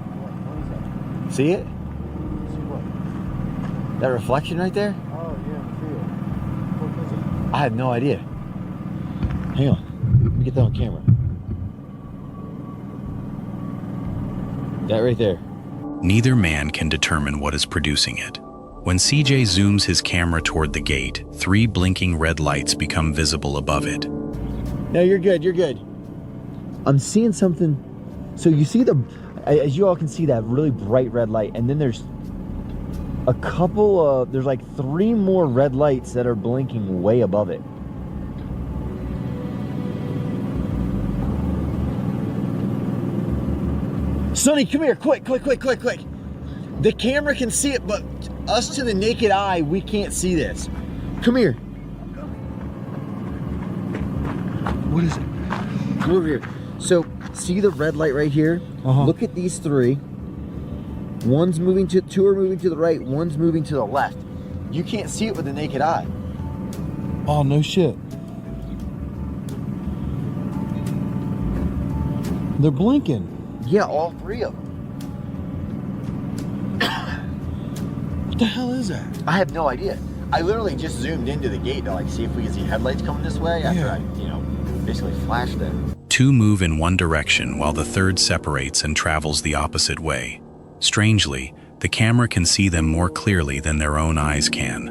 See it? See what? That reflection right there? Oh, yeah, in the field. What is it? I have no idea. Hang on. Let me get that on camera. That right there. Neither man can determine what is producing it. When CJ zooms his camera toward the gate, 3 blinking red lights become visible above it. No, you're good, you're good. I'm seeing something. So you see as you all can see, that really bright red light, and then there's a couple of, there's like 3 more red lights that are blinking way above it. Sonny, come here, quick. The camera can see it, but us to the naked eye, we can't see this. Come here. What is it? Come over here. So, see the red light right here? Look at these 3. One's moving to, 2 are moving to the right, one's moving to the left. You can't see it with the naked eye. Oh, no shit. They're blinking. Yeah, all 3 of them. What the hell is that? I have no idea. I literally just zoomed into the gate to like see if we could see headlights coming this way after I, basically flashed them. 2 move in one direction while the third separates and travels the opposite way. Strangely, the camera can see them more clearly than their own eyes can.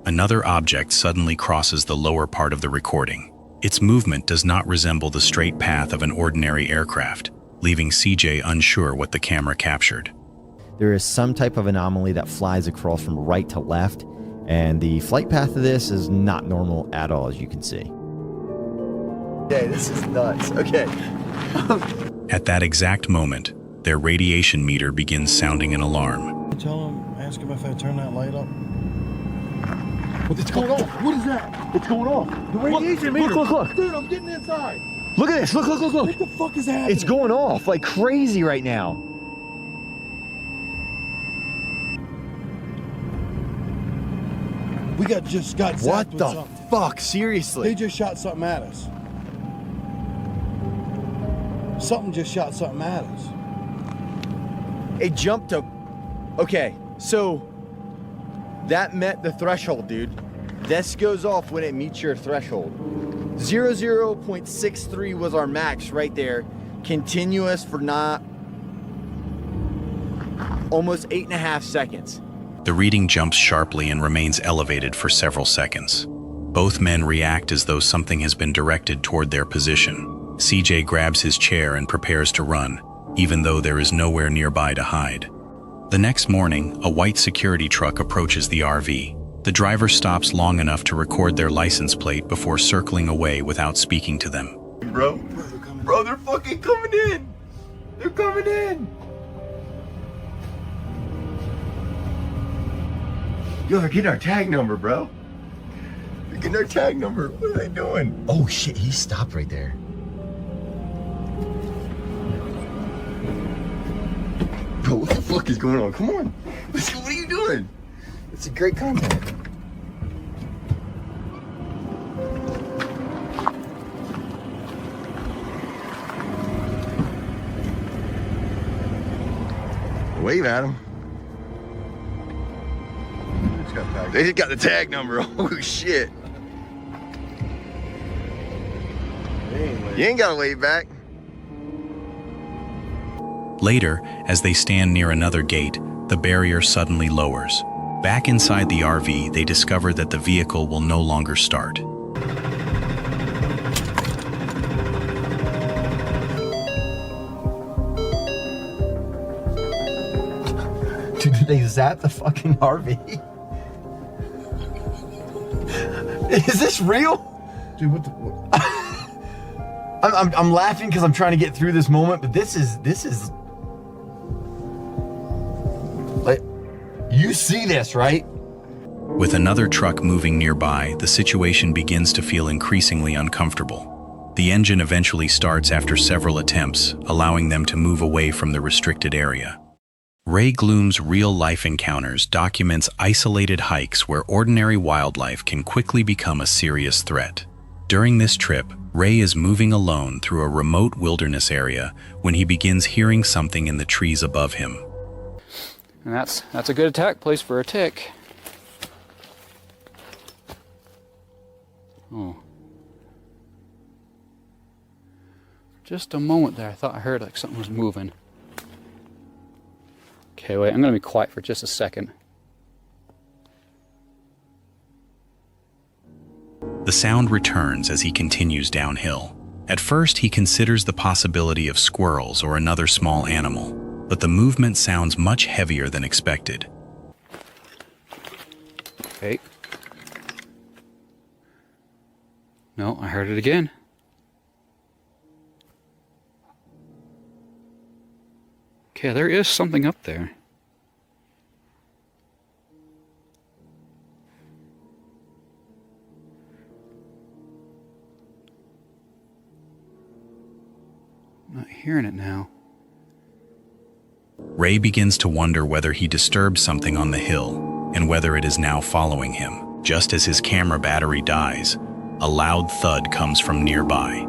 Another object suddenly crosses the lower part of the recording. Its movement does not resemble the straight path of an ordinary aircraft, leaving CJ unsure what the camera captured. There is some type of anomaly that flies across from right to left, and the flight path of this is not normal at all, as you can see. Okay, this is nuts. Okay. At that exact moment, their radiation meter begins sounding an alarm. Tell him, ask him if I turn that light up. It's going off. What is that? It's going off. The radiation meter. Look. Dude, I'm getting inside. Look at this. Look. What the fuck is happening? It's going off like crazy right now. We just got zapped What with the something. fuck? Seriously? They just shot something at us. Something just shot something at us. It jumped to... Okay, so that met the threshold, dude. This goes off when it meets your threshold. 0.63 was our max right there. Continuous for almost 8.5 seconds. The reading jumps sharply and remains elevated for several seconds. Both men react as though something has been directed toward their position. CJ grabs his chair and prepares to run, even though there is nowhere nearby to hide. The next morning, a white security truck approaches the RV. The driver stops long enough to record their license plate before circling away without speaking to them. Bro, they're fucking coming in. They're coming in. Yo, they're getting our tag number, bro. They're getting our tag number. What are they doing? Oh shit, he stopped right there. Bro, what the fuck is going on? Come on. What are you doing? It's a great content. Wave at him. They just got the tag number. Oh shit. You ain't gotta wave back. Later, as they stand near another gate, the barrier suddenly lowers. Back inside the RV, they discover that the vehicle will no longer start. Dude, did they zap the fucking RV? Is this real? Dude, what the... I'm laughing because I'm trying to get through this moment, but this is like, you see this, right? With another truck moving nearby, the situation begins to feel increasingly uncomfortable. The engine eventually starts after several attempts, allowing them to move away from the restricted area. Ray Gloom's real-life encounters documents isolated hikes where ordinary wildlife can quickly become a serious threat. During this trip, Ray is moving alone through a remote wilderness area when he begins hearing something in the trees above him. And that's a good attack place for a tick. Oh. Just a moment there, I thought I heard like something was moving. Okay, wait, I'm gonna be quiet for just a second. The sound returns as he continues downhill. At first, he considers the possibility of squirrels or another small animal, but the movement sounds much heavier than expected. Okay. No, I heard it again. Okay, there is something up there. I'm not hearing it now. Ray begins to wonder whether he disturbed something on the hill and whether it is now following him. Just as his camera battery dies, a loud thud comes from nearby.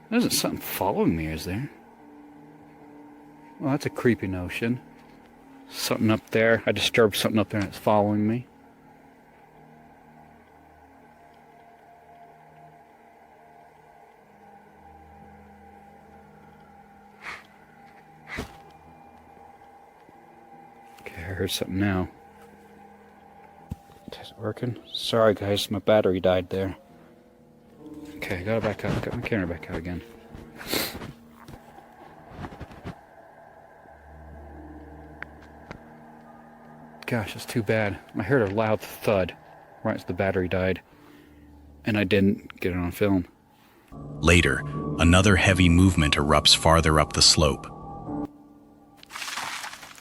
There isn't something following me, is there? Well, that's a creepy notion. Something up there. I disturbed something up there and it's following me. Okay, I heard something now. Is it working? Sorry guys, my battery died there. Okay, I got it back up. Got my camera back out again. Gosh, it's too bad. I heard a loud thud right as the battery died, and I didn't get it on film. Later, another heavy movement erupts farther up the slope.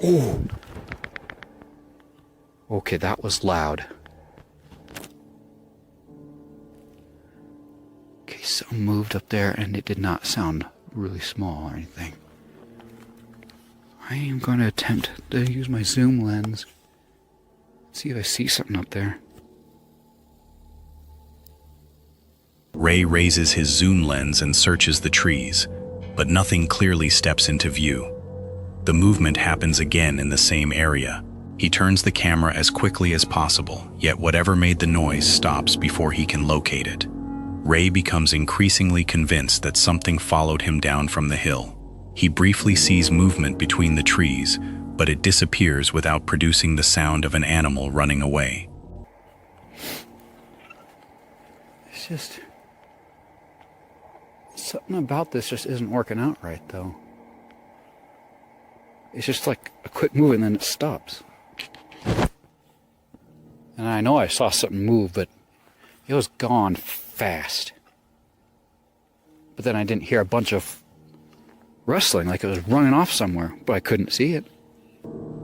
Oh! Okay, that was loud. Okay, something moved up there, and it did not sound really small or anything. I am going to attempt to use my zoom lens. See if I see something up there. Ray raises his zoom lens and searches the trees, but nothing clearly steps into view. The movement happens again in the same area. He turns the camera as quickly as possible, yet whatever made the noise stops before he can locate it. Ray becomes increasingly convinced that something followed him down from the hill. He briefly sees movement between the trees, but it disappears without producing the sound of an animal running away. It's just... something about this just isn't working out right, though. It's just like a quick move and then it stops. And I know I saw something move, but it was gone fast. But then I didn't hear a bunch of rustling, like it was running off somewhere, but I couldn't see it.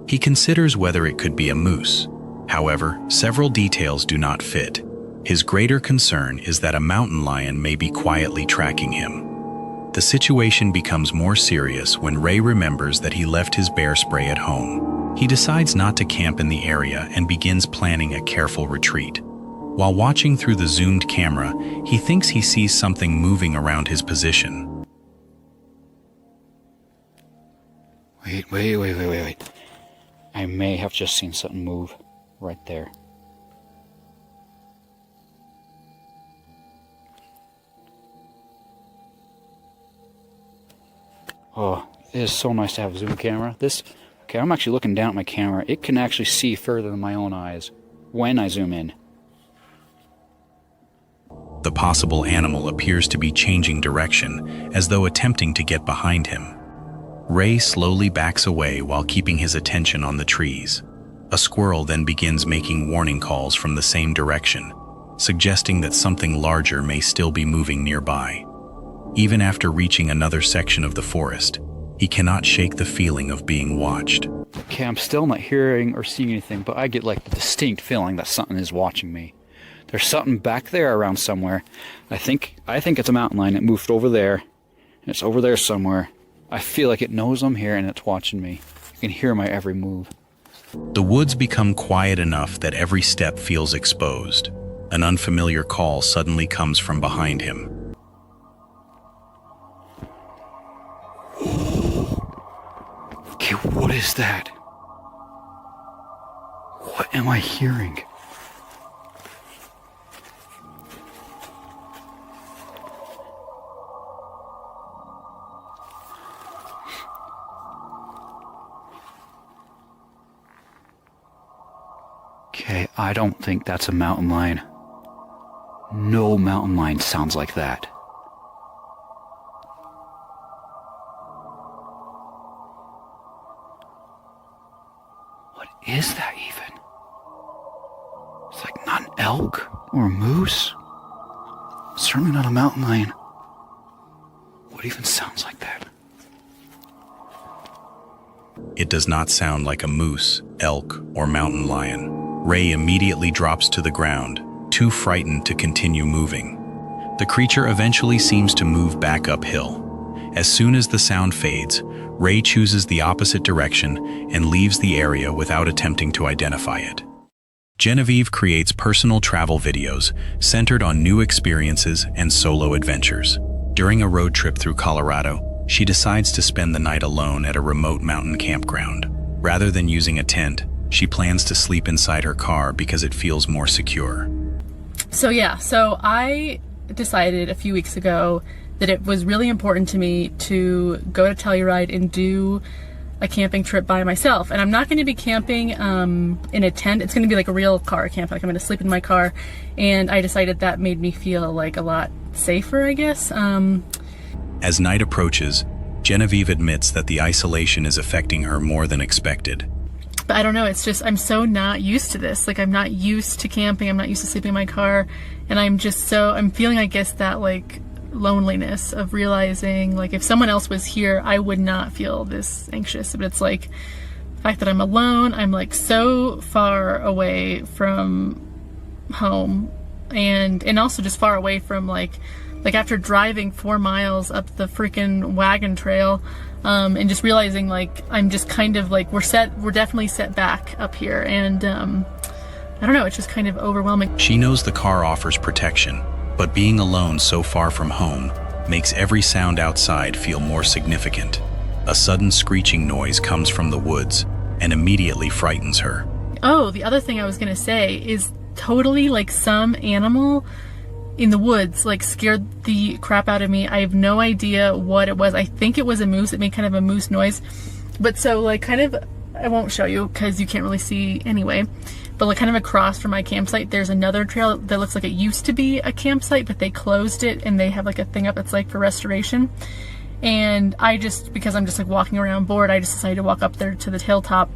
He considers whether it could be a moose. However, several details do not fit. His greater concern is that a mountain lion may be quietly tracking him. The situation becomes more serious when Ray remembers that he left his bear spray at home. He decides not to camp in the area and begins planning a careful retreat. While watching through the zoomed camera, he thinks he sees something moving around his position. Wait. I may have just seen something move right there. Oh, it is so nice to have a zoom camera. Okay, I'm actually looking down at my camera. It can actually see further than my own eyes when I zoom in. The possible animal appears to be changing direction, as though attempting to get behind him. Ray slowly backs away while keeping his attention on the trees. A squirrel then begins making warning calls from the same direction, suggesting that something larger may still be moving nearby. Even after reaching another section of the forest, he cannot shake the feeling of being watched. Okay, I'm still not hearing or seeing anything, but I get like the distinct feeling that something is watching me. There's something back there around somewhere. I think it's a mountain lion. It moved over there, and it's over there somewhere. I feel like it knows I'm here and it's watching me. I can hear my every move. The woods become quiet enough that every step feels exposed. An unfamiliar call suddenly comes from behind him. Okay, what is that? What am I hearing? Okay, I don't think that's a mountain lion. No mountain lion sounds like that. What is that even? It's like not an elk or a moose. Certainly not a mountain lion. What even sounds like that? It does not sound like a moose, elk, or mountain lion. Ray immediately drops to the ground, too frightened to continue moving. The creature eventually seems to move back uphill. As soon as the sound fades, Ray chooses the opposite direction and leaves the area without attempting to identify it. Genevieve creates personal travel videos centered on new experiences and solo adventures. During a road trip through Colorado, she decides to spend the night alone at a remote mountain campground. Rather than using a tent, she plans to sleep inside her car because it feels more secure. So I decided a few weeks ago that it was really important to me to go to Telluride and do a camping trip by myself. And I'm not going to be camping in a tent. It's going to be like a real car camp. Like I'm going to sleep in my car. And I decided that made me feel like a lot safer, I guess. As night approaches, Genevieve admits that the isolation is affecting her more than expected. But I don't know, it's just, I'm so not used to this. Like I'm not used to camping, I'm not used to sleeping in my car. And I'm feeling, I guess, that like loneliness of realizing like if someone else was here, I would not feel this anxious. But it's like the fact that I'm alone, I'm like so far away from home and also just far away from like after driving 4 miles up the freaking wagon trail, and just realizing like I'm just kind of like we're definitely set back up here, and I don't know, it's just kind of overwhelming. She knows the car offers protection, but being alone so far from home makes every sound outside feel more significant. A sudden screeching noise comes from the woods and immediately frightens her. Oh, the other thing I was gonna say is totally like some animal in the woods like scared the crap out of me. I have no idea what it was. I think it was a moose. It made kind of a moose noise. But so like kind of, I won't show you because you can't really see anyway, but like kind of across from my campsite there's another trail that looks like it used to be a campsite, but they closed it and they have like a thing up that's like for restoration. And because I'm just like walking around bored, I just decided to walk up there to the hilltop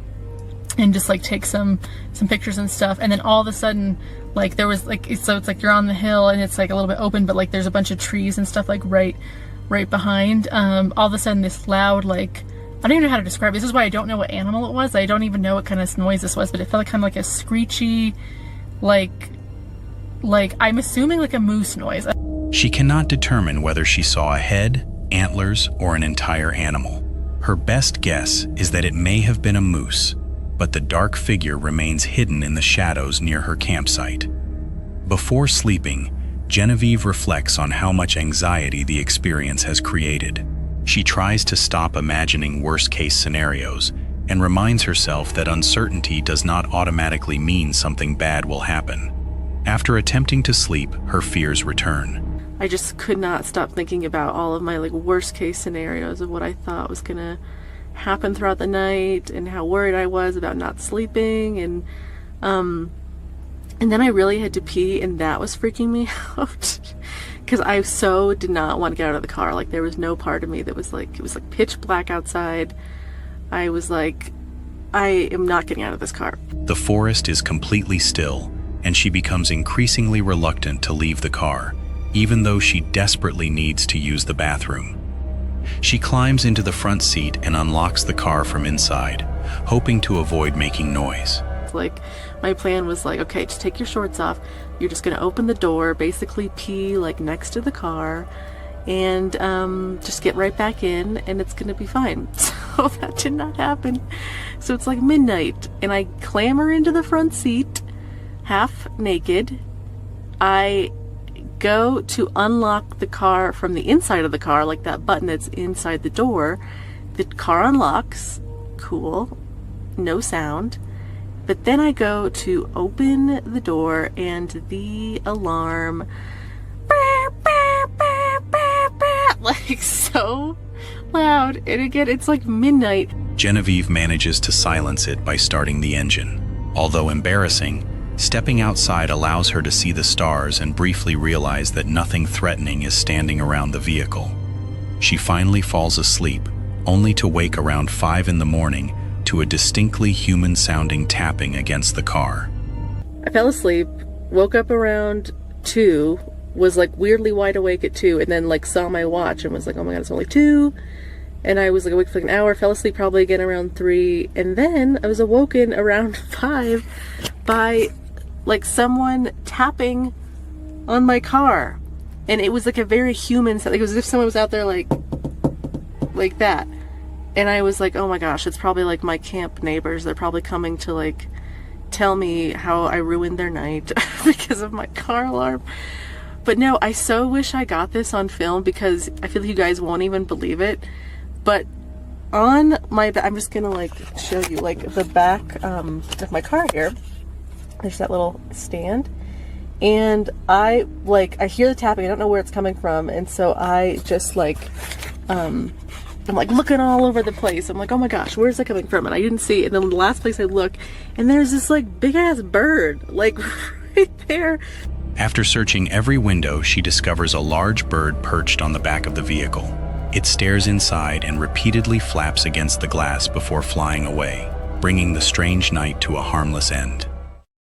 and just like take some pictures and stuff. And then all of a sudden like there was like, so it's like you're on the hill and it's like a little bit open, but like there's a bunch of trees and stuff like right behind. All of a sudden this loud, like, I don't even know how to describe it. This is why I don't know what animal it was. I don't even know what kind of noise this was, but it felt like kind of like a screechy, like I'm assuming like a moose noise. She cannot determine whether she saw a head, antlers, or an entire animal. Her best guess is that it may have been a moose, but the dark figure remains hidden in the shadows near her campsite. Before sleeping, Genevieve reflects on how much anxiety the experience has created. She tries to stop imagining worst-case scenarios and reminds herself that uncertainty does not automatically mean something bad will happen. After attempting to sleep, her fears return. I just could not stop thinking about all of my like worst-case scenarios of what I thought was gonna happen throughout the night and how worried I was about not sleeping, and then I really had to pee, and that was freaking me out because I so did not want to get out of the car. Like there was no part of me that was like, it was like pitch black outside. I was like, I am not getting out of this car. The forest is completely still, and she becomes increasingly reluctant to leave the car, even though she desperately needs to use the bathroom. She climbs into the front seat and unlocks the car from inside, hoping to avoid making noise. Like my plan was like, okay, just take your shorts off. You're just gonna open the door, basically pee like next to the car, and just get right back in and it's gonna be fine. So that did not happen. So it's like midnight and I clamber into the front seat, half naked. I go to unlock the car from the inside of the car, like that button that's inside the door. The car unlocks, cool, no sound. But then I go to open the door and the alarm, like so loud. And again, it's like midnight. Genevieve manages to silence it by starting the engine. Although embarrassing, Stepping outside allows her to see the stars and briefly realize that nothing threatening is standing around the vehicle. She finally falls asleep, only to wake around 5 in the morning to a distinctly human-sounding tapping against the car. I fell asleep, woke up around 2, was like weirdly wide awake at 2, and then like saw my watch and was like, oh my god, it's only 2. And I was like awake for like an hour, fell asleep probably again around 3, and then I was awoken around 5 by like someone tapping on my car. And it was like a very human sound. Like, it was as if someone was out there like that. And I was like, oh my gosh, it's probably like my camp neighbors. They're probably coming to like tell me how I ruined their night because of my car alarm. But no, I so wish I got this on film because I feel like you guys won't even believe it. But on my, I'm just gonna like show you like the back of my car here. There's that little stand. And I hear the tapping, I don't know where it's coming from, and so I just like, I'm like looking all over the place. I'm like, oh my gosh, where's that coming from? And I didn't see it. And then the last place I look, and there's this like big ass bird, like right there. After searching every window, she discovers a large bird perched on the back of the vehicle. It stares inside and repeatedly flaps against the glass before flying away, bringing the strange night to a harmless end.